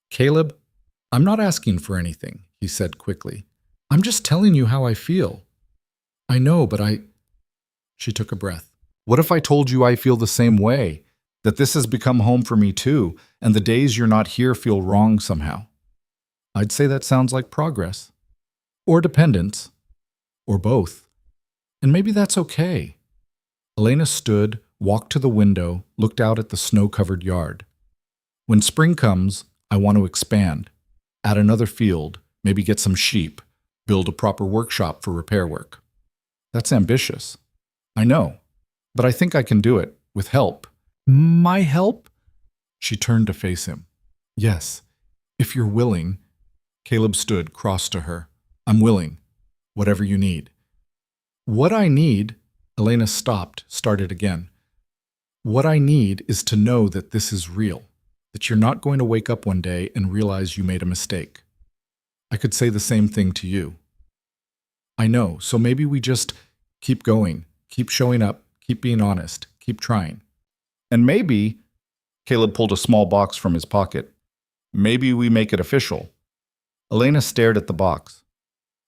Caleb, I'm not asking for anything, he said quickly. I'm just telling you how I feel. I know, but She took a breath. What if I told you I feel the same way? That this has become home for me too, and the days you're not here feel wrong somehow? I'd say that sounds like progress. Or dependence. Or both. And maybe that's okay. Elena stood, walked to the window, looked out at the snow-covered yard. When spring comes, I want to expand. Add another field, maybe get some sheep, build a proper workshop for repair work. That's ambitious. I know, but I think I can do it, with help. My help? She turned to face him. Yes, if you're willing. Caleb stood, cross to her. I'm willing. Whatever you need. What I need, Elena stopped, started again. What I need is to know that this is real, that you're not going to wake up one day and realize you made a mistake. I could say the same thing to you. I know, so maybe we just keep going, keep showing up, Keep being honest. Keep trying. And maybe, Caleb pulled a small box from his pocket. Maybe we make it official. Elena stared at the box.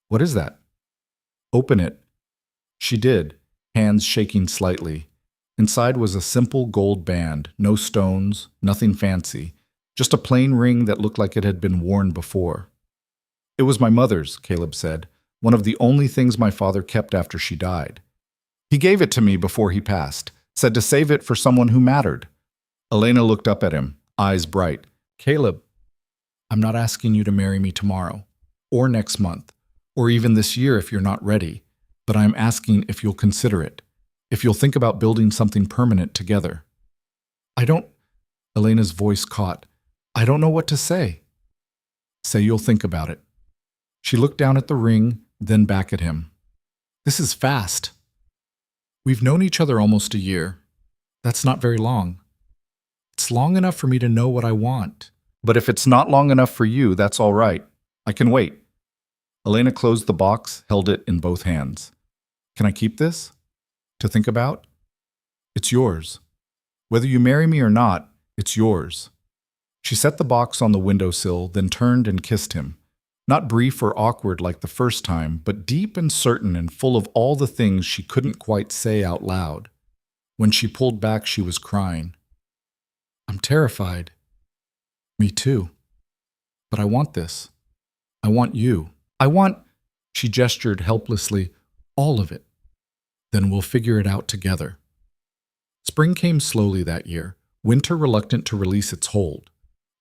What is that? Open it. She did, hands shaking slightly. Inside was a simple gold band, no stones, nothing fancy, just a plain ring that looked like it had been worn before. It was my mother's, Caleb said, one of the only things my father kept after she died. He gave it to me before he passed, said to save it for someone who mattered. Elena looked up at him, eyes bright. Caleb, I'm not asking you to marry me tomorrow, or next month, or even this year if you're not ready, but I'm asking if you'll consider it, if you'll think about building something permanent together. Elena's voice caught. I don't know what to say. Say you'll think about it. She looked down at the ring, then back at him. This is fast. We've known each other almost a year. That's not very long. It's long enough for me to know what I want. But if it's not long enough for you, that's all right. I can wait. Elena closed the box, held it in both hands. Can I keep this? To think about? It's yours. Whether you marry me or not, it's yours. She set the box on the windowsill, then turned and kissed him. Not brief or awkward like the first time, but deep and certain and full of all the things she couldn't quite say out loud. When she pulled back, she was crying. I'm terrified. Me too. But I want this. I want you. She gestured helplessly, all of it. Then we'll figure it out together. Spring came slowly that year, winter reluctant to release its hold.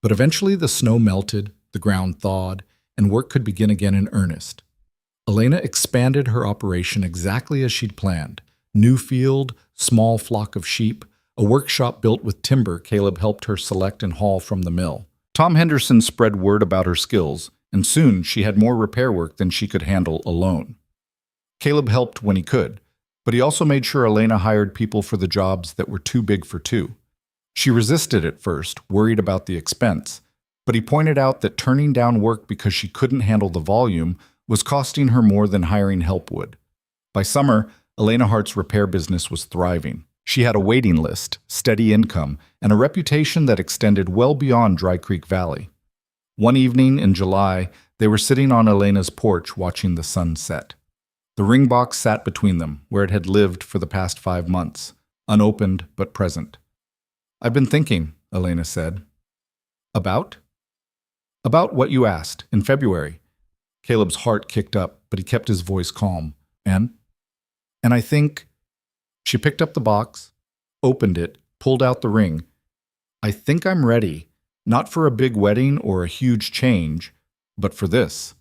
But eventually the snow melted, the ground thawed, and work could begin again in earnest. Elena expanded her operation exactly as she'd planned. New field, small flock of sheep, a workshop built with timber Caleb helped her select and haul from the mill. Tom Henderson spread word about her skills, and soon she had more repair work than she could handle alone. Caleb helped when he could, but he also made sure Elena hired people for the jobs that were too big for two. She resisted at first, worried about the expense, but he pointed out that turning down work because she couldn't handle the volume was costing her more than hiring help would. By summer, Elena Hart's repair business was thriving. She had a waiting list, steady income, and a reputation that extended well beyond Dry Creek Valley. One evening in July, they were sitting on Elena's porch watching the sun set. The ring box sat between them, where it had lived for the past 5 months, unopened but present. I've been thinking, Elena said. About? About what you asked, in February. Caleb's heart kicked up, but he kept his voice calm. And I think... She picked up the box, opened it, pulled out the ring. I think I'm ready, not for a big wedding or a huge change, but for this.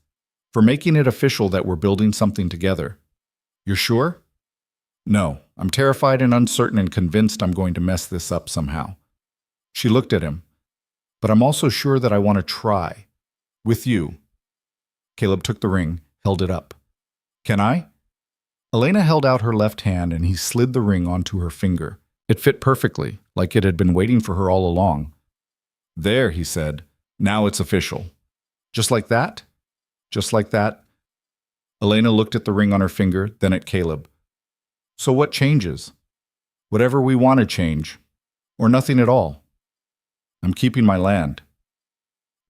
For making it official that we're building something together. You're sure? No, I'm terrified and uncertain and convinced I'm going to mess this up somehow. She looked at him. But I'm also sure that I want to try. With you. Caleb took the ring, held it up. Can I? Elena held out her left hand and he slid the ring onto her finger. It fit perfectly, like it had been waiting for her all along. There, he said. Now it's official. Just like that? Just like that? Elena looked at the ring on her finger, then at Caleb. So what changes? Whatever we want to change. Or nothing at all. I'm keeping my land.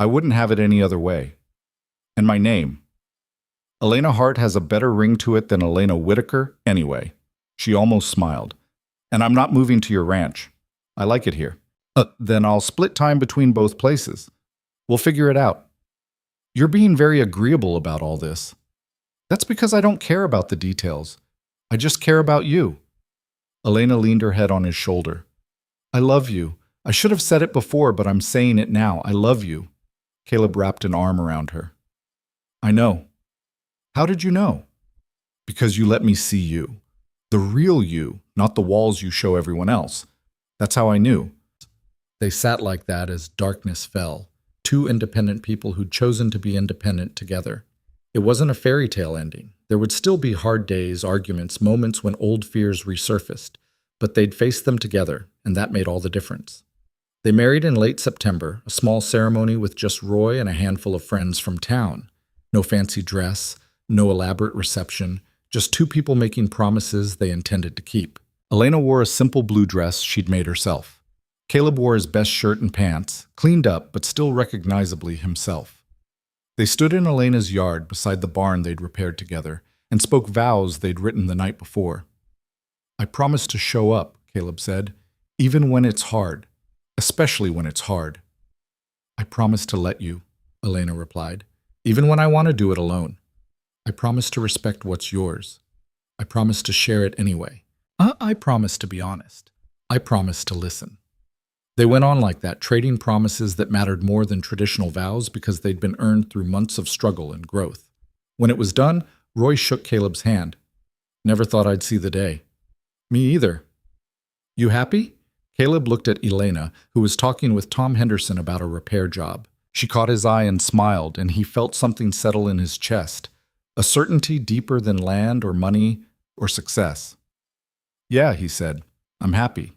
I wouldn't have it any other way. And my name. Elena Hart has a better ring to it than Elena Whitaker, anyway. She almost smiled. And I'm not moving to your ranch. I like it here. Then I'll split time between both places. We'll figure it out. You're being very agreeable about all this. That's because I don't care about the details. I just care about you. Elena leaned her head on his shoulder. I love you. I should have said it before, but I'm saying it now. I love you. Caleb wrapped an arm around her. I know. How did you know? Because you let me see you. The real you, not the walls you show everyone else. That's how I knew. They sat like that as darkness fell. Two independent people who'd chosen to be independent together. It wasn't a fairy tale ending. There would still be hard days, arguments, moments when old fears resurfaced, but they'd face them together, and that made all the difference. They married in late September, a small ceremony with just Roy and a handful of friends from town. No fancy dress, no elaborate reception, just two people making promises they intended to keep. Elena wore a simple blue dress she'd made herself. Caleb wore his best shirt and pants, cleaned up but still recognizably himself. They stood in Elena's yard beside the barn they'd repaired together and spoke vows they'd written the night before. "I promise to show up," Caleb said, "even when it's hard, especially when it's hard." "I promise to let you," Elena replied, "even when I want to do it alone. I promise to respect what's yours. I promise to share it anyway. I promise to be honest. I promise to listen." They went on like that, trading promises that mattered more than traditional vows because they'd been earned through months of struggle and growth. When it was done, Roy shook Caleb's hand. "Never thought I'd see the day." "Me either." "You happy?" Caleb looked at Elena, who was talking with Tom Henderson about a repair job. She caught his eye and smiled, and he felt something settle in his chest, a certainty deeper than land or money or success. "Yeah," he said, "I'm happy."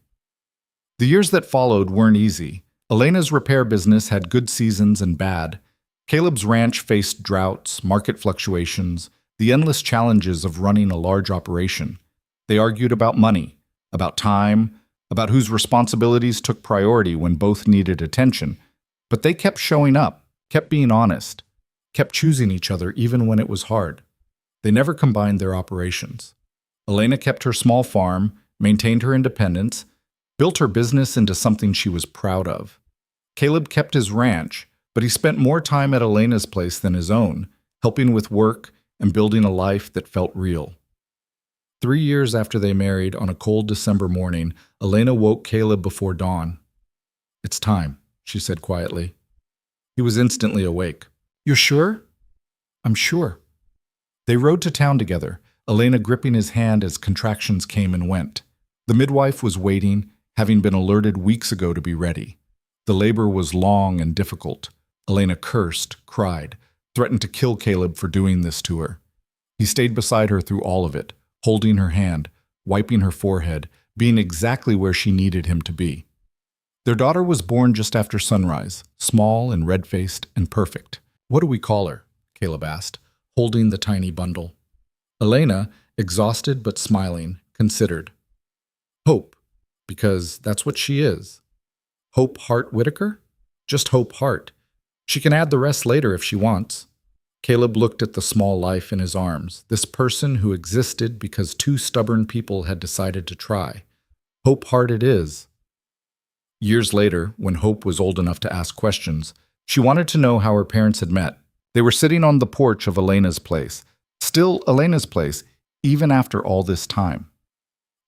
The years that followed weren't easy. Elena's repair business had good seasons and bad. Caleb's ranch faced droughts, market fluctuations, the endless challenges of running a large operation. They argued about money, about time, about whose responsibilities took priority when both needed attention. But they kept showing up, kept being honest, kept choosing each other even when it was hard. They never combined their operations. Elena kept her small farm, maintained her independence, built her business into something she was proud of. Caleb kept his ranch, but he spent more time at Elena's place than his own, helping with work and building a life that felt real. 3 years after they married, on a cold December morning, Elena woke Caleb before dawn. "It's time," she said quietly. He was instantly awake. "You're sure?" "I'm sure." They rode to town together, Elena gripping his hand as contractions came and went. The midwife was waiting, having been alerted weeks ago to be ready. The labor was long and difficult. Elena cursed, cried, threatened to kill Caleb for doing this to her. He stayed beside her through all of it, holding her hand, wiping her forehead, being exactly where she needed him to be. Their daughter was born just after sunrise, small and red-faced and perfect. "What do we call her?" Caleb asked, holding the tiny bundle. Elena, exhausted but smiling, considered. "Hope, because that's what she is." "Hope Hart Whitaker?" "Just Hope Hart. She can add the rest later if she wants." Caleb looked at the small life in his arms, this person who existed because 2 stubborn people had decided to try. Hope Hart it is. Years later, when Hope was old enough to ask questions, she wanted to know how her parents had met. They were sitting on the porch of Elena's place, still Elena's place, even after all this time.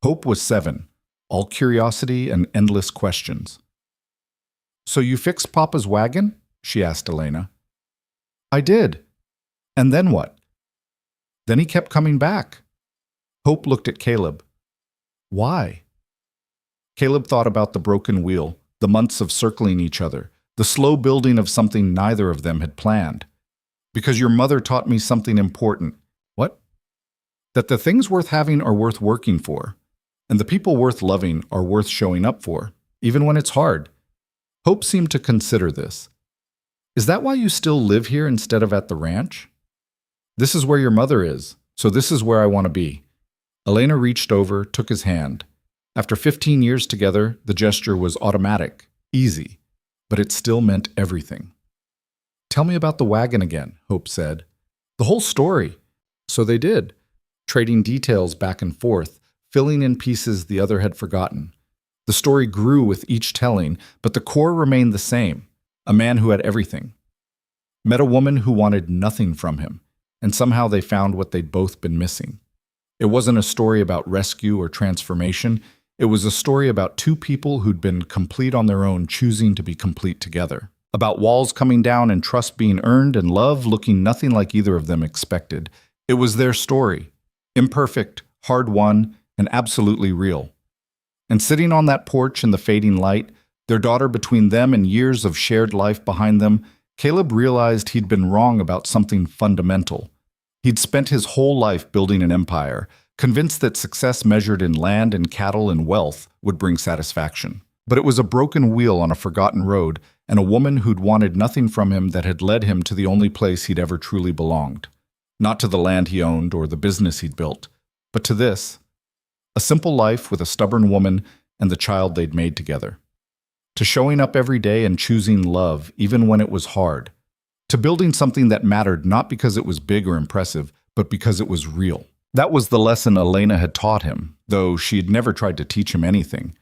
Hope was 7, all curiosity and endless questions. "So you fixed Papa's wagon?" she asked Elena. "I did." "And then what?" "Then he kept coming back." Hope looked at Caleb. "Why?" Caleb thought about the broken wheel, the months of circling each other, the slow building of something neither of them had planned. "Because your mother taught me something important." "What?" "That the things worth having are worth working for, and the people worth loving are worth showing up for, even when it's hard." Hope seemed to consider this. "Is that why you still live here instead of at the ranch?" "This is where your mother is, so this is where I want to be." Elena reached over, took his hand. After 15 years together, the gesture was automatic, easy, but it still meant everything. "Tell me about the wagon again," Hope said. "The whole story." So they did, trading details back and forth, filling in pieces the other had forgotten. The story grew with each telling, but the core remained the same, a man who had everything. Met a woman who wanted nothing from him, and somehow they found what they'd both been missing. It wasn't a story about rescue or transformation. It was a story about 2 people who'd been complete on their own, choosing to be complete together. About walls coming down and trust being earned and love looking nothing like either of them expected. It was their story, imperfect, hard-won, and absolutely real. And sitting on that porch in the fading light, their daughter between them and years of shared life behind them, Caleb realized he'd been wrong about something fundamental. He'd spent his whole life building an empire, convinced that success measured in land and cattle and wealth would bring satisfaction. But it was a broken wheel on a forgotten road, and a woman who'd wanted nothing from him that had led him to the only place he'd ever truly belonged. Not to the land he owned or the business he'd built, but to this. A simple life with a stubborn woman and the child they'd made together. To showing up every day and choosing love, even when it was hard. To building something that mattered not because it was big or impressive, but because it was real. That was the lesson Elena had taught him, though she had never tried to teach him anything.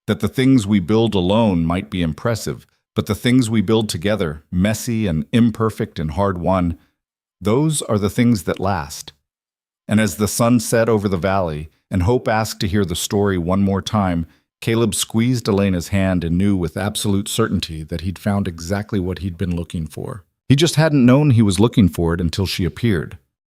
That the things we build alone might be impressive, but the things we build together, messy and imperfect and hard-won, those are the things that last. And as the sun set over the valley, and Hope asked to hear the story one more time, Caleb squeezed Elena's hand and knew with absolute certainty that he'd found exactly what he'd been looking for. He just hadn't known he was looking for it until she appeared.